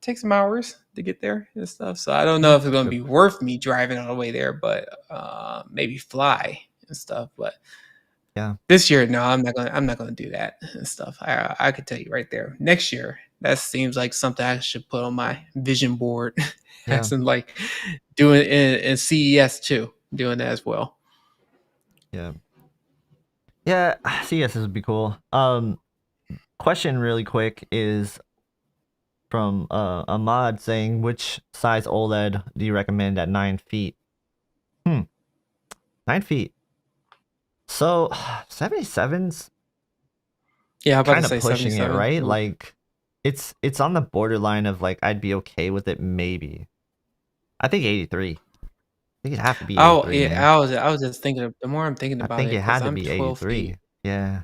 take some hours to get there and stuff. So I don't know if it's gonna Yep. be worth me driving all the way there, but maybe fly and stuff. But Yeah. this year, no, I'm not gonna do that and stuff. I could tell you right there. Next year, that seems like something I should put on my vision board, Yeah. as in like doing in CES too, doing that as well. Yeah. Yeah. CSs would be cool. Question really quick is from Ahmad saying, which size OLED do you recommend at 9 feet? 9 feet. So 77's Yeah, I'm about to kind of say pushing it, 77. right? Oof. Like it's on the borderline of like I'd be okay with it maybe. I think 83. I think it'd have to be Oh 83, man. yeah, I was just thinking. The more I'm thinking I about think it, it because had to I'm be 12 feet. 83. Yeah.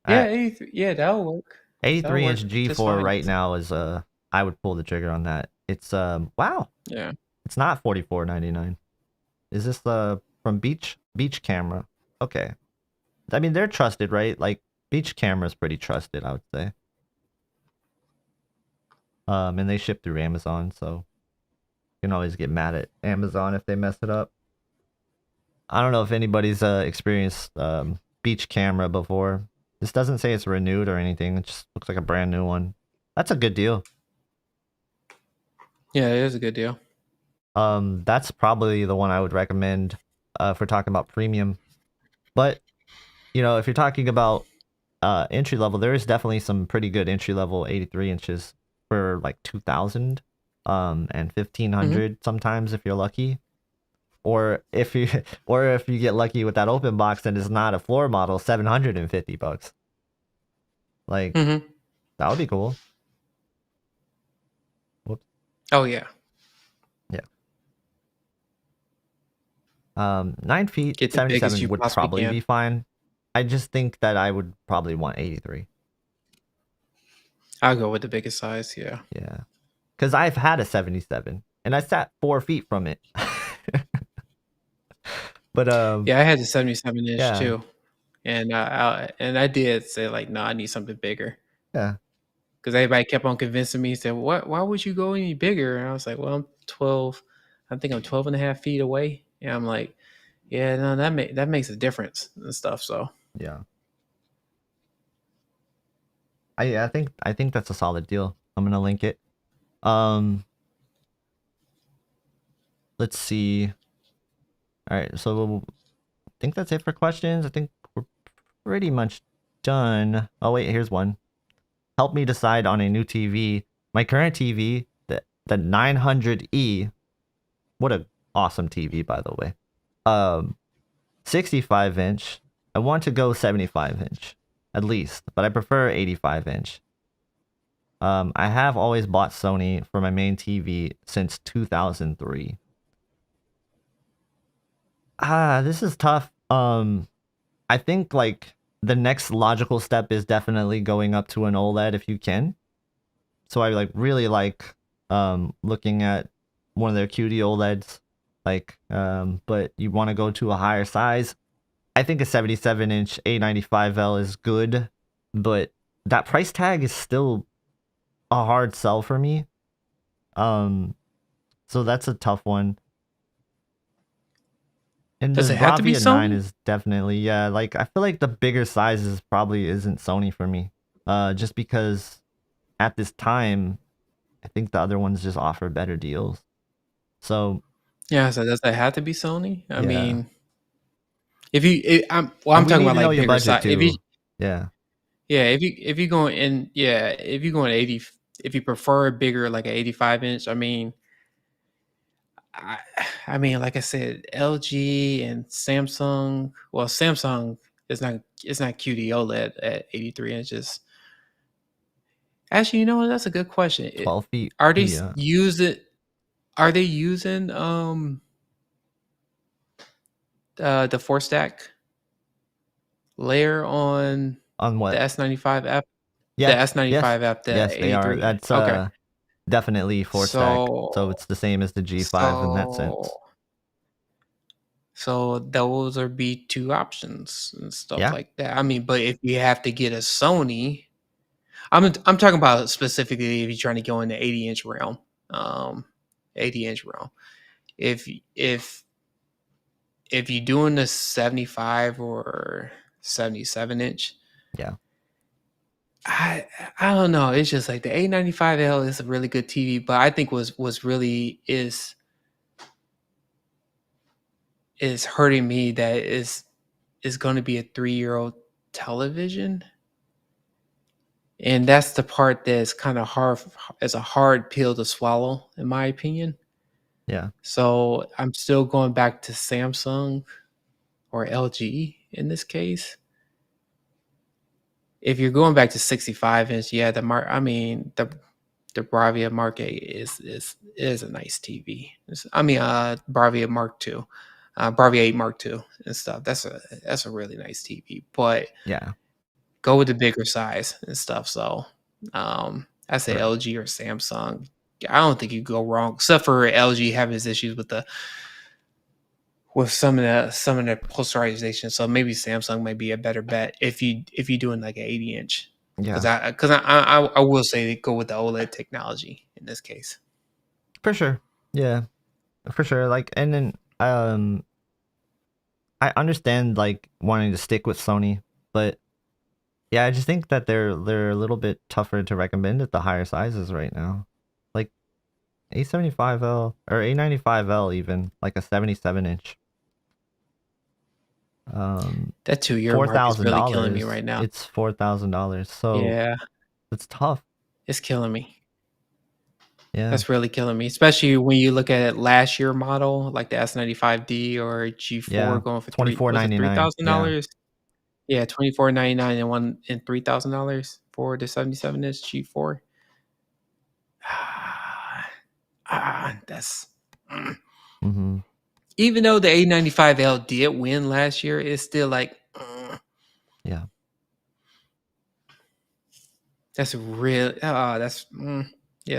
Yeah, I 83. Yeah, that'll work. That'll 83 work inch just G4 fine. right now is I would pull the trigger on that. It's wow. Yeah. It's not 44.99. Is this from Beach Camera? Okay. I mean they're trusted, right? Like Beach Camera's pretty trusted, I would say. And they ship through Amazon, so you can always get mad at Amazon if they mess it up. I don't know if anybody's experienced Beach Camera before. This doesn't say it's renewed or anything. It just looks like a brand new one. That's a good deal. Yeah, it is a good deal. That's probably the one I would recommend if we're talking about premium. But you know, if you're talking about entry level, there is definitely some pretty good entry level 83 inches for like 2,000 and Hmm. 1,500 sometimes if you're lucky. Or if you get lucky with that open box and it's not a floor model, $750. Like Hmm. that would be cool. Whoops. Oh yeah, Yeah. 9 feet, get the biggest 77 you would possibly probably can. be fine. I just think that I would probably want 83. I'll go with the biggest size. Yeah. Yeah. Because I've had a 77 and I sat 4 feet from it. But Yeah, I had the 77 inch yeah. too, and I did say like, no, I need something bigger. Yeah. Because everybody kept on convincing me, said, "What? Why would you go any bigger?" And I was like, "Well, I'm 12. I think I'm 12 and a half feet away." And I'm like, "Yeah, no, that makes a difference and stuff." So Yeah. I think that's a solid deal. I'm gonna link it. Um let's see. All right, so I think that's it for questions. I think we're pretty much done. Oh wait, here's one. Help me decide on a new TV. My current TV, the 900E, what a awesome TV by the way. 65 inch. I want to go 75 inch at least, but I prefer 85 inch. I have always bought Sony for my main TV since 2003. This is tough. I think like the next logical step is definitely going up to an OLED if you can. So I like really like looking at one of their QD OLEDs. Like but you want to go to a higher size. I think a 77-inch A95L is good, but that price tag is still a hard sell for me. Um so that's a tough one. And Does the it have to be Bravia 9 Sony? is definitely, yeah, like I feel like the bigger sizes probably isn't Sony for me. Just because at this time, I think the other ones just offer better deals. So Yeah, so does it have to be Sony? I yeah, mean, if you, I'm and we talking need about to know like your bigger budget size. If you, too. Yeah, yeah, if you going in, yeah, if you going 80, if you prefer a bigger like an 85-inch, I mean, I, I mean, like I said, LG and Samsung. Well, Samsung is not, it's not QD OLED at 83 inches. Actually, you know what? That's a good question. 12 feet. Are they Yeah, using? Are they using the four stack layer on on the what? S95F? The Yeah, yes, S95F, the yes, they are. 83. That's Okay, definitely four stack. So so it's the same as the G5 in that so sense. so those are be two options and stuff Yeah, like that. I mean, but if you have to get a Sony, I'm talking about specifically if you're trying to go in the 80-inch realm, um, 80-inch realm. If if if you're doing the 75 or 77-inch, yeah, I I don't know. It's just like the A95L is a really good TV, but I think was really is hurting me that is going to be a 3-year-old television, and that's the part that's kind of hard as a hard pill to swallow, in my opinion. yeah, So I'm still going back to Samsung or LG in this case. If you're going back to 65 inch, yeah, I mean the Bravia Mark 8 is a nice TV. I mean Bravia Mark 2. Bravia 8 Mark 2 and stuff. That's a really nice TV. But yeah. go with the bigger size and stuff. So I say Right. LG or Samsung. I don't think you go wrong, except for LG having his issues with some of the posterization. So maybe Samsung might be a better bet if you're doing like an 80-inch. Yeah, Because I will say go with the OLED technology in this case. for sure. Yeah, for sure. Like, and then I understand like wanting to stick with Sony, but yeah, I just think that they're a little bit tougher to recommend at the higher sizes right now. Like A75L or A95L even, like a 77-inch. That 2 year four mark is thousand really killing me dollars. right now. It's $4,000. So Yeah, it's tough. it's killing me. Yeah. That's really killing me, especially when you look at last year model like the S95D or G4 Yeah. going for was it three 24.99. thousand Yeah. dollars? Yeah, 24.99 and one and $3,000 for the 77-inch G4. That's Mhm. even though the A95L did win last year, it's still like Yeah. that's real. Yeah,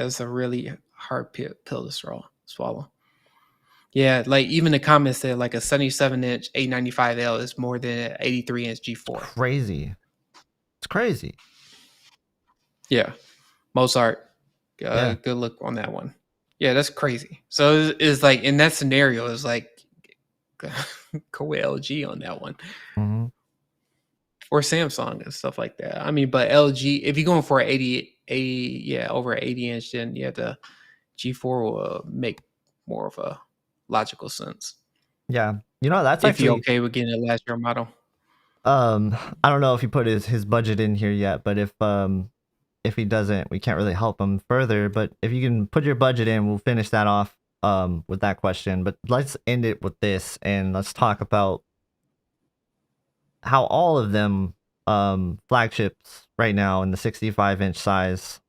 it's a really hard pill to swallow. Yeah, like even the comments said like a 77-inch A95L is more than an 83-inch It's G4. crazy. It's crazy. Yeah, Mozart, Yeah. good look on that one. Yeah, that's crazy. So it's like in that scenario, it's like go with LG on that one Mhm. or Samsung and stuff like that. I mean, but LG, if you're going for an 80, yeah, over an 80-inch, then yeah, the G4 will make more of a logical sense. Yeah. You know, that's If you're actually okay with getting a last year model. I don't know if he put his budget in here yet, but if he doesn't, we can't really help him further, but if you can put your budget in, we'll finish that off with that question. But let's end it with this and let's talk about how all of them flagships right now in the 65-inch size,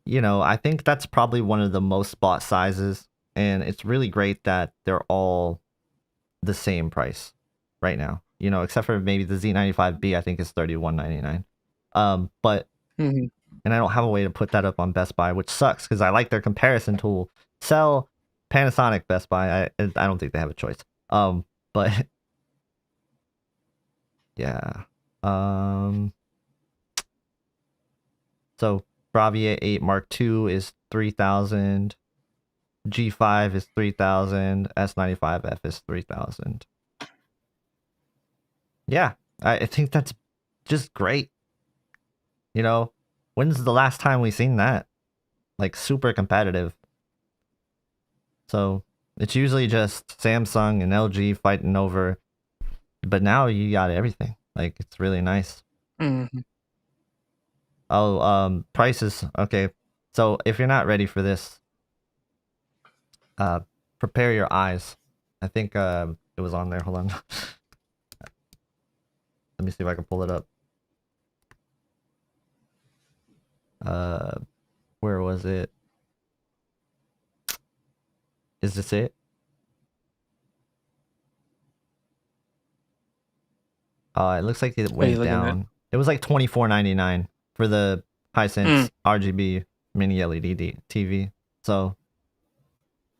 you know, I think that's probably one of the most bought sizes, and it's really great that they're all the same price right now. You know, except for maybe the Z95B, I think is $31.99. But Mhm. and I don't have a way to put that up on Best Buy, which sucks because I like their comparison tool. Sell Panasonic Best Buy. I don't think they have a choice. But yeah. So Bravia 8 Mark II is 3,000. G5 is 3,000. S95F is 3,000. Yeah, I think that's just great. You know, when's the last time we seen that? Like super competitive. So it's usually just Samsung and LG fighting over, but now you got everything. Like it's really nice. Mhm. Oh, prices. Okay. So if you're not ready for this, prepare your eyes. I think it was on there. Hold on. Let me see if I can pull it up. Where was it? Is this it? It looks like it What are you went looking at? down. It was like $24.99 for the Mm. Hisense RGB Mini LED TV. So,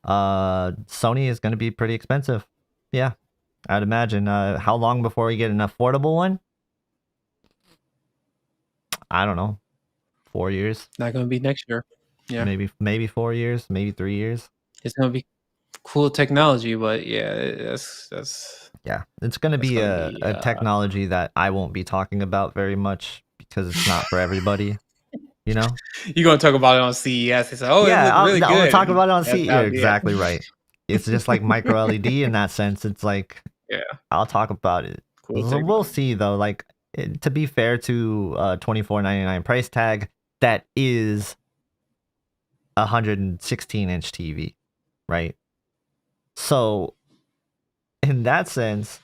Sony is going to be pretty expensive. Yeah, I'd imagine. How long before we get an affordable one? I don't know. 4 years, Not gonna be next year. Yeah, maybe 4 years, maybe 3 years. it's gonna be cool technology, but yeah, Yeah, it's going to that's be gonna be a technology that I won't be talking about very much because it's not for everybody. You know? you're gonna talk about it on CES. It's like, oh, it Yeah, looked really I'll good, talk and about it on that's C. You're about it. exactly right. It's just like micro LED in that sense. It's like Yeah, I'll talk about it. cool So we'll technology. see though. Like to be fair to $24.99 price tag, that is a 116-inch TV, right? So in that sense,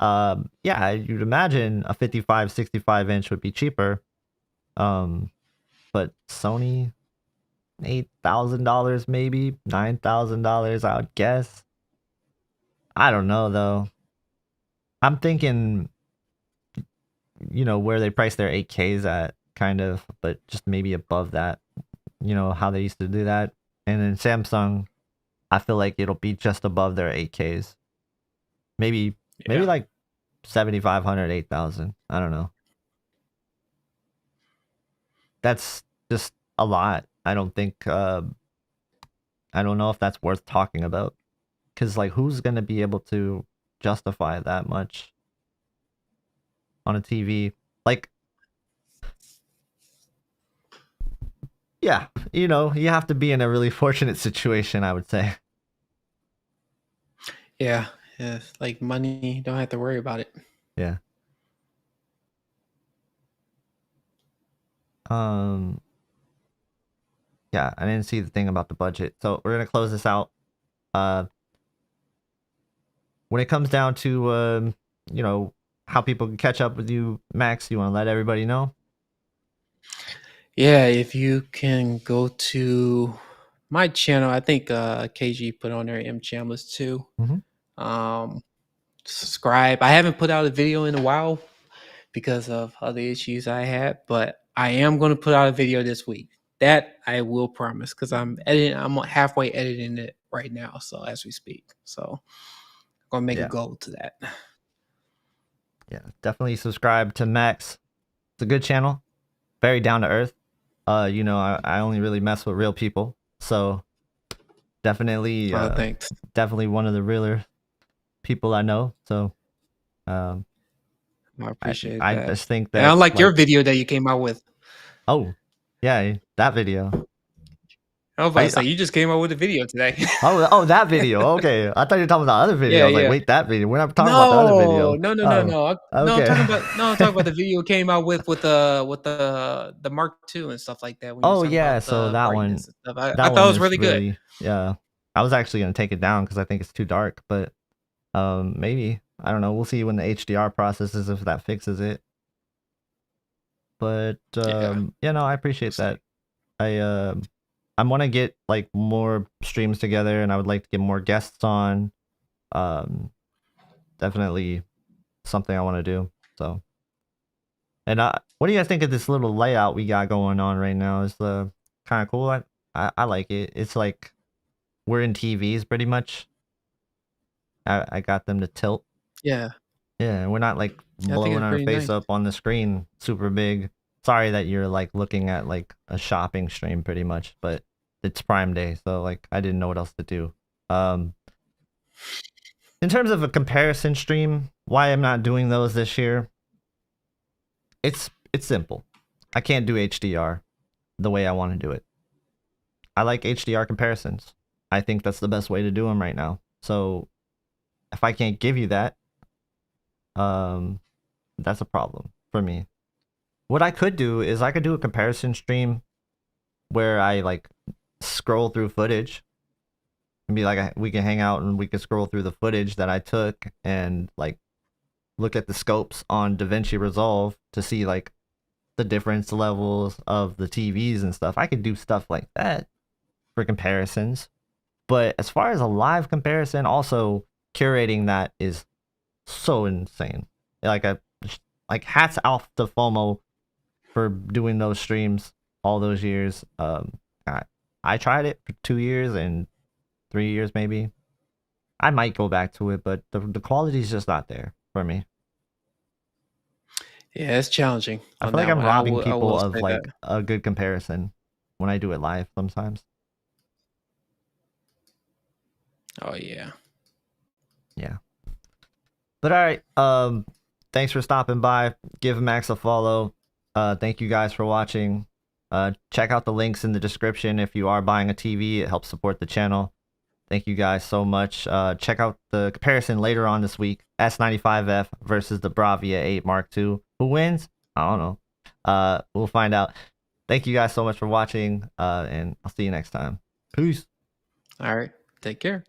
yeah, you'd imagine a 55, 65-inch would be cheaper. But Sony, $8,000 maybe, $9,000 I would guess. I don't know though. I'm thinking, where they price their 8Ks at, kind of, but just maybe above that. You know how they used to do that. And then Samsung, I feel like it'll be just above their 8Ks. Maybe Yeah, like 7,500, 8,000. I don't know. That's just a lot. I don't think. I don't know if that's worth talking about. Because like, who's gonna be able to justify that much on a TV? Like, yeah, you have to be in a really fortunate situation, I would say. yeah, yeah. Like money, don't have to worry about it. Yeah. Um. Yeah, I didn't see the thing about the budget, so we're gonna close this out. Uh, when it comes down to you know, how people can catch up with you, Max, you want to let everybody know? Yeah, if you can go to my channel, I think KG put on there M Chambers too. Mm-hmm. Um, subscribe. I haven't put out a video in a while because of other issues I had, but I am going to put out a video this week. That I will promise because I'm editing. I'm halfway editing it right now, so as we speak. So I'm gonna make a Yeah, goal to that. yeah, definitely subscribe to Max. It's a good channel, very down to earth. I only really mess with real people, so definitely, Thanks. definitely one of the realer people I know. So, um, I I appreciate I that. just think And I that's like your like, video that you came out with. oh, yeah, that video. I was about to I say you just came out with a video today. Oh, that video. Okay, I thought you were talking about the other video. Yeah, I was like, yeah. wait, that video. We're not talking about the other No, video. no, no, no, Oh, no. No, I'm okay. talking about the video you came out with the Mark II and stuff like that when you was Oh talking yeah, about so the that one, brightness and stuff. I that thought it one was is really good. really, yeah. I was actually gonna take it down because I think it's too dark, but maybe, I don't know. We'll see when the HDR processes if that fixes it. But Yeah. yeah, no, I appreciate See. that. I want to get like more streams together, and I would like to get more guests on. Um, Definitely something I want to do. So, and what do you guys think of this little layout we got going on right now? Is the kind of cool. I like it. It's like we're in TVs pretty much. I got them to tilt. Yeah. Yeah, we're not like I think blowing it's our pretty face nice. up on the screen super big. Sorry that you're like looking at like a shopping stream pretty much, but it's Prime Day, so like I didn't know what else to do. Um, in terms of a comparison stream, why I'm not doing those this year, it's simple. I can't do HDR the way I want to do it. I like HDR comparisons. I think that's the best way to do them right now. So if I can't give you that, that's a problem for me. What I could do is I could do a comparison stream where I like scroll through footage and be like, we can hang out and we can scroll through the footage that I took and like look at the scopes on DaVinci Resolve to see like the difference levels of the TVs and stuff. I could do stuff like that for comparisons. But as far as a live comparison, also curating that is so insane. Like hats off to FOMO for doing those streams all those years. I tried it for 2 years and 3 years maybe. I might go back to it, but the quality is just not there for me. Yeah, it's challenging I on feel like that I'm one. robbing I people will of say that. like a good comparison when I do it live sometimes. Oh yeah. Yeah. But all right, thanks for stopping by. Give Max a follow. Thank you guys for watching. Check out the links in the description if you are buying a TV. It helps support the channel. Thank you guys so much. Check out the comparison later on this week. S95F versus the Bravia 8 Mark II. Who wins? I don't know. We'll find out. Thank you guys so much for watching, and I'll see you next time. Peace. All right. Take care.